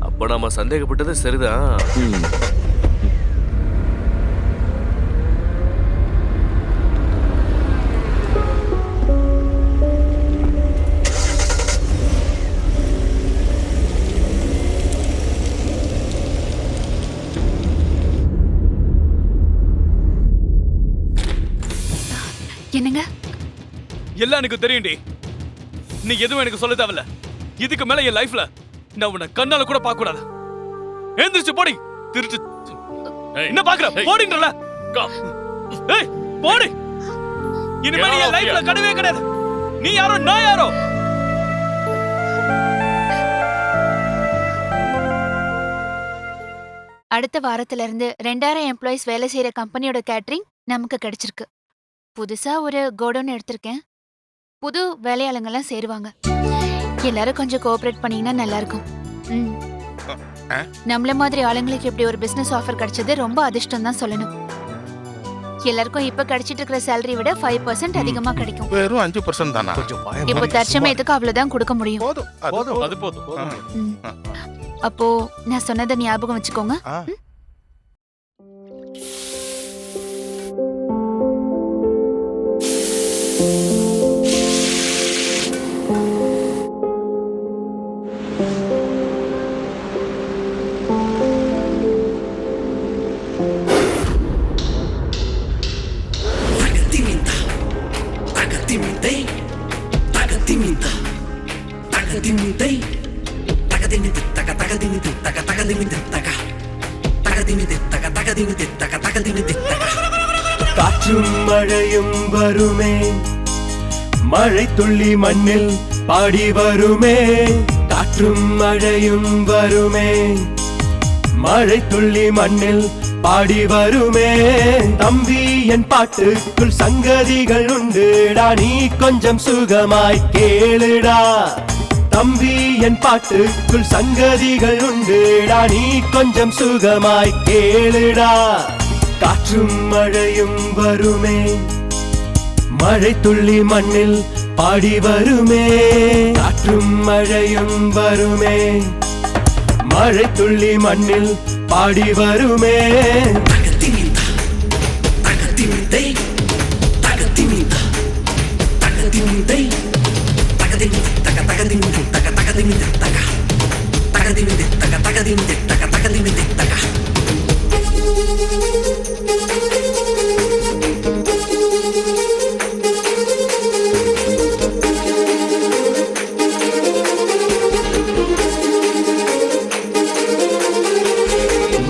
அப்ப நாம சந்தேகப்பட்டது சரிதான். என்னங்க? எல்லாம் எனக்கு தெரியும்டி. நீ எதுவும் எனக்கு சொல்ல தேவையில்ல. இதுக்கு மேல என் லைஃப்ல நான் உன்னை கண்ணால கூட பார்க்க கூடாது. எழுந்திருச்சு போடி. திருச்சு என்ன பாக்குற? போடின்றல. ஏய் போடி. இனிமே நீ என் லைஃப்ல கடவே கிடையாது. நீ யாரோ நான் யாரோ. அடுத்த வாரத்துல இருந்து 2000 எம்ப்ளாயிஸ் வேலை செய்யற கம்பெனியோட கேட்டரிங் நமக்கு கிடைச்சிருக்கு. புதுசா ஒரு கோடவுன் எடுத்திருக்கேன். புது வேலையாளங்கெல்லாம் சேருவாங்க. எல்லாரும் கொஞ்சம் கோஆபரேட் பண்ணீங்கன்னா நல்லா இருக்கும். நம்மள மாதிரி ஆளுங்களுக்கு இப்படி ஒரு பிசினஸ் ஆஃபர் கிடைச்சது ரொம்ப அதிர்ஷ்டம் தான் சொல்லணும். எல்லாருக்கும் இப்ப கிடைச்சிட்டு இருக்கிற சேலரி விட 5% அதிகமா கிடைக்கும். வெறும் 5% தானா? இப்போ தற்சமயத்துக்கு அவ்வளவுதான் கொடுக்க முடியும். அது போதும். அப்போ நான் சொன்னதை ஞாபகம் வச்சுக்கோங்க. காற்றும் மழையும் வருமே, மழை துள்ளி மண்ணில் பாடி வருமே. காற்றும் மழையும் வருமே, மழை துள்ளி மண்ணில் பாடி வருமே. தம்பி என் பாட்டுக்குள் சங்கதிகள் உண்டுடா, நீ கொஞ்சம் சுகமாய் கேளுடா. தம்பி என் பாட்டுக்குள் சங்கதிகள் உண்டுடா, நீ கொஞ்சம் சுகமாய் கேளுடா. காற்றும் மழையும் வருமே, மழை துள்ளி மண்ணில் பாடி வருமே. காற்றும் மழையும் வருமே, மழை துள்ளி மண்ணில் பாடி வருமே.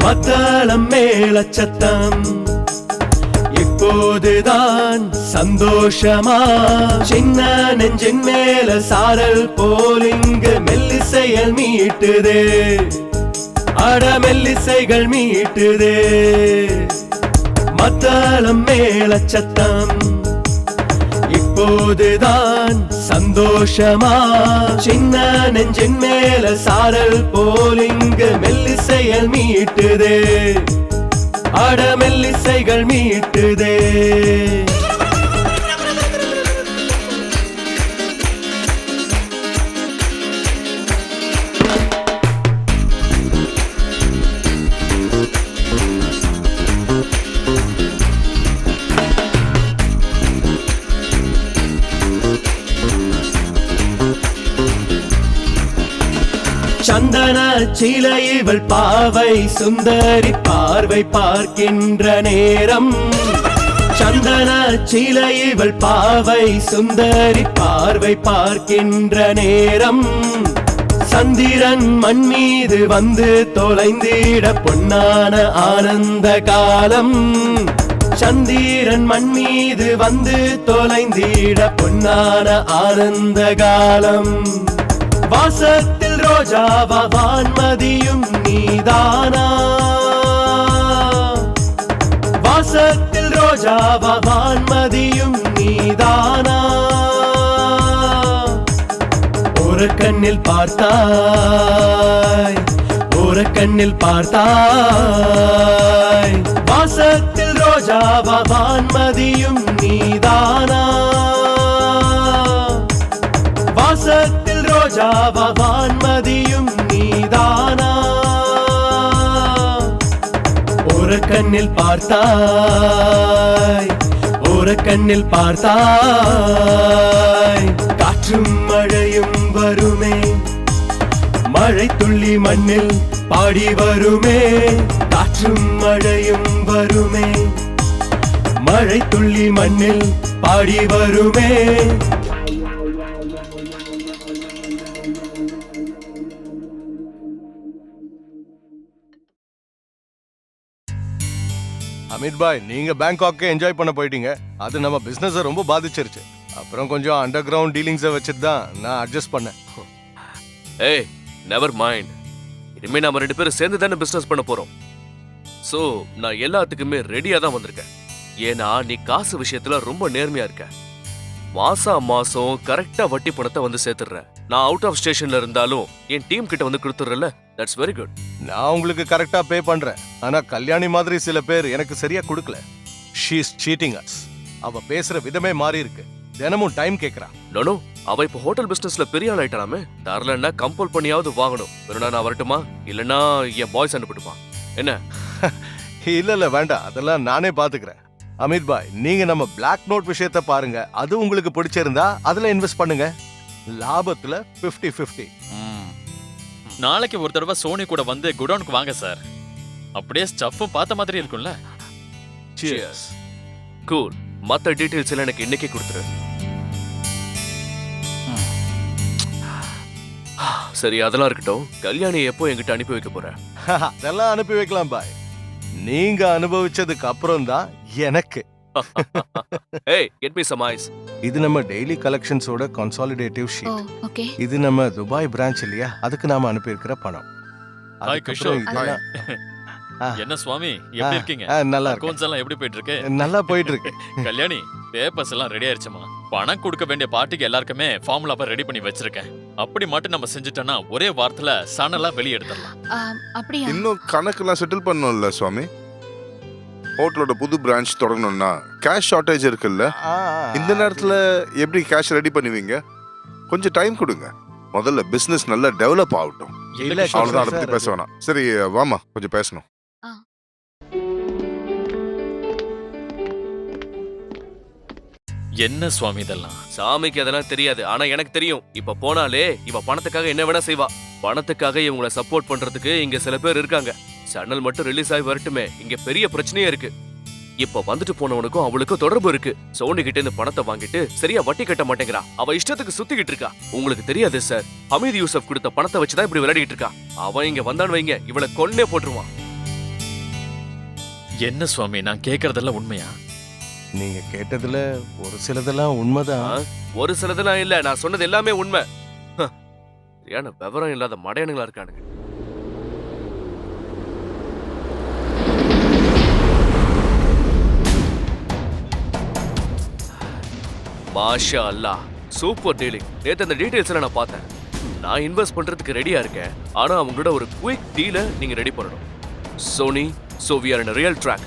மத்தளம் மேளச்சத்தம் இப்போதுதான் சந்தோஷமா. சின்ன நெஞ்சின் மேல சாரல் போலிங்கு மெல்லிசைகள் மீட்டுதே, அட மெல்லிசைகள் மீட்டுதே. மத்தளம் மேளச்சத்தம் இப்போதுதான் சந்தோஷமா. சின்ன நெஞ்சின் மேல சாரல் போலிங்கு மெல்லிசைகள் மீட்டுதே, அட மெல்லிசைகள் மீட்டுதே. சந்தன சீலை இவள் பாவை சுந்தரி பார்வை பார்க்கின்ற நேரம் சந்தன சீலை இவள் பாவை சுந்தரி பார்வை பார்க்கின்ற நேரம் சந்திரன் மண் மீது வந்து தொலைந்திட பொன்னான ஆனந்த காலம் சந்திரன் மண் மீது வந்து தொலைந்திட பொன்னான ஆனந்த காலம் வாசத்தில் ரோஜாவா வான்மதியும் நீதானா வாசத்தில் ரோஜாவா வான்மதியும் நீதானா ஒரு கண்ணில் பார்த்தாய் ஒரு கண்ணில் பார்த்தாய் வாசத்தில் ரோஜாவா வான்மதியும் நீதானா வாசத்தில் ரோஜாவா வான்மதியும் நீதானா ஒரு கண்ணில் பார்த்தாய் ஒரு கண்ணில் பார்த்தாய் காற்றும் மழையும் வருமே மழை துள்ளி மண்ணில் பாடி வருமே காற்றும் மழையும் வருமே மழை துள்ளி மண்ணில் பாடி வருமே அமித் பாய், நீங்க பேங்காக்கே என்ஜாய் பண்ண போயிட்டீங்க. அது நம்ம பிசினஸ் ரொம்ப பாதிச்சிருச்சு. அப்புறம் கொஞ்சம் அண்டர் கிரவுண்ட் டீலிங்ஸை வச்சுட்டு தான் நான் அட்ஜஸ்ட் பண்ணேன். ஏய் நெவர் மைண்ட், இனிமே நாம 2 பேரும் சேர்ந்து தானே பிசினஸ் பண்ண போறோம். சோ நான் எல்லாத்துக்குமே ரெடியா தான் வந்திருக்கேன். ஏன்னா நீ காசு விஷயத்துல ரொம்ப நேர்மையா இருக்க. மாசம் கரெக்டா வட்டி பணத்தை வந்து சேர்த்துடுற. நான் அவுட் ஆஃப் ஸ்டேஷன்ல இருந்தாலும் என் டீம் கிட்ட வந்து கொடுத்துறல. That's very good. நான் உங்களுக்கு கரெக்டா பே பண்றேன். ஆனா கல்யாணி மாதிரி சில பேர் எனக்கு சரியா கொடுக்கல. She is cheating us. அவ பேசுற விதமே மாறி இருக்கு. தினமும் டைம் கேக்குறா. நோ, அவ இப்ப ஹோட்டல் பிசினஸ்ல பெரிய ஆள் ஆயிட்டானாமே. தரலன்னா கம்பல் பண்ணியாவது வாங்கணும். வேணும்னா நான் வரட்டுமா, இல்லனா என் பாய்ஸ் அனுப்பிட்டுமா? என்ன? இல்ல வேண்டாம், அதெல்லாம் நானே பாத்துக்கிறேன். அமித் பாய், நீங்க நம்ம பிளாக் நோட் விஷயத்தை பாருங்க. அது உங்களுக்கு பிடிச்சிருந்தா அதுல இன்வெஸ்ட் பண்ணுங்க. லாபத்துல 50-50. நாளைக்கு ஒரு தடவை சோனி கூட வந்து குடோனுக்கு வாங்க சார். அப்படியே ஸ்டஃப்பும் பார்த்த மாதிரி இருக்கும்ல. சியர்ஸ். கூல். மத்த டீடைல்ஸ் எல்லாம் எனக்கு இன்னைக்கே கொடுத்துரு. சரி, அதெல்லாம் இருக்கட்டும். கல்யாணி எப்போ என்கிட்ட அனுப்பி வைக்க போற? அதெல்லாம் அனுப்பி வைக்கலாம் பாய். நீங்க அனுபவிச்சதுக்கு அப்புறம் தான் எனக்கு. Hey, get me some ice. இது நம்ம டெய்லி கலெக்ஷன்ஸோட கன்சாலிடேட்டிவ் ஷீட். ஓகே. இது நம்ம துபாய் பிரான்ச் இல்லையா, அதுக்கு நாம அனுப்பி இருக்கிற பணம். ஹாய் கிஷோர். என்ன சுவாமி, எப்படி இருக்கீங்க? நல்லா இருக்கு. அக்கவுண்ட்ஸ் எல்லாம் எப்படி போயிட்டு இருக்கு? நல்லா போயிட்டு இருக்கு. கல்யாணி, பேப்பர்ஸ் எல்லாம் ரெடி ஆயிருச்சுமா. பணம் கொடுக்க வேண்டிய பார்ட்டிக்கு எல்லாருக்குமே ஃபார்முலாவை ரெடி பண்ணி வச்சிருக்கேன். அப்படி மட்டும் நம்ம செஞ்சுட்டோம்னா ஒரே வாரத்துல சனலா வெளியே எடுத்துடலாம். அப்படியா? இன்னும் கணக்கெல்லாம் செட்டில் பண்ணணும்ல சுவாமி. ஹோட்டலோட புது பிரான்ச் தொடங்கணும்னா கேஷ் ஷார்டேஜ் இருக்குல்ல. இந்த நேரத்துல எப்படி கேஷ் ரெடி பண்ணுவீங்க? கொஞ்சம் டைம் கொடுங்க. முதல்ல பிசினஸ் நல்லா டெவலப் ஆகட்டும். அவ்வளவுதான், அதை பத்தி பேச வேணாம். சரி வாமா, கொஞ்சம் பேசணும். என்ன சுவாமி இதெல்லாம்? சாமிக்கு அதெல்லாம் தெரியாது, ஆனா எனக்கு தெரியும். இப்ப போனாலே இவ பணத்துக்காக என்ன வேணா செய்வா. பணத்துக்காக இவங்களை சப்போர்ட் பண்றதுக்கு இங்க சில பேர் இருக்காங்க. சேனல் மட்டும் ரிலீஸ் ஆகி வரட்டுமே, இங்க பெரிய பிரச்சனையே இருக்கு. இப்ப வந்துட்டு போனவனுக்கும் அவளுக்கும் தொடர்பு இருக்கு. சோனி கிட்ட இந்த பணத்தை வாங்கிட்டு சரியா வட்டி கட்ட மாட்டேங்கிறா. அவ இஷ்டத்துக்கு சுத்திக்கிட்டு இருக்கா. உங்களுக்கு தெரியாது சார், ஹமீத் யூசப் கொடுத்த பணத்தை வச்சுதான் இப்படி விளையாடிட்டு இருக்கா. அவன் இங்க வந்தான்னு வைங்க, இவளை கொன்னே போட்டுருவான். என்ன சுவாமி, நான் கேக்குறதெல்லாம் உண்மையா? நீங்க கேட்டதுல ஒரு சிலதெல்லாம் உண்மைதான். ஒரு சிலதெல்லாம் இல்ல, நான் சொன்னது எல்லாமே உண்மை. சரியான விவரம் இல்லாத மடையனுங்களா இருக்கானுங்க. மாஷா அல்லாஹ், சூப்பர் டீலிங். நேத்து அந்த டீடைல்ஸ் எல்லாம் நான் பார்த்தேன். நான் இன்வெஸ்ட் பண்றதுக்கு ரெடியா இருக்கேன். ஆனா அவங்களோட ஒரு குயிக் டீல நீங்க ரெடி பண்ணணும். Sony, so we are in a real track.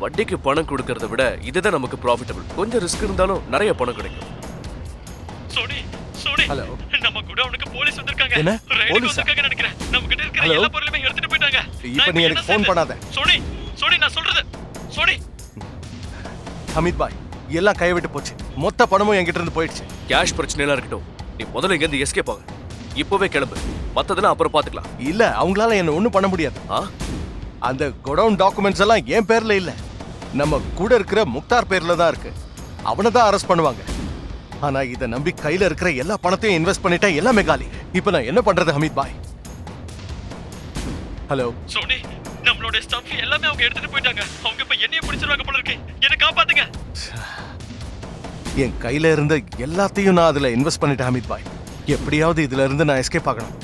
வட்டிக்கு பணம் கொடுக்கறத விட இதுதான் நமக்கு ப்ராஃபிட்டபிள். கொஞ்சம் ரிஸ்க் இருந்தாலும் நிறைய பணம் கிடைக்கும். Sony, Sony. ஹலோ. நம்ம குடோனுக்கு போலீஸ் வந்திருக்காங்க. என்ன? ரைடுக்கு போலீஸா? வந்திருக்காங்க நினைக்கிறேன். நம்ம கிட்ட இருக்கிற ஹலோ. எல்லா பொருளையும் எடுத்துட்டு போயிட்டாங்க. இப்ப நீ எனக்கு ஃபோன் பண்ணாத. சோனி, சோனி, நான் சொல்றது. சோனி. அமித் பாய், எல்லாம் கையை விட்டு போச்சு. மொத்த பணமும் என்கிட்ட இருந்து போயிடுச்சு. கேஷ் பிரச்சனை எல்லாம் இருக்கட்டும். நீ முதல்ல இங்க இருந்து எஸ்கேப் ஆகு. இப்பவே கிளம்பு. மத்ததெல்லாம் அப்புறம் பாத்துக்கலாம். இல்ல அவங்களால என்ன ஒண்ணும் பண்ண முடியாது. அந்த கோடவுன் டாக்குமெண்ட்ஸ் எல்லாம் என் பேர்ல இல்ல, நம்ம கூட இருக்கிற முக்தார் பேர்ல தான் இருக்கு. அவனை தான் அரெஸ்ட் பண்ணுவாங்க. ஆனா இத நம்பி கையில இருக்கிற எல்லா பணத்தையும் இன்வெஸ்ட் பண்ணிட்டேன், எல்லாமே காலி. இப்போ நான் என்ன பண்றது ஹமீத் பாய்? ஹலோ சோனி, நம்மளோட ஸ்டஃப் எல்லாமே அவங்க எடுத்துட்டு போயிட்டாங்க. அவங்க இப்ப என்னைய பிடிச்சிருவாங்க போல இருக்கு. என்ன காப்பாத்துங்க. என் கையில இருந்த எல்லாத்தையும் நான் அதுல இன்வெஸ்ட் பண்ணிட்டேன் ஹமீத் பாய். எப்படியாவது இதுல இருந்து நான் எஸ்கேப் ஆகணும்.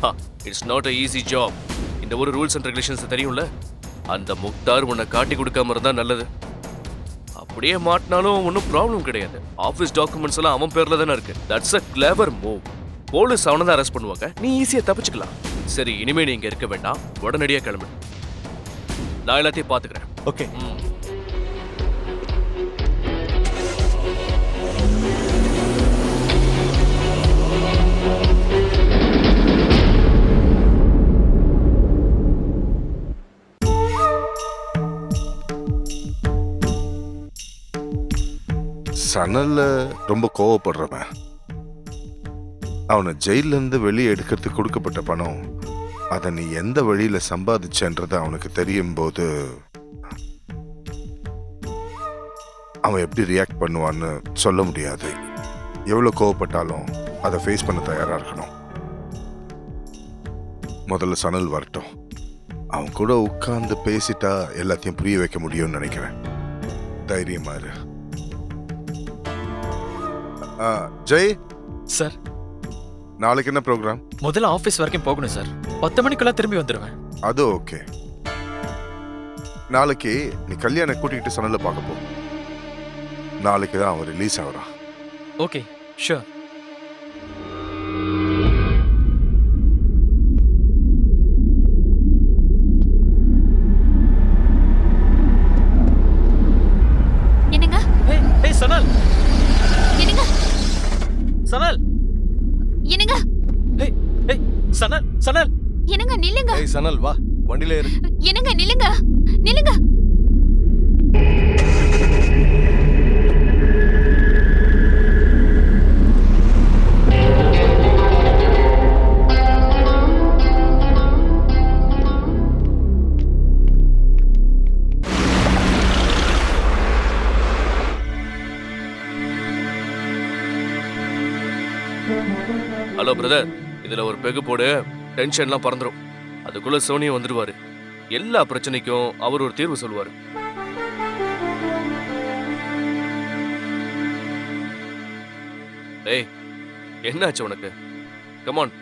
It's not a easy job. இந்த ஒரு ரூல்ஸ் அண்ட் ரெகுலேஷன்ஸ் தெரியும்ல. அந்த முக்தார் உன்னை காட்டி கொடுக்காம இருந்தா நல்லது. அப்படியே மாட்டினாலும் ஒன்றும் ப்ராப்ளம் கிடையாது. ஆஃபீஸ் டாக்குமெண்ட்ஸ் எல்லாம் அவன் பேர்ல தானே இருக்கு. That's a clever move. Police அவனை தான் அரெஸ்ட் பண்ணுவாங்க, நீ ஈஸியா தப்பிச்சுக்கலாம். சரி, இனிமே நீ இங்க இருக்க வேண்டாம், உடனடியா கிளம்பு. நான் எல்லாத்தையும் பாத்துக்கிறேன். ஓகே. சனல்ல ரொம்ப கோவப்படுறவன். அவனை ஜெயில இருந்து வெளியே எடுக்கிறதுக்கு கொடுக்கப்பட்ட பணம், அதை நீ எந்த வழியில சம்பாதிச்சன்றது அவனுக்கு தெரியும் போது அவன் எப்படி ரியாக்ட் பண்ணுவான்னு சொல்ல முடியாது. எவ்வளவு கோவப்பட்டாலும் அதை ஃபேஸ் பண்ண தயாரா இருக்கணும். முதல்ல சனல் வரட்டும், அவன் கூட உட்கார்ந்து பேசிட்டா எல்லாத்தையும் புரிய வைக்க முடியும்னு நினைக்கிறேன். தைரியமா இரு. ஜெய் சார், நாளைக்கு என்ன ப்ரோக்ராம்? முதல்ல ஆபீஸ் வரைக்கும் போகணும் சார். 10 மணிக்குள்ள திரும்பி வந்துடுவேன். அது ஓகே. நாளைக்கு நீ கல்யாண கூட்டிகிட்டு சனல்ல பார்க்க போ. நாளைக்கு தான் அவன் ரிலீஸ் ஆகுறான். Okay, sure. என்னங்க? ஏய் சனல். என்னங்க? சனல். என்னங்க? ஏய் ஏய் சனல், சனல். என்னங்க நில்லுங்க. ஏய் சனல் வா, வண்டியில ஏறு. என்னங்க நில்லுங்க, நில்லுங்க. ஹலோ பிரதர், இதுல ஒரு பெகு போடு, டென்ஷன்லாம் பறந்துரும். அதுக்குள்ள சோனியா வந்துடுவாரு. எல்லா பிரச்சனைக்கும் அவர் ஒரு தீர்வு சொல்லுவாரு. ஏய், என்னாச்சு உனக்கு? கமான்.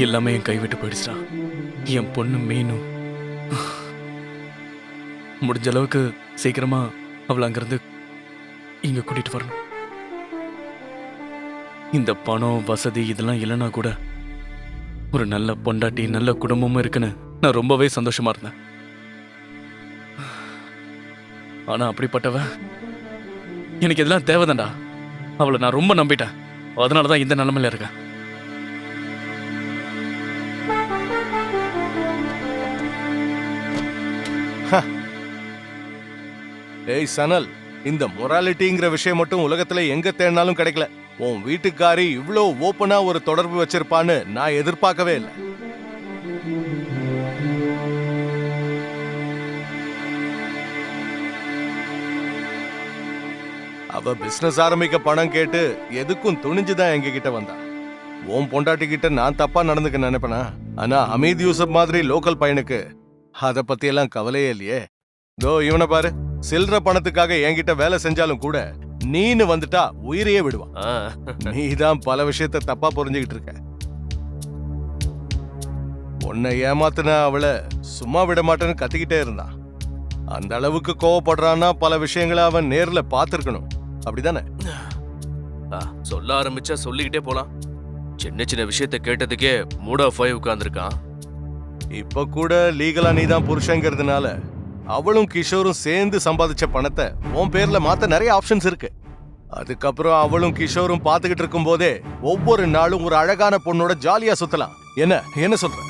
எல்லாமே என் கைவிட்டு போயிடுச்சா. என் பொண்ணு மீனும். முடிஞ்ச அளவுக்கு சீக்கிரமா அவளை அங்கிருந்து இங்க கூட்டிட்டு வரணும். இந்த பணம் வசதி இதெல்லாம் இல்லைன்னா கூட ஒரு நல்ல பொண்டாட்டி நல்ல குடும்பமும் இருக்குன்னு நான் ரொம்பவே சந்தோஷமா இருந்தேன். ஆனா அப்படிப்பட்டவ எனக்கு இதெல்லாம் தேவைதான்டா. அவளை நான் ரொம்ப நம்பிட்டேன். அதனாலதான் இந்த நிலைமையில இருக்கேன். ஏய் சனல், இந்த மொராலிட்டிங்கிற விஷயம் மட்டும் உலகத்துல எங்க தேடினாலும் கிடைக்கல. உன் வீட்டுக்காரி இவ்ளோ ஓப்பனா ஒரு தொடர்பு வச்சிருப்பான்னு நான் எதிர்பார்க்கவே இல்லை. அவ பிசினஸ் ஆரம்பிக்க பணம் கேட்டு எதுக்கும் துணிஞ்சுதான் எங்க கிட்ட வந்தா. உன் பொண்டாட்டி கிட்ட நான் தப்பா நடந்துக்க நினைப்பேனா? ஆனா ஹமீத் யூசப் மாதிரி லோக்கல் பையனுக்கு அத பத்தி எல்லாம் கவலையே இல்லையே. தோ இவனை பாரு, சில்லற பணத்துக்காக என்கிட்ட வேலை செஞ்சாலும் கூட நீன்னு வந்துட்டா உயிரையே விடுவான். நீதான் பல விஷயத்த தப்பா புரிஞ்சுக்கிட்டு இருக்க. உன்னை ஏமாத்தின அவளை சும்மா விட மாட்டேன்னு கத்திக்கிட்டே இருந்தான். அந்த அளவுக்கு கோவப்படுறான்னா பல விஷயங்களை அவன் நேர்ல பாத்துருக்கணும். அப்படிதானே? சொல்ல ஆரம்பிச்சா சொல்லிக்கிட்டே போலாம். சின்ன சின்ன விஷயத்த கேட்டதுக்கே மூட் ஆஃப் ஆகி உட்கார்ந்துருக்கான். இப்ப கூட லீகலா நீதான் புருஷங்கிறதுனால அவளும் கிஷோரும் சேர்ந்து சம்பாதிச்ச பணத்தை உன் பேர்ல மாத்த நிறைய ஆப்ஷன்ஸ் இருக்கு. அதுக்கப்புறம் அவளும் கிஷோரும் பாத்துக்கிட்டு இருக்கும் போதே ஒவ்வொரு நாளும் ஒரு அழகான பொண்ணோட ஜாலியா சுத்தலாம். என்ன சொல்ற?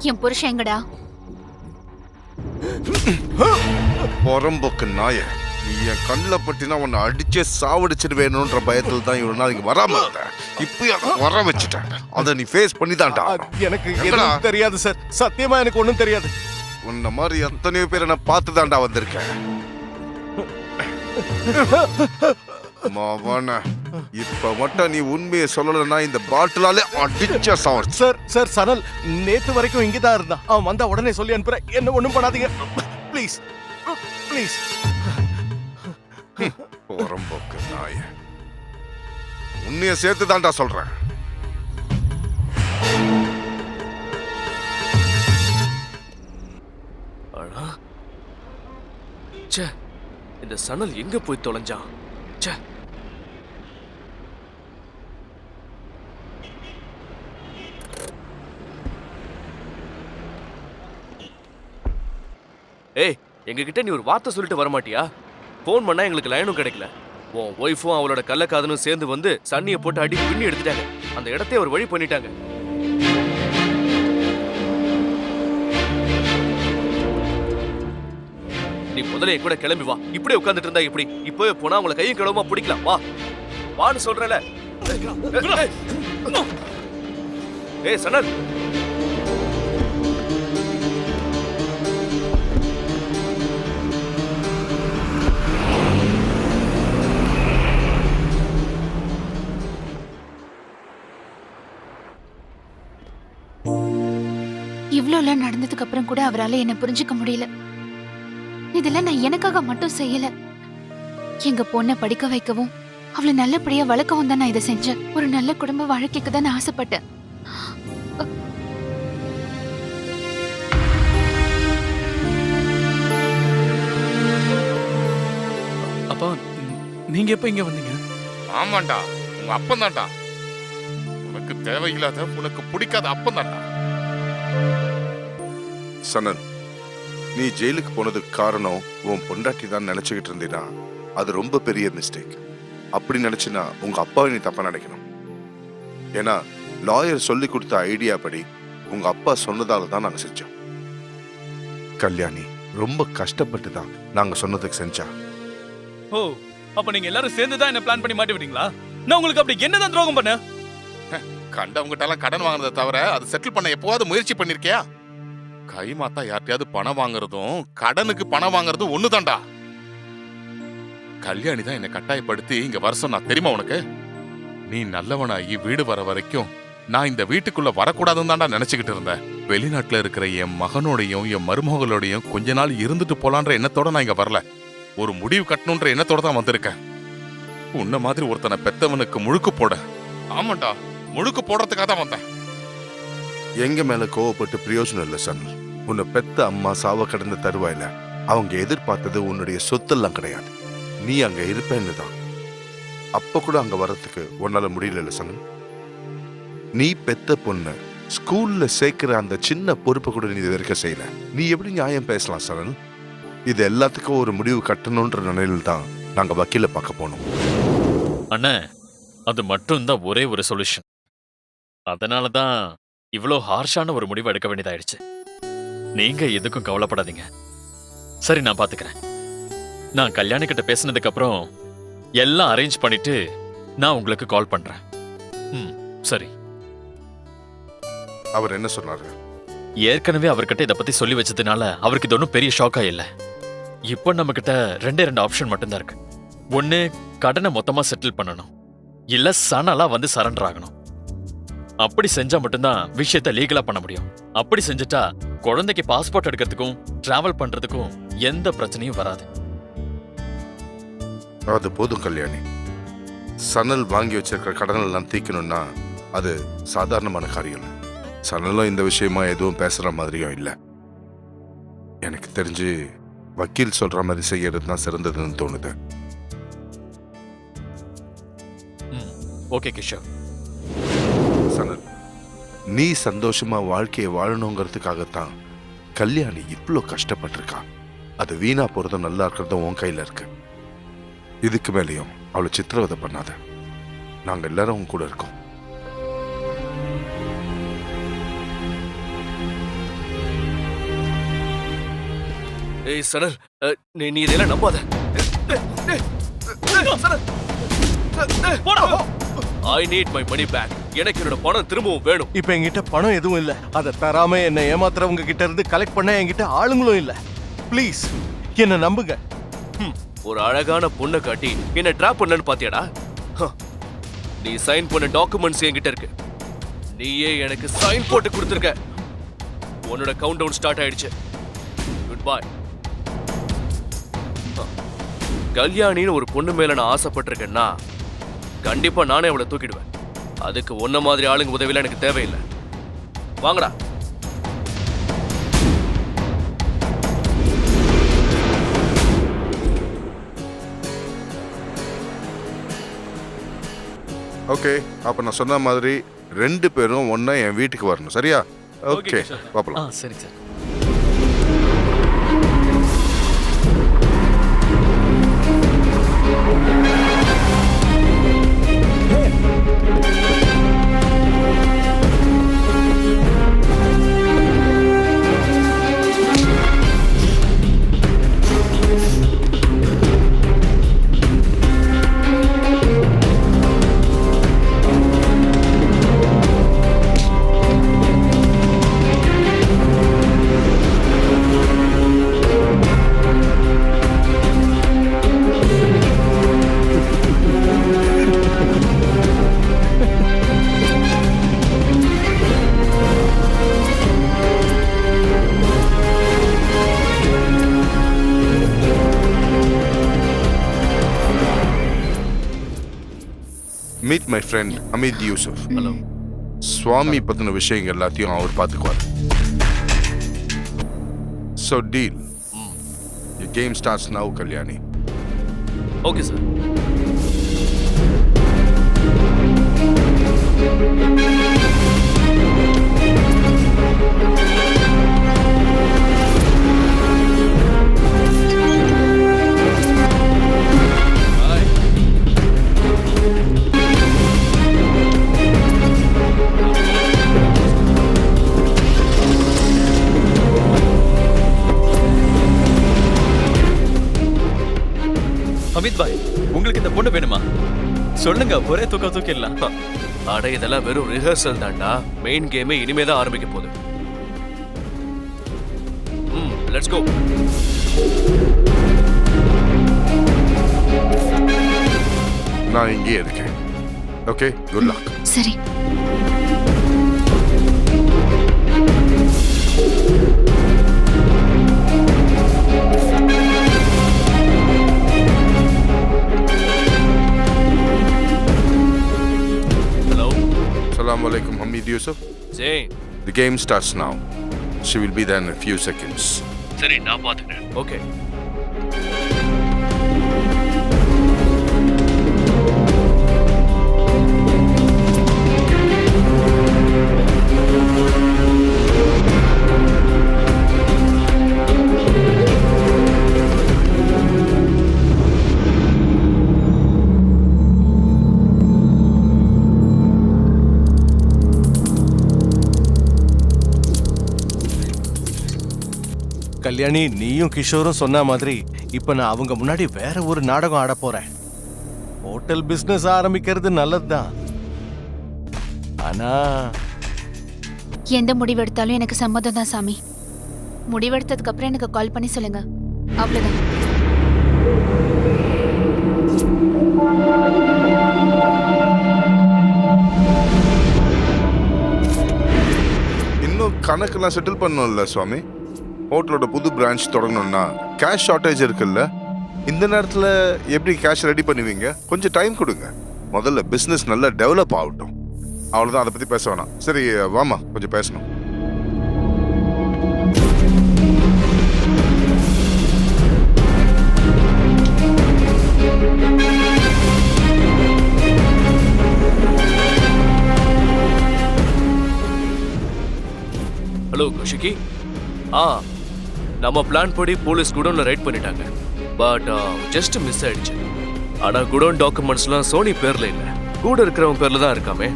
என் புருஷன் எங்கடா? புறம்போக்கு நாய, நீ என் கண்ணில் பட்டினா உன்னை அடிச்சே சாவடிச்சிட்டு வேணும்ன்ற பயத்துல தான் இவ்வளவு நாள் இங்க வராம இருந்தேன். இப்பயும் அதை வர வச்சுட்டேன். அதை நீ ஃபேஸ் பண்ணி தான்டா. எனக்கு எதுவும் தெரியாது சார், சத்தியமா எனக்கு ஒண்ணும் தெரியாது. உன்ன மாதிரி எத்தனையோ பேரை நான் பார்த்து தான்டா வந்திருக்கேன். மாவான, இப்ப மட்டும் நீ உண்மையை சொல்லலைன்னா இந்த பாட்டிலாலே அடிச்ச சாவடி. சார் சனல் நேத்து வரைக்கும் இங்கதான் இருந்தான். அவன் வந்தா உடனே சொல்லி அனுப்புறேன். என்ன ஒண்ணும் பண்ணாதீங்க ப்ளீஸ் ப்ளீஸ். புறம்போக்கு நாய, உன்னைய சேர்த்து தான்டா சொல்றேன். அடா, ச்சே, இந்த சணல் எங்க போய் தொலைஞ்சான்? ச்சே. ஏய், எங்ககிட்ட நீ ஒரு வார்த்தை சொல்லிட்டு வரமாட்டியா? ஃபோன் பண்ணா எங்களுக்கு லைனும் கிடைக்கல. உன் ஒய்ஃபும் அவளோட கள்ளக்காதனும் சேர்ந்து வந்து சன்னியை போட்டு அடி பின்னி எடுத்துட்டாங்க. அந்த இடத்தையே ஒரு வழி பண்ணிட்டாங்க. நீ முதல்ல என் கூட கிளம்பி வா. இப்படியே உட்கார்ந்துட்டு இருந்தா எப்படி? இப்பவே போனா அவங்கள கையும் கிளம்பா பிடிக்கலாம். வா வான்னு சொல்றல. ஏய் சனல், இவ்ளோலாம் நடந்ததுக்கு அப்புறம் கூட அவரால என்ன புரிஞ்சுக்க முடியல. இதெல்லாம் நான் எனக்காக மட்டும் செய்யல. எங்க பொண்ணை படிக்க வைக்கவும் அவளை நல்லபடியா வளர்க்கவும் தான் நான் இதை செஞ்சேன். ஒரு நல்ல குடும்ப வாழ்க்கைக்கு தான் நான் ஆசைப்பட்டேன். அப்பா, நீங்க எப்ப இங்க வந்தீங்க? ஆமாண்டா, உங்க அப்பன் தான்டா. உனக்கு தேவையில்லாத, உனக்கு பிடிக்காத அப்பன் தான்டா. சனல், நீ ஜெயிலுக்கு போனதுக்கு காரணம் உன் பொண்டாட்டி தான் நினைச்சுக்கிட்டு இருந்தீனா அது ரொம்ப பெரிய மிஸ்டேக். அப்படி நினைச்சுனா உங்க அப்பாவை நீ தப்பா நினைக்கணும். ஏன்னா லாயர் சொல்லி கொடுத்த ஐடியா படி உங்க அப்பா சொன்னதால தான் நாங்க செஞ்சோம். கல்யாணி ரொம்ப கஷ்டப்பட்டு தான் நாங்க சொன்னதுக்கு செஞ்சா. ஓ, அப்ப நீங்க எல்லாரும் சேர்ந்து தான் என்ன பிளான் பண்ணி மாட்டி விட்டீங்களா? நான் உங்களுக்கு அப்படி என்னதான் துரோகம் பண்ண? கண்டவங்கிட்ட எல்லாம் கடன் வாங்குறதை தவிர அது செட்டில் பண்ண எப்போவாவது முயற்சி பண்ணிருக்கியா? கைமாத்தா யார்ட்டையாவது பணம் வாங்குறதும் கடனுக்கு பணம் வாங்குறதும் ஒண்ணுதான்டா. கல்யாணி தான் என்னை கட்டாயப்படுத்தி இங்க வர சொன்னா தெரியுமா உனக்கு? நீ நல்லவனாகி வீடு வர வரைக்கும் நான் இந்த வீட்டுக்குள்ள வரக்கூடாதுன்னு தான்டா நினைச்சுக்கிட்டு இருந்தேன். வெளிநாட்டுல இருக்கிற என் மகனோடையும் என் மருமகளோடையும் கொஞ்ச நாள் இருந்துட்டு போலான்ற எண்ணத்தோட நான் இங்க வரல. ஒரு முடிவு கட்டணுன்ற எண்ணத்தோட தான் வந்திருக்கேன். உன்ன மாதிரி ஒருத்தனை பெத்தவனுக்கு முழுக்கு போட, ஆமாண்டா முழுக்கு போடுறதுக்காக தான் வந்தேன். எங்க மேல கோவப்பட்டு பிரயோஜனம் இல்லை சனல். உன்னை பெத்த அம்மா சாவ கடந்த தருவாயில அவங்க எதிர்பார்த்தது உன்னுடைய சொத்தெல்லாம் கிடையாது, நீ அங்க இருப்பேன்னு தான். அப்ப கூட அங்க வர்றதுக்கு உன்னால முடியல சனல். நீ பெத்த பொண்ணு ஸ்கூல்ல சேர்க்கிற அந்த சின்ன பொறுப்பை கூட நீ இது வரைக்கும் செய்யல. நீ எப்படி நியாயம் பேசலாம் சனல்? இது எல்லாத்துக்கும் ஒரு முடிவு கட்டணும்ன்ற நிலையில தான் நாங்க வக்கீல பார்க்க போனோம். அண்ணா, அது மட்டும்தான் ஒரே ஒரு சொல்யூஷன். அதனால தான் இவ்வளோ ஹார்ஷான ஒரு முடிவு எடுக்க வேண்டியதாயிடுச்சு. நீங்க எதுக்கும் கவலைப்படாதீங்க. சரி, நான் பாத்துக்கிறேன். நான் கல்யாணி கிட்ட பேசினதுக்கு அப்புறம் எல்லாம் அரேஞ்ச் பண்ணிட்டு நான் உங்களுக்கு கால் பண்றேன். சரி. அவர் என்ன சொன்னாரு? ஏற்கனவே அவர்கிட்ட இதை பத்தி சொல்லி வச்சதுனால அவருக்கு இது ஒன்றும் பெரிய ஷாக்கா இல்லை. இப்போ நம்ம கிட்ட 2 ஆப்ஷன் மட்டும்தான் இருக்கு. ஒன்னு, கடனை மொத்தமா செட்டில் பண்ணணும், இல்ல சனலா வந்து சரண்டர் ஆகணும். அப்படி செஞ்சா மட்டும்தான் விஷயத்தை லீகலா பண்ண முடியும். அப்படி செஞ்சுட்டா குழந்தைக்கு பாஸ்போர்ட் எடுக்கிறதுக்கும் டிராவல் பண்றதுக்கும் எந்த பிரச்சனையும் வராது. அது போதும் கல்யாணி. சனல் வாங்கி வச்சிருக்கிற கடனை எல்லாம் தீக்கணும்னா அது சாதாரணமான காரியம் இல்லை. சனலும் இந்த விஷயமா எதுவும் பேசுற மாதிரியும் இல்லை. எனக்கு தெரிஞ்சு வக்கீல் சொல்ற மாதிரி செய்யறது தான் சிறந்ததுன்னு தோணுது. ஓகே கிஷோர். சனல், நீ சந்தோஷமா வாழ்க்கையை வாழணுங்கிறதுக்காகத்தான் கல்யாணி இவ்வளோ கஷ்டப்பட்டிருக்கா. அது வீணா போறதும் நல்லா இருக்கிறதும் உன் கையில இருக்கு. இதுக்கு மேலேயும் அவளை சித்திரவதை பண்ணாத. நாங்க எல்லாரும் உன் கூட இருக்கோம். ஏய் சனல், நீ இதெல்லாம் நம்பாத. I need my money back. எனக்கு என்னோட பணம் திரும்பவும் வேணும். இப்ப என்கிட்ட பணம் எதுவும் இல்ல. அதை தராம என்ன ஏமாத்துறவங்க கிட்ட இருந்து கலெக்ட் பண்ண என்கிட்ட ஆளுங்களும் இல்ல. ப்ளீஸ் என்ன நம்புங்க. ஒரு அழகான பொண்ணை காட்டி என்ன ட்ராப் பண்ணலன்னு பாத்தியாடா? நீ சைன் பண்ண டாக்குமெண்ட்ஸ் என்கிட்ட இருக்கு. நீயே எனக்கு சைன் போட்டு கொடுத்துருக்க. உன்னோட கவுண்ட் டவுன் ஸ்டார்ட் ஆயிடுச்சு. Good bye. கல்யாணின்னு ஒரு பொண்ணு மேல நான் ஆசைப்பட்டிருக்கேன்னா கண்டிப்பா நானே அவளை தூக்கிடுவேன். அதுக்கு ஒன்ன மாதிரி ஆளுங்க உதவியெல்லாம் எனக்கு தேவையில்லை. வாங்கடா. ஓகே, அப்ப நான் சொன்ன மாதிரி 2 பேரும் ஒண்ணா என் வீட்டுக்கு வரணும். சரியா? ஓகே, பாப்பலாம். சரி sir. Meet my friend Amit Yusuf. Hello. Swami பத்தின விஷயங்கள் எல்லாத்தையும் அவர் பார்த்துக்குவார். So deal. Your game starts now, Kalyani. Okay sir. Amit பாய், உங்களுக்கு இந்த பொண்ணு வேணுமா? சொல்லுங்க, ஒரே தூக்க தூக்கிடலாம். அட இதெல்லாம் வெறும் ரிஹர்சல் தான்டா. மெயின் கேமே இனிமே தான் ஆரம்பிக்க போகுது. Let's go. நான் இங்கேயே இருக்கேன். Okay, good luck. சரி. Assalamu alaikum, Hamid Yusuf. Zain. The game starts now. She will be there in a few seconds. சரி, நான் பாத்துக்கிறேன். ஓகே. கல்யாணி, நீயும் கிஷோரும் சொன்ன மாதிரி இப்ப நான் அவங்க முன்னாடி வேற ஒரு நாடகம் ஆட போறேன். ஹோட்டல் பிசினஸ் ஆரம்பிக்கிறது நல்லதுதான். ஆனா எந்த முடிவு எடுத்தாலும் எனக்கு சம்மதம் தான் சாமி. முடிவெடுத்ததுக்கு அப்புறம் எனக்கு கால் பண்ணி சொல்லுங்க. அவ்வளவுதான். இன்னும் கணக்கெல்லாம் செட்டில் பண்ணணும்ல சுவாமி. ஹோட்டலோட புது பிரான்ச் தொடங்கணும்னா கேஷ் ஷார்ட்டேஜ் இருக்குல்ல. இந்த நேரத்தில் எப்படி கேஷ் ரெடி பண்ணுவீங்க? கொஞ்சம் டைம் கொடுங்க. முதல்ல பிஸ்னஸ் நல்லா டெவலப் ஆகட்டும். அவ்வளோதான், அதை பற்றி பேச வேணாம். சரி வாமா, கொஞ்சம் பேசணும். ஹலோ கௌஷிகி. நம்ம பிளான் படி போலீஸ் குடோன்ல ரைட் பண்ணிட்டாங்க. பட் ஜஸ்ட் மிஸ் ஆயிடுச்சு. ஆனா குடோன் டாக்குமெண்ட்ஸ்லாம் சோனி பேர்ல இல்ல, கூட இருக்கிறவன் பேர்ல தான் இருக்காமே.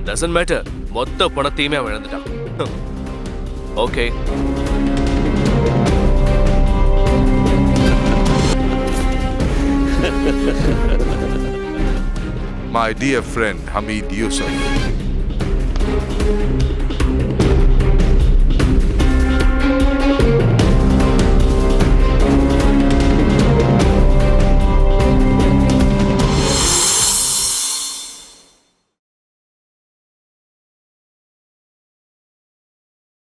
Doesn't matter. மொத்த பணத்தையுமே அவன் இழந்துட்டான். Okay. My dear friend Hamid Yusuf.